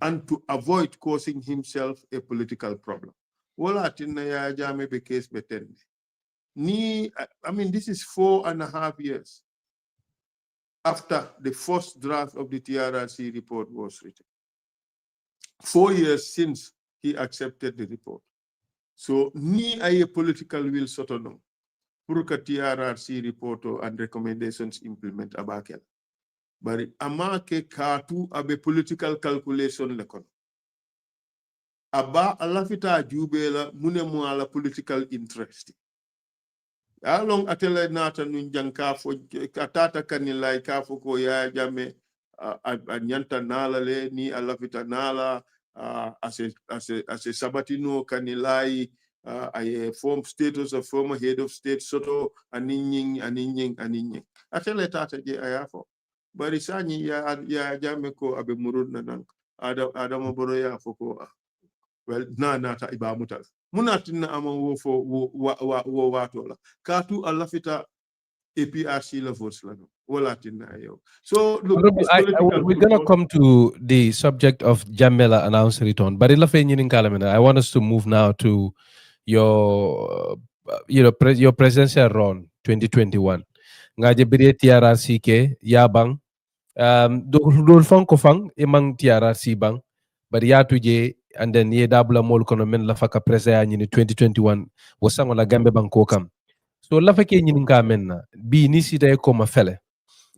and to avoid causing himself a political problem. Wala tinna ya Jammeh be case betende. I mean, this is 4.5 years after the first draft of the TRRC report was written. 4 years since he accepted the report. So, ni a political will sotono pour que TRRC report and recommendations implement abakel. But amake katu abe political calculation lekon. Aba alafita jubela mune mo ala political interest. Along atele nata nunjang kafo katata kanilai kafo ko ya Jammeh anyanta nala le ni alafita nala as a sabatino kanilai a form status of former head of state soto aninying. Atele tata je ayafo. Barisani ya Jammeh ko abe murud na nank. Adamo boro ya foko well nata ibamutal. Munatina ama wo watola. Katu alafita APRC levels lano. Walatina ayo. So look, We're gonna come to the subject of Jammeh announced return, but I want us to move now to your your presidential run 2021. Ngaje bire TRRC ke yabang dol fanko fang emang TRRC bang but ya tuje and then ye dabla mol kono men la faka presa ni 2021 wasango la gambe banko kam so la fake ni ka men na bi ni sita e ko ma fele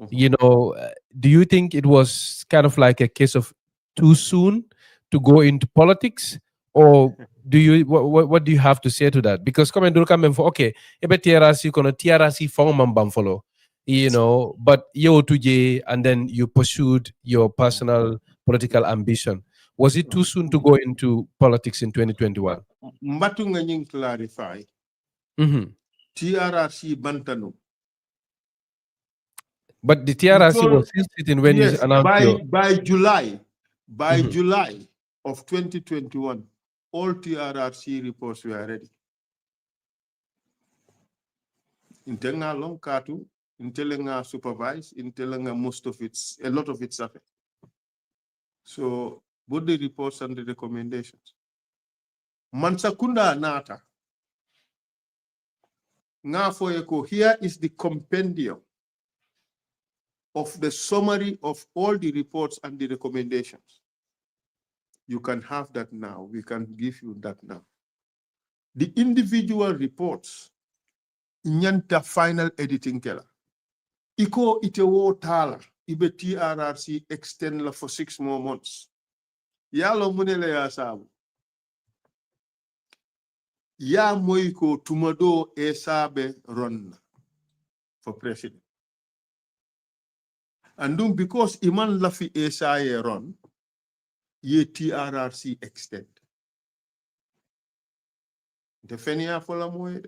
you know do you think it was kind of like a case of too soon to go into politics or do you what do you have to say to that because come and do come for okay ebe TRRC kono TRRC fang mambam follow you know, but you tuje and then you pursued your personal political ambition. Was it too soon to go into politics in 2021? Mbatunga nying clarify. TRRC bantano. But the TRRC was still sitting when you announced by July of 2021, all TRRC reports were ready. Intenga long katu, intelenga supervise, intelenga most of it's a lot of it's happened. So both the reports and the recommendations. Mansakunda nata. Ngafoyeko, here is the compendium of the summary of all the reports and the recommendations. You can have that now. We can give you that now. The individual reports, nyanta final editing kela. Iko itewo tala, ibe TRRC extend la for 6 more months. Yalo munele ya sabu. Ya moiko tumado esabe run for president. And then because iman lafi esaye run, ye TRRC extend. Defenia fola moede.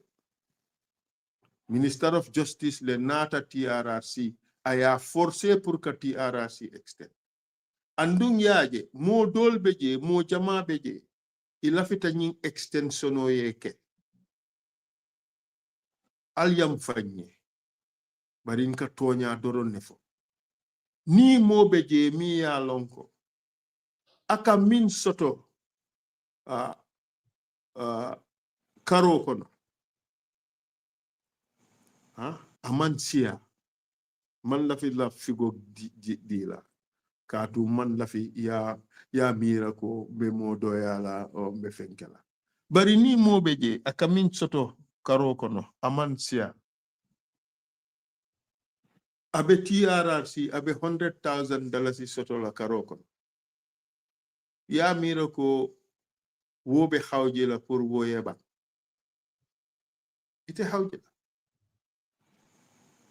Minister of Justice le nata TRRC aya forcé pour que TRRC extend. Andung yaje mo dol beje mo jama beje ilafita nying extensiono yeke. Alyam fanye barin ka tonya doron nefo. Ni mo beje mi ya lonko. Aka min soto karo kono aman siya man la fi la figo di la katu man la fi ya mira ko be mo doyala o be fenkela bari ni mo beje akamin soto karo kono aman siya abe TRRC abe $100,000 soto la karo kono ya mira ko wo be xawje la pour wo yeba ite xawje la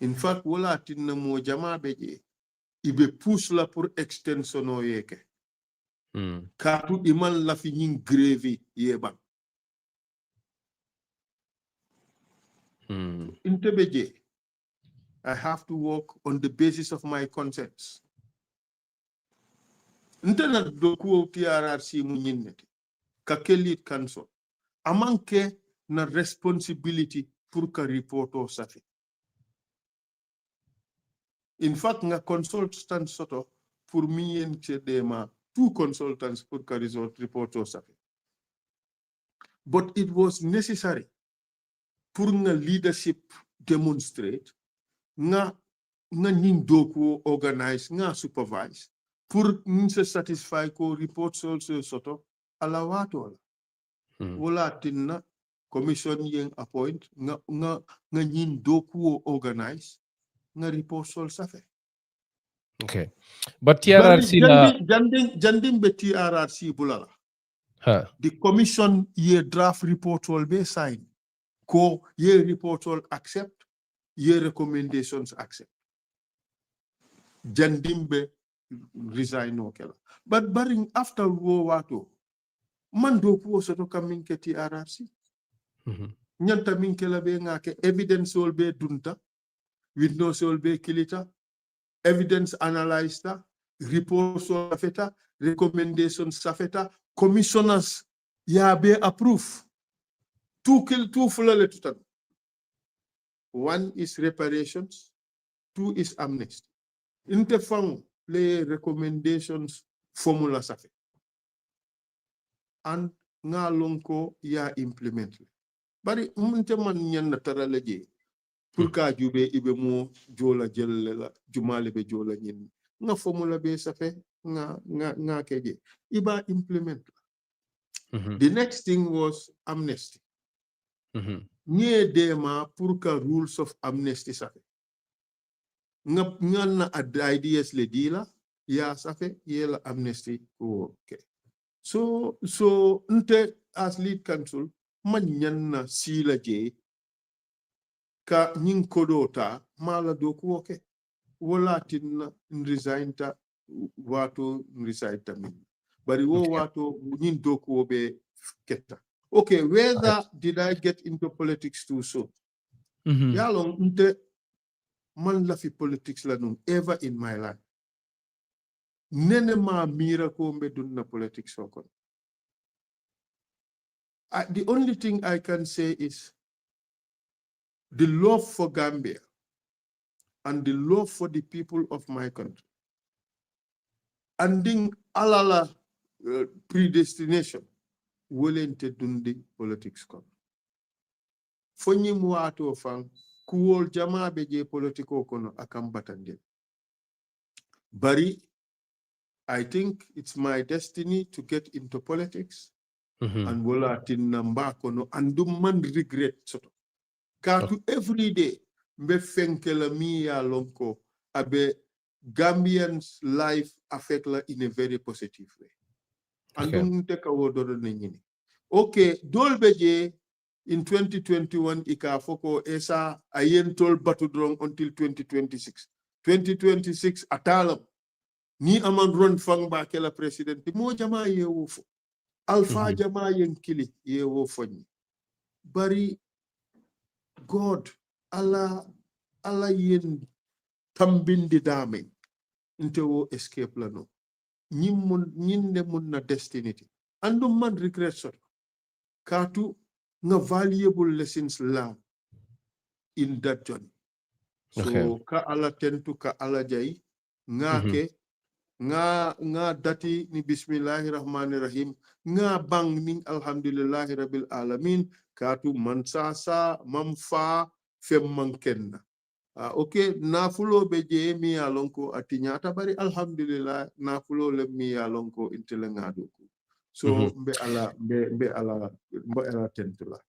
in fact wala tinna mo jama beje ibe pousse la pour extension o yeke katu iman la fi ñing grevy yeba inte beje I have to work on the basis of my conscience inte na do ko TRRC mu ñinnete ka kelit kanso amanke na responsibility pour ka reporto safi in fact nga consultant soto pour mi yen cedema two consultants pour ka result reporto safi but it was necessary pour nga leadership demonstrate nga nin doku organize nga supervise pour se satisfy ko report also soto ala wato wala tinna commission yen appoint nga nin doku organize nga report sol safe okay but TRRC la janding be TRRC bulala the commission ye draft report will be signed ko ye report will accept ye recommendations accept jandimbe resign okela but barring after wo wato man do ko soto kamin ke TRRC nyanta min kela be ngake evidence will be dunta witness will be kilita evidence analyzed reports safeta recommendations safeta commissioners ya be approve two fulale tutan one is reparations two is amnesty inte fang le recommendations formula safe and nga lonko ya implement bari munte man nyen tara leje pour ka jube ibe mo jola jelle la jumale be jola nyen nga formula be safe nga keje iba implement the next thing was amnesty nye dema pour ka rules of amnesty safe nga na ideas le dila ya safe yela amnesty okay so nte as lead counsel man nyanna sila je ka nyin kodota mala doku okay wala tinna resign ta wato resign ta min bari wo wato nyin doku be ketta okay whether did I get into politics too soon ya long nte man la fi politics la num ever in my life nene ma mira ko mbe dunna politics okon the only thing I can say is the love for Gambia and the love for the people of my country and then alala predestination wolente dundi politics kon fonyi muato fan kuwol jama beje politiko kono akam batande bari I think it's my destiny to get into politics and wala tinamba kono andum man regret soto katu every day mbe fenkela mi ya lonko abe Gambians life affect la in a very positive way andum teka wodoro nyini okay dolbeje in 2021 ika foko ESSA ayentol batudrong until 2026 atalam ni aman run fang ba kela president mo jama yewo fo alpha jama yenkili yewo fonni bari God ala yen tambindi dame inte wo escape la no nyinde mun na destiny andum man regret so katu nga valuable lessons learned in that journey so ka ala tentu ka ala jay ngake nga dati ni bismillahirrahmanirrahim nga bang ning alhamdulillahi rabbil alamin katu mansasa mamfa fem mankenna ok nafulo be je mi alonko atinyata bari alhamdulillah nafulo le mi alonko intele ngado so mbe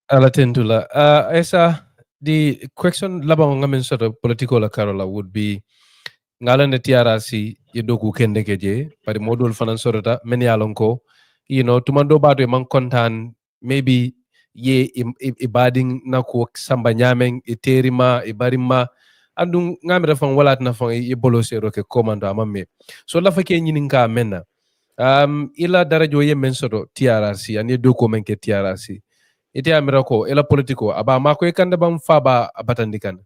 ala tentula esa the question labang ngamen sort of political carola would be ngala ne TRRC yedoku kende keje pari modul fanan sorota men yalonko tumando bado man kontan maybe ye ibading na ko samba nyamen iterima ibarima andu ngamira fan walat na fan e bolo sero ke komando amamme so la fake nyininka menna ila darajo ye men soto TRRC ani doko men ke TRRC ite amira ko ila politiko aba mako e kande bam faba abatandikan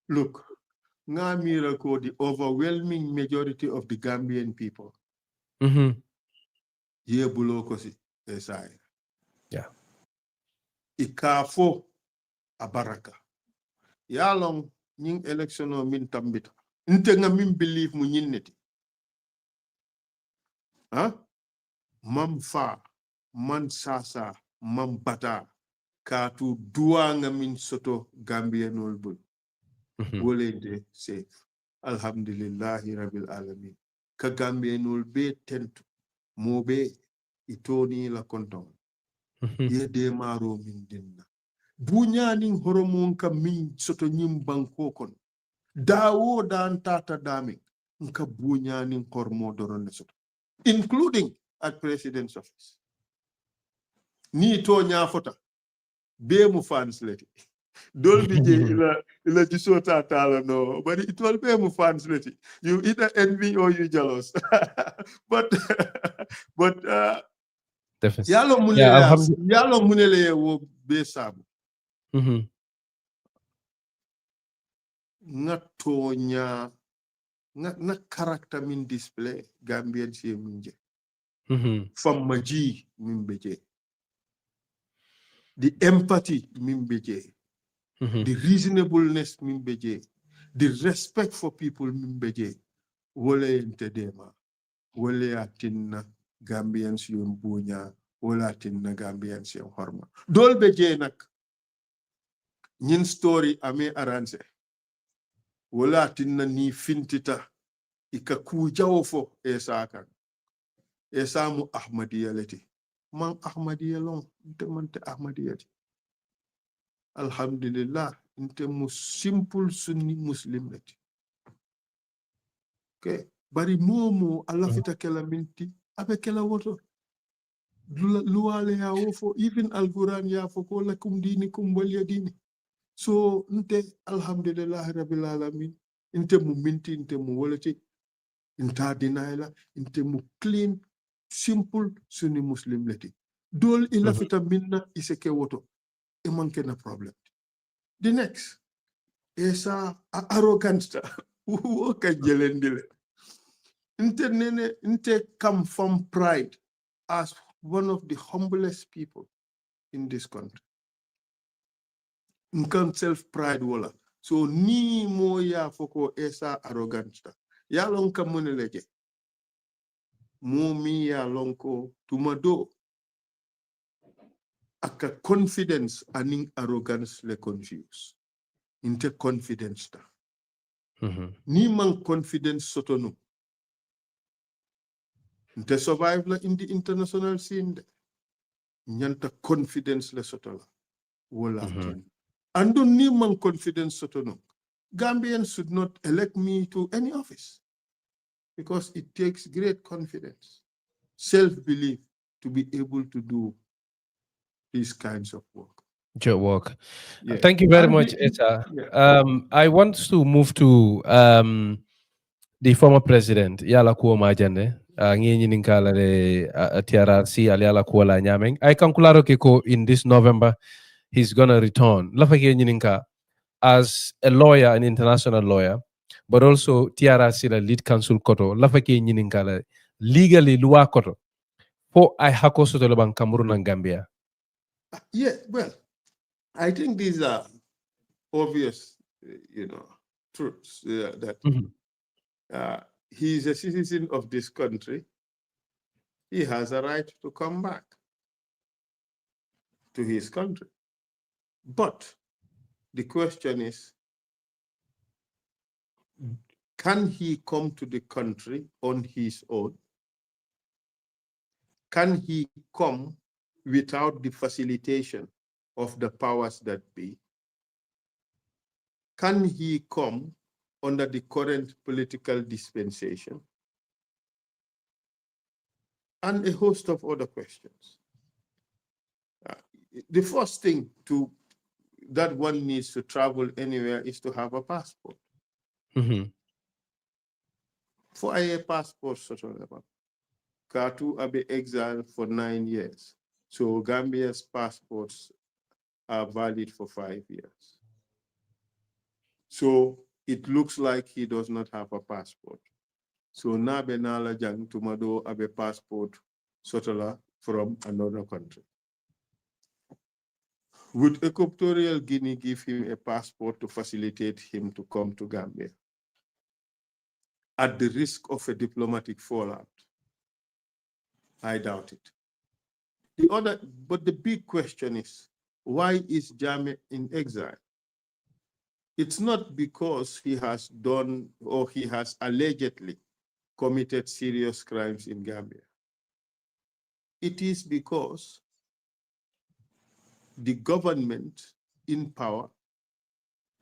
look nga miracle the overwhelming majority of the Gambian people ye bulo ko si esai yeah ikafo abaraka yalong ning election o min tambita nte nga min believe mu nyinneti mam fa man sasa mam bata katu duwa nga min soto Gambianol bul wole de safe alhamdulillahi rabbil alamin ka Gambianol be tentu mobe itoni la konton ye de maro min dinna buñanin horomon kam min soto ñim banko kon dawo dan tata dami nka buñanin kormo doron soto including at president's office ni to ñafota be mu fans leti dolbi je ila jisota tala no but it will be mu fans leti you either envy or you jealous but definitely yalo munele wo be sabu nga tonya na character min display Gambian si minje from maji min beje the empathy min beje the reasonableness min beje the respect for people min beje wole entedema wole atinna Gambians yum bunya wala atinna Gambians yum horma dol beje nak ñin story ame arrange wala tinna ni fintita ika ku jawo fo ESSA kan ESSA mu ahmadiyya lati man ahmadiyya lon nte mante ahmadiyya alhamdulillah nte mu simple sunni muslim lati okay bari momo alla fita kala minti abe kala woto luwale ya wofo even alquran ya fo ko lakum dinikum waliya dini so nte alhamdulillah rabbil alamin inte mu minti inte mu wolati inta dinaila inte mu clean simple sunni muslim leti dol ila fita minna iseke woto e manke na problem the next esa arrogance wo ka jelendile inte come from pride as one of the humblest people in this country nkan self pride wala so ni mo ya foko esa arrogance ya lon kam moneleje mo mi ya lon ko tumado aka confidence aning arrogance le confuse inte confidence ta ni man confidence sotono inte survive la in the international scene nyanta confidence le sotola wala ando ni man confidence sotono Gambians should not elect me to any office because it takes great confidence, self-belief to be able to do these kinds of work. Good work. Yeah. Thank you very much, Etta. Yeah. I want to move to the former president, Yala Kuoma Jande. TRRC Aliala Kuala Nyameng. I can Keko in this November, he's gonna return. As a lawyer, an international lawyer, but also TRRC, the lead counsel koto, lafake nyininkala legally lua koto. For I hako sotoloban Cameroon and Gambia. Yeah, well, I think these are obvious, truths that he is a citizen of this country. He has a right to come back to his country. But the question is, can he come to the country on his own? Can he come without the facilitation of the powers that be? Can he come under the current political dispensation? And a host of other questions. The first thing that one needs to travel anywhere is to have a passport. Mm-hmm. For a passport, Katu abe exiled for 9 years. So Gambia's passports are valid for 5 years. So it looks like he does not have a passport. So nabe nala jang tumado abe passport sotola from another country. Would Equatorial Guinea give him a passport to facilitate him to come to Gambia at the risk of a diplomatic fallout? I doubt it. But the big question is, why is Jammeh in exile? It's not because he has done or he has allegedly committed serious crimes in Gambia. It is because the government in power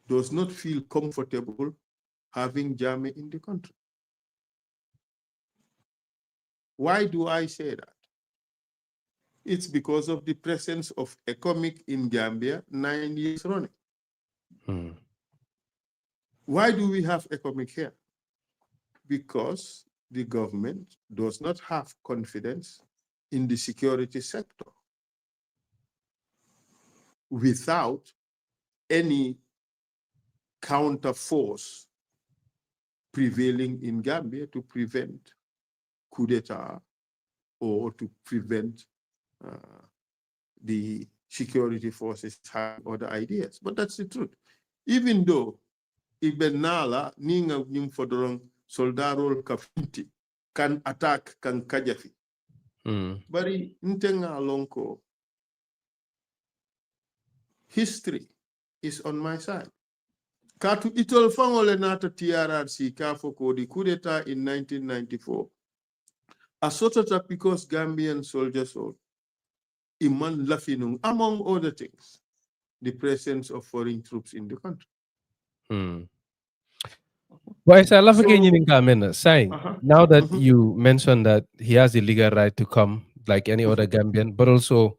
does not feel comfortable having Jammeh in the country. Why do I say that? It's because of the presence of ECOMIC in Gambia 9 years running. Mm. Why do we have ECOMIC here? Because the government does not have confidence in the security sector without any counter force prevailing in Gambia to prevent coup d'etat or to prevent the security forces having other ideas. But that's the truth. Even though Ibenala ninga nyimfodorong soldarol kafinti can attack kan kajafi. Bari ntenga lonko. History is on my side. Katu itol fangole nata TRRC kafoko di coup d'etat in 1994. Asotata because Gambian soldiers or Iman Lafinung, among other things, the presence of foreign troops in the country. Well, I love saying now that you mentioned that he has the legal right to come like any other Gambian, but also,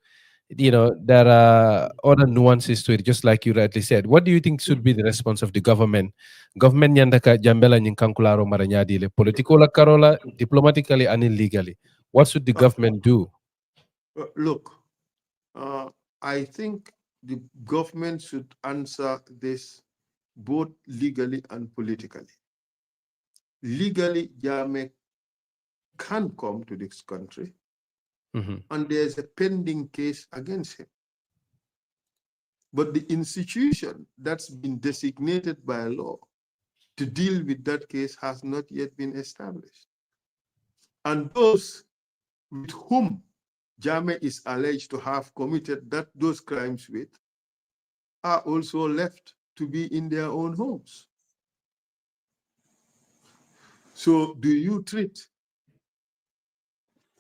there are other nuances to it, just like you rightly said. What do you think should be the response of the government? Government nyandaka jambela nyinkankularo maranyadile, political la karola, diplomatically and illegally. What should the government do? Look, I think the government should answer this both legally and politically. Legally, Jammeh can come to this country, and there's a pending case against him. But the institution that's been designated by law to deal with that case has not yet been established. And those with whom Jammeh is alleged to have committed those crimes with are also left to be in their own homes. So do you treat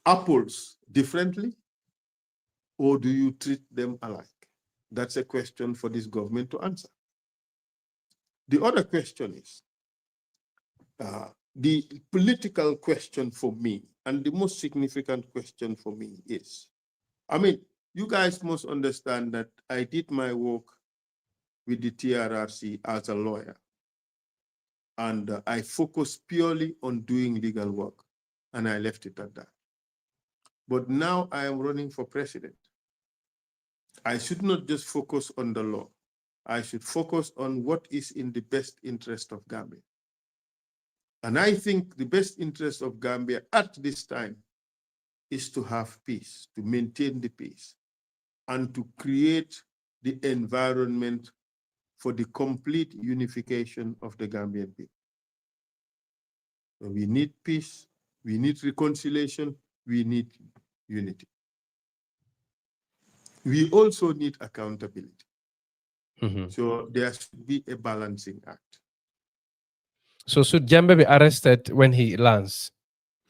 apples differently, or do you treat them alike? That's a question for this government to answer. The other question is, the political question for me, and the most significant question for me is, you guys must understand that I did my work with the TRRC as a lawyer, and I focused purely on doing legal work, and I left it at that. But now I am running for president. I should not just focus on the law. I should focus on what is in the best interest of Gambia. And I think the best interest of Gambia at this time is to have peace, to maintain the peace, and to create the environment for the complete unification of the Gambian people. We need peace. We need reconciliation. We need unity. We also need accountability. So there should be a balancing act. So should Jammeh be arrested when he lands?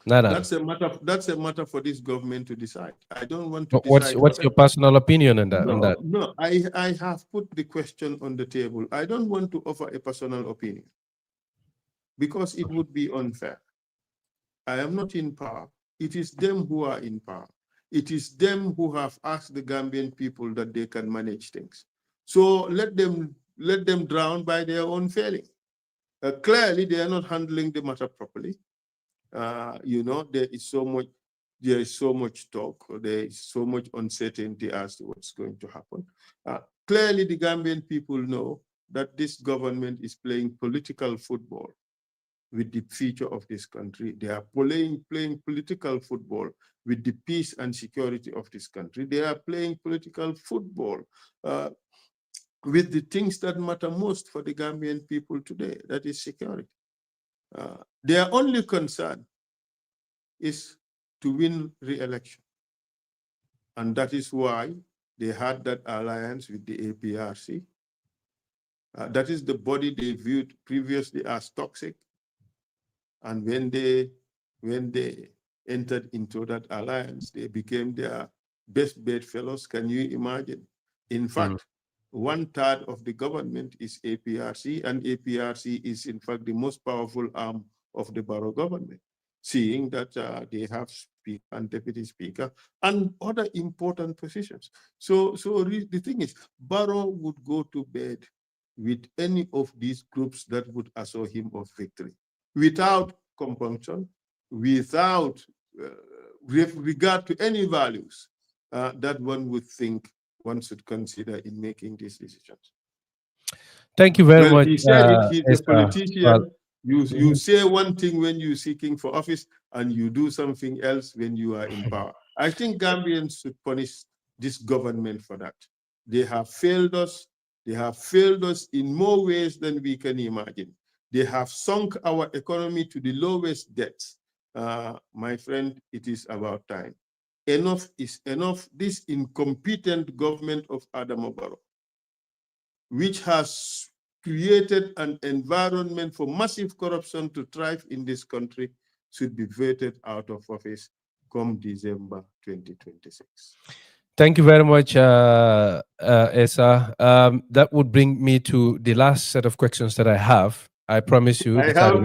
That's a matter for this government to decide. I don't want to decide. What's your personal opinion on that? No, I have put the question on the table. I don't want to offer a personal opinion because it would be unfair. I am not in power. It is them who are in power. It is them who have asked the Gambian people that they can manage things. So let them drown by their own failing. Clearly, they are not handling the matter properly. There is so much talk. There is so much uncertainty as to what's going to happen. Clearly, the Gambian people know that this government is playing political football with the future of this country. They are playing political football with the peace and security of this country. They are playing political football with the things that matter most for the Gambian people today, that is security. Their only concern is to win re-election. And that is why they had that alliance with the APRC. That is the body they viewed previously as toxic. And when they entered into that alliance, they became their best bedfellows. Can you imagine? In fact, 1/3 of the government is APRC, and APRC is in fact the most powerful arm of the Barrow government, seeing that they have speaker and deputy speaker and other important positions. So the thing is, Barrow would go to bed with any of these groups that would assure him of victory, without compunction, without regard to any values that one would think one should consider in making these decisions. Thank you very much. He said he's a politician. You say one thing when you're seeking for office, and you do something else when you are in power. I think Gambians should punish this government for that. They have failed us. They have failed us in more ways than we can imagine. They have sunk our economy to the lowest depths. My friend, it is about time. Enough is enough. This incompetent government of Adama Barrow, which has created an environment for massive corruption to thrive in this country, should be voted out of office come December 2026. Thank you very much, ESSA. That would bring me to the last set of questions that I have. I promise you. I have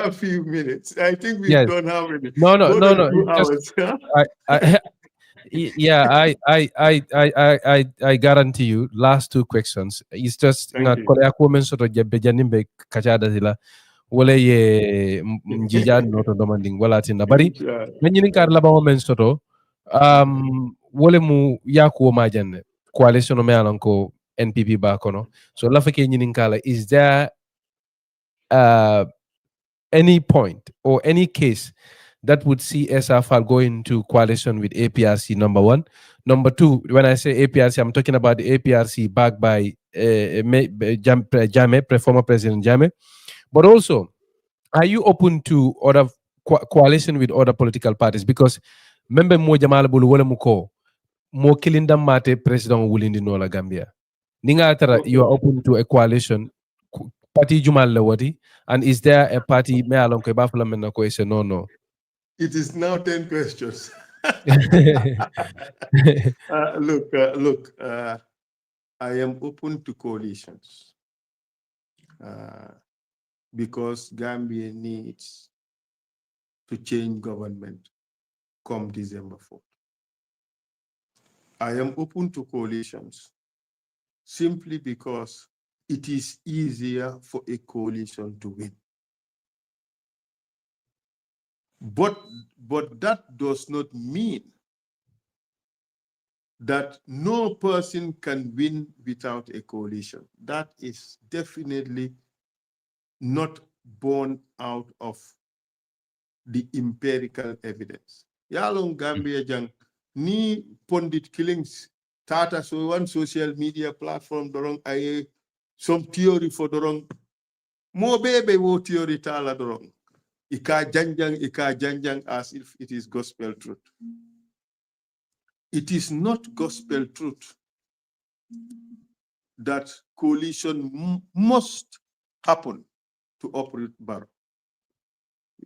a few minutes. I think we don't have any. No. 2 hours. I guarantee you, last 2 questions. It's just Thank you. wala ye njija noto domanding wala tinda bari nanyini kar laba mo men soto wala mu yakuo majane coalition me alanko NPP ba kono so la fake nyinin kala is there any point or any case that would see FAAL go into coalition with APRC, number 1. Number 2, when I say APRC, I'm talking about the APRC backed by Jammeh, former President Jammeh. But also, are you open to other coalition with other political parties? Because member mo jamala bulu wala muko mo kilindam mate President Wulindi Nola Gambia. Ninga atara, you are open to a coalition. Party Jumal Lewati, and is there a party me along ke bafla men ko ese no? It is now 10 questions. Look, I am open to coalitions because Gambia needs to change government come December 4th. I am open to coalitions simply because it is easier for a coalition to win. But that does not mean that no person can win without a coalition. That is definitely not born out of the empirical evidence. Yalong Gambia jang ni pundit killings tata so one social media platform dorong ay some theory for dorong mo bebe wo theory tala dorong Ika janjang as if it is gospel truth. It is not gospel truth that coalition must happen to uproot Barrow.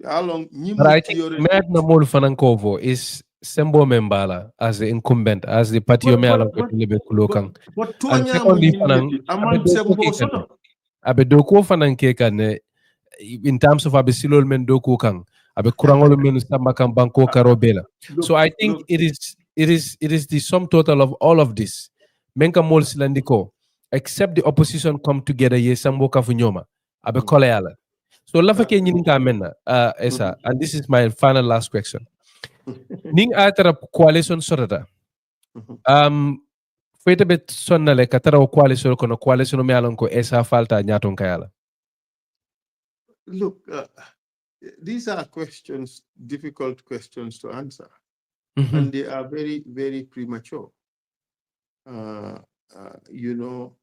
But I think Matt Namol Fanankovo is Sembo Membala as the incumbent, as the party but and secondly, Abe Doko Fanankekane, in terms of Abesilol Mendoko Kang, Abe Kurangolo Menusamakan Banko Karobela. So I think it is the sum total of all of this. Menka Mol Silandiko, except the opposition come together, Yesambo Kafunyoma, Abe Koleala. So Lafake Nininka Mena, Esa, and this is my final last question. Ning Atara coalition sorata. Fete bet sonnale katara coalition kono coalition me alon ko ESSA falta nyaton kayala. Look, these are questions, difficult questions to answer, and they are very, very premature. You know,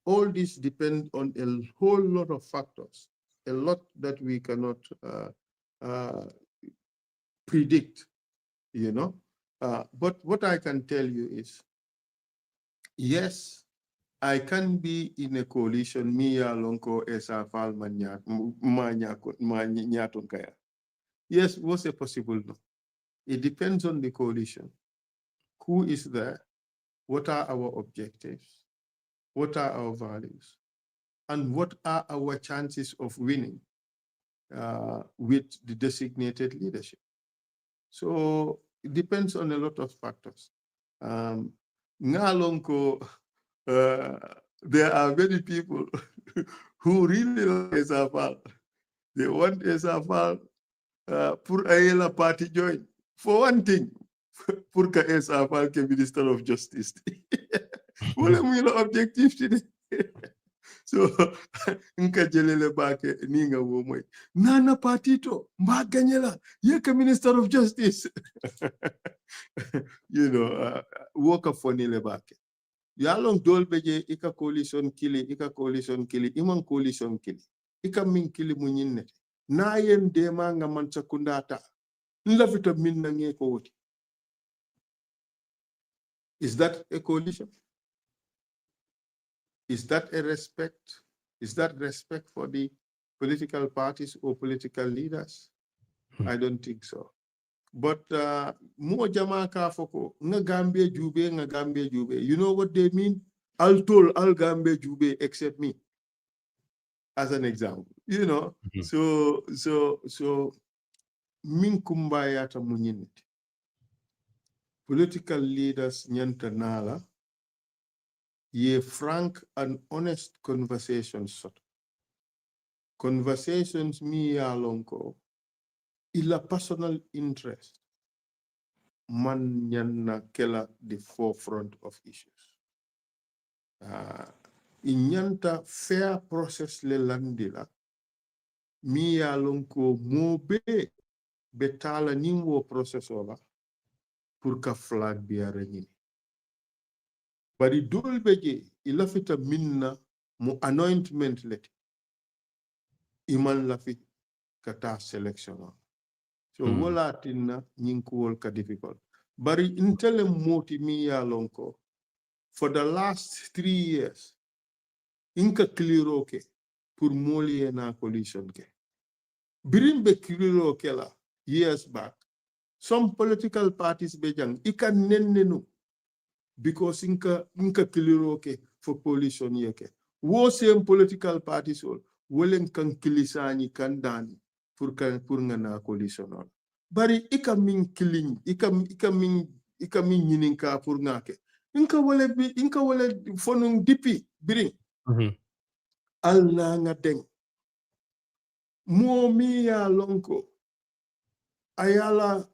all this depends on a whole lot of factors, a lot that we cannot predict, you know. But what I can tell you is, yes, I can be in a coalition, Mia Lonko Esa FAAL Manyatonkaya. Yes, what's a possible no? It depends on the coalition. Who is there? What are our objectives? What are our values? And what are our chances of winning with the designated leadership? So it depends on a lot of factors. Ngalonko, there are many people who really like ESSA FAAL. They want ESSA FAAL pour ayela party join. For one thing, pour ka ESSA FAAL ke Minister of Justice. Wala mo yung objective today. So, nka jelele bake ninga womoy. Nana partito, maganyela, yeka Minister of Justice. You know, work of fonile bake. Yalong dolbeje ika coalition kili, imang coalition kili. Ika min kili munyinne. Na yen dema nga mancha kundata. Nlafita min nange koti. Is that a coalition? Is that a respect? Is that respect for the political parties or political leaders? I don't think so. But mo jama ka foko nga Gambia jube. You know what they mean? I'll told all Gambia jube except me. As an example, you know. So min kumbaya ta munyiniti. Political leaders nyanta nala ye frank and honest conversations. Conversations mi alonko ila personal interest man nyanna kela the forefront of issues. Inyanta fair process le landila mi alonko mobe betala nimwo process ola pour ka flag bi aranyini. Bari dul beje ilafita minna mu anointment leti iman lafi kata selection. So wala tinna nyinkuwol ka difficult. Bari intele moti mi ya lonko for the last 3 years inka clearo ke pour molie na coalition ke. Birimbe clearo ke la years back. Some political parties bejang ika nennenu because inka clearo ke for coalition yeke. Wo same political parties all wolen kan kilisani kan dani pour ngana coalition on. Bari ika min killing ika min yininka pour ngake. Inka wale fonung dipi biring. Al na nga deng. Mo mi ya lonko ayala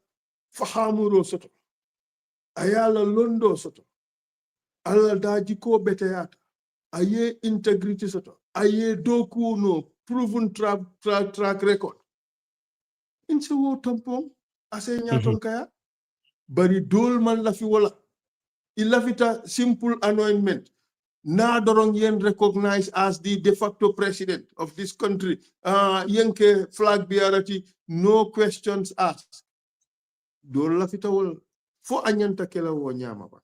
fahamuro soto. Ayala londo soto. Ala daji ko beteyata. Aye integrity soto. Aye doku no proven track record. Inse wo tampon ase nyaton kaya bari dol man la fi wala. Il lafita simple anointment. Nadorong yen recognized as the de facto president of this country. Yenke flag bearati, no questions asked. Dola fitawol fo anyanta kela wo nyama ba.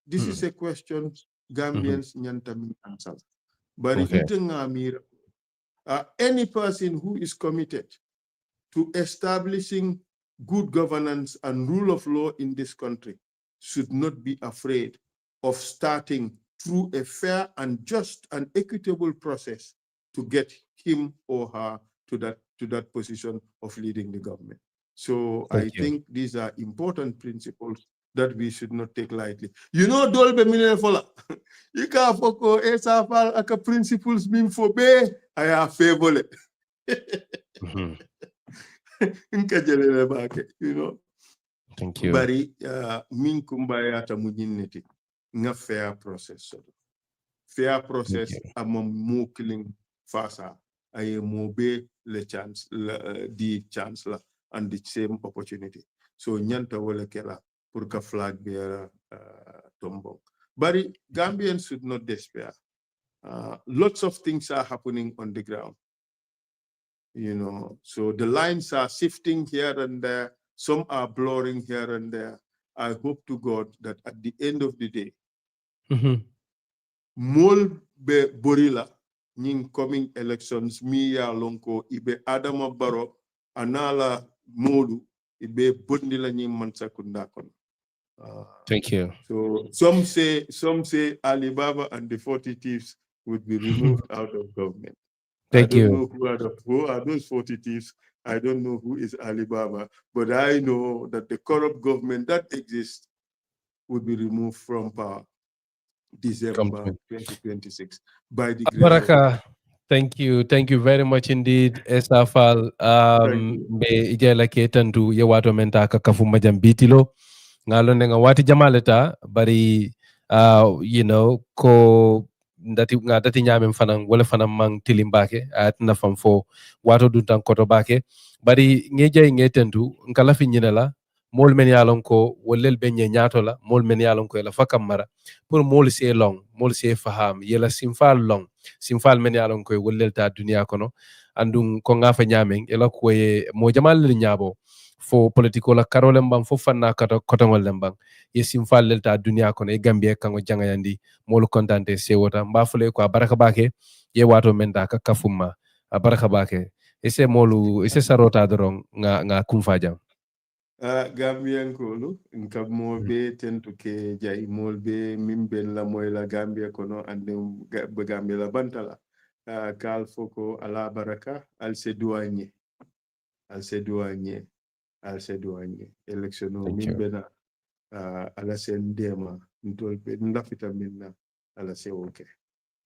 This is a question Gambians nyanta min answer. But any person who is committed to establishing good governance and rule of law in this country should not be afraid of starting through a fair and just and equitable process to get him or her to that position of leading the government. So I think these are important principles that we should not take lightly. You know, dolbe minefola. Ika foko esa fal aka principles min fobe aya favole. You know. Thank you. Bari min kumbaya ta mujinneti nga fair process. Fair process among mo killing fasa ay mo be le chance the chancellor and the same opportunity. So nyanta wala kela pour ka flag bearer tombo. Bari Gambians should not despair. Lots of things are happening on the ground. You know, so the lines are shifting here and there. Some are blurring here and there. I hope to God that at the end of the day, mol be borila ning coming elections miya lonko ibe Adama Barrow anala modu ibe bondila ning mansakunda kon. Thank you. So some say Alibaba and the 40 thieves would be removed out of government. Thank you. I don't know who are those 40 thieves. I don't know who is Alibaba, but I know that the corrupt government that exists would be removed from power December 2026 by the grace of God. Thank you very much indeed, FAAL. Be ijela ke tantu ye wato menta ka kafuma jambitilo ngalo nga wati jamaleta bari you know ko ndati nyamem fanan wala fanan mang tilimbake atna fam fo wato duntan koto bake bari ngeje ngetendu nkala fi nyinela mol men yalon ko wolel be nyaato la mol men yalon ko la fakam mara pour mol se long mol se faham yela simfal long simfal men yalon ko wolel ta dunia kono andun ko ngafa nyamen ela ko ye mo jamal le nyabo fo politiko la karole mbam fo fanna kotongol lembang ye simfal le ta dunia kono e gambie kango jangayandi mol kontante se wota mbafule ko baraka bake ye wato menta ka kafuma baraka bake ese molu ese sarota dorong nga kumfajam Gambian kolu nkab mo be tentu ke jay mol be mimben la moy la Gambia kono ande be Gambia la bantala kal foko ala baraka al se douanier election no mimbena ala sen dema ntol be ndafita minna ala se oke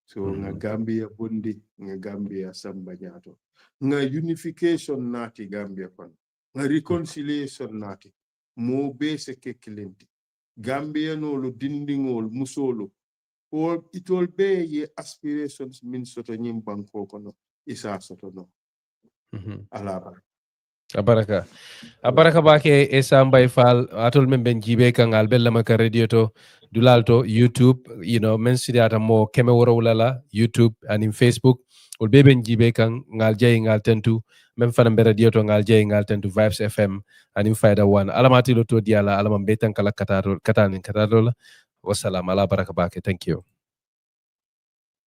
so nga Gambia bondi nga Gambia samba nyato nga unification nati Gambia kono nga reconciliation nati mo be se kekilenti Gambia no lo dindingol musolo or itol be ye aspirations min soto nyim banko kono isa soto no alaba abaraka bake esa mbay fal atol men ben jibe kangal bella maka radio to dulalto YouTube, you know, men sidiata mo keme woro wulala YouTube and in Facebook ol beben jibe kan ngal jey ngal tentu men fana be radio to ngal jey ngal tentu Vibes FM and in Faida One alamati lo to diala alama betan kala katanin katadola wassalam ala baraka bake. Thank you.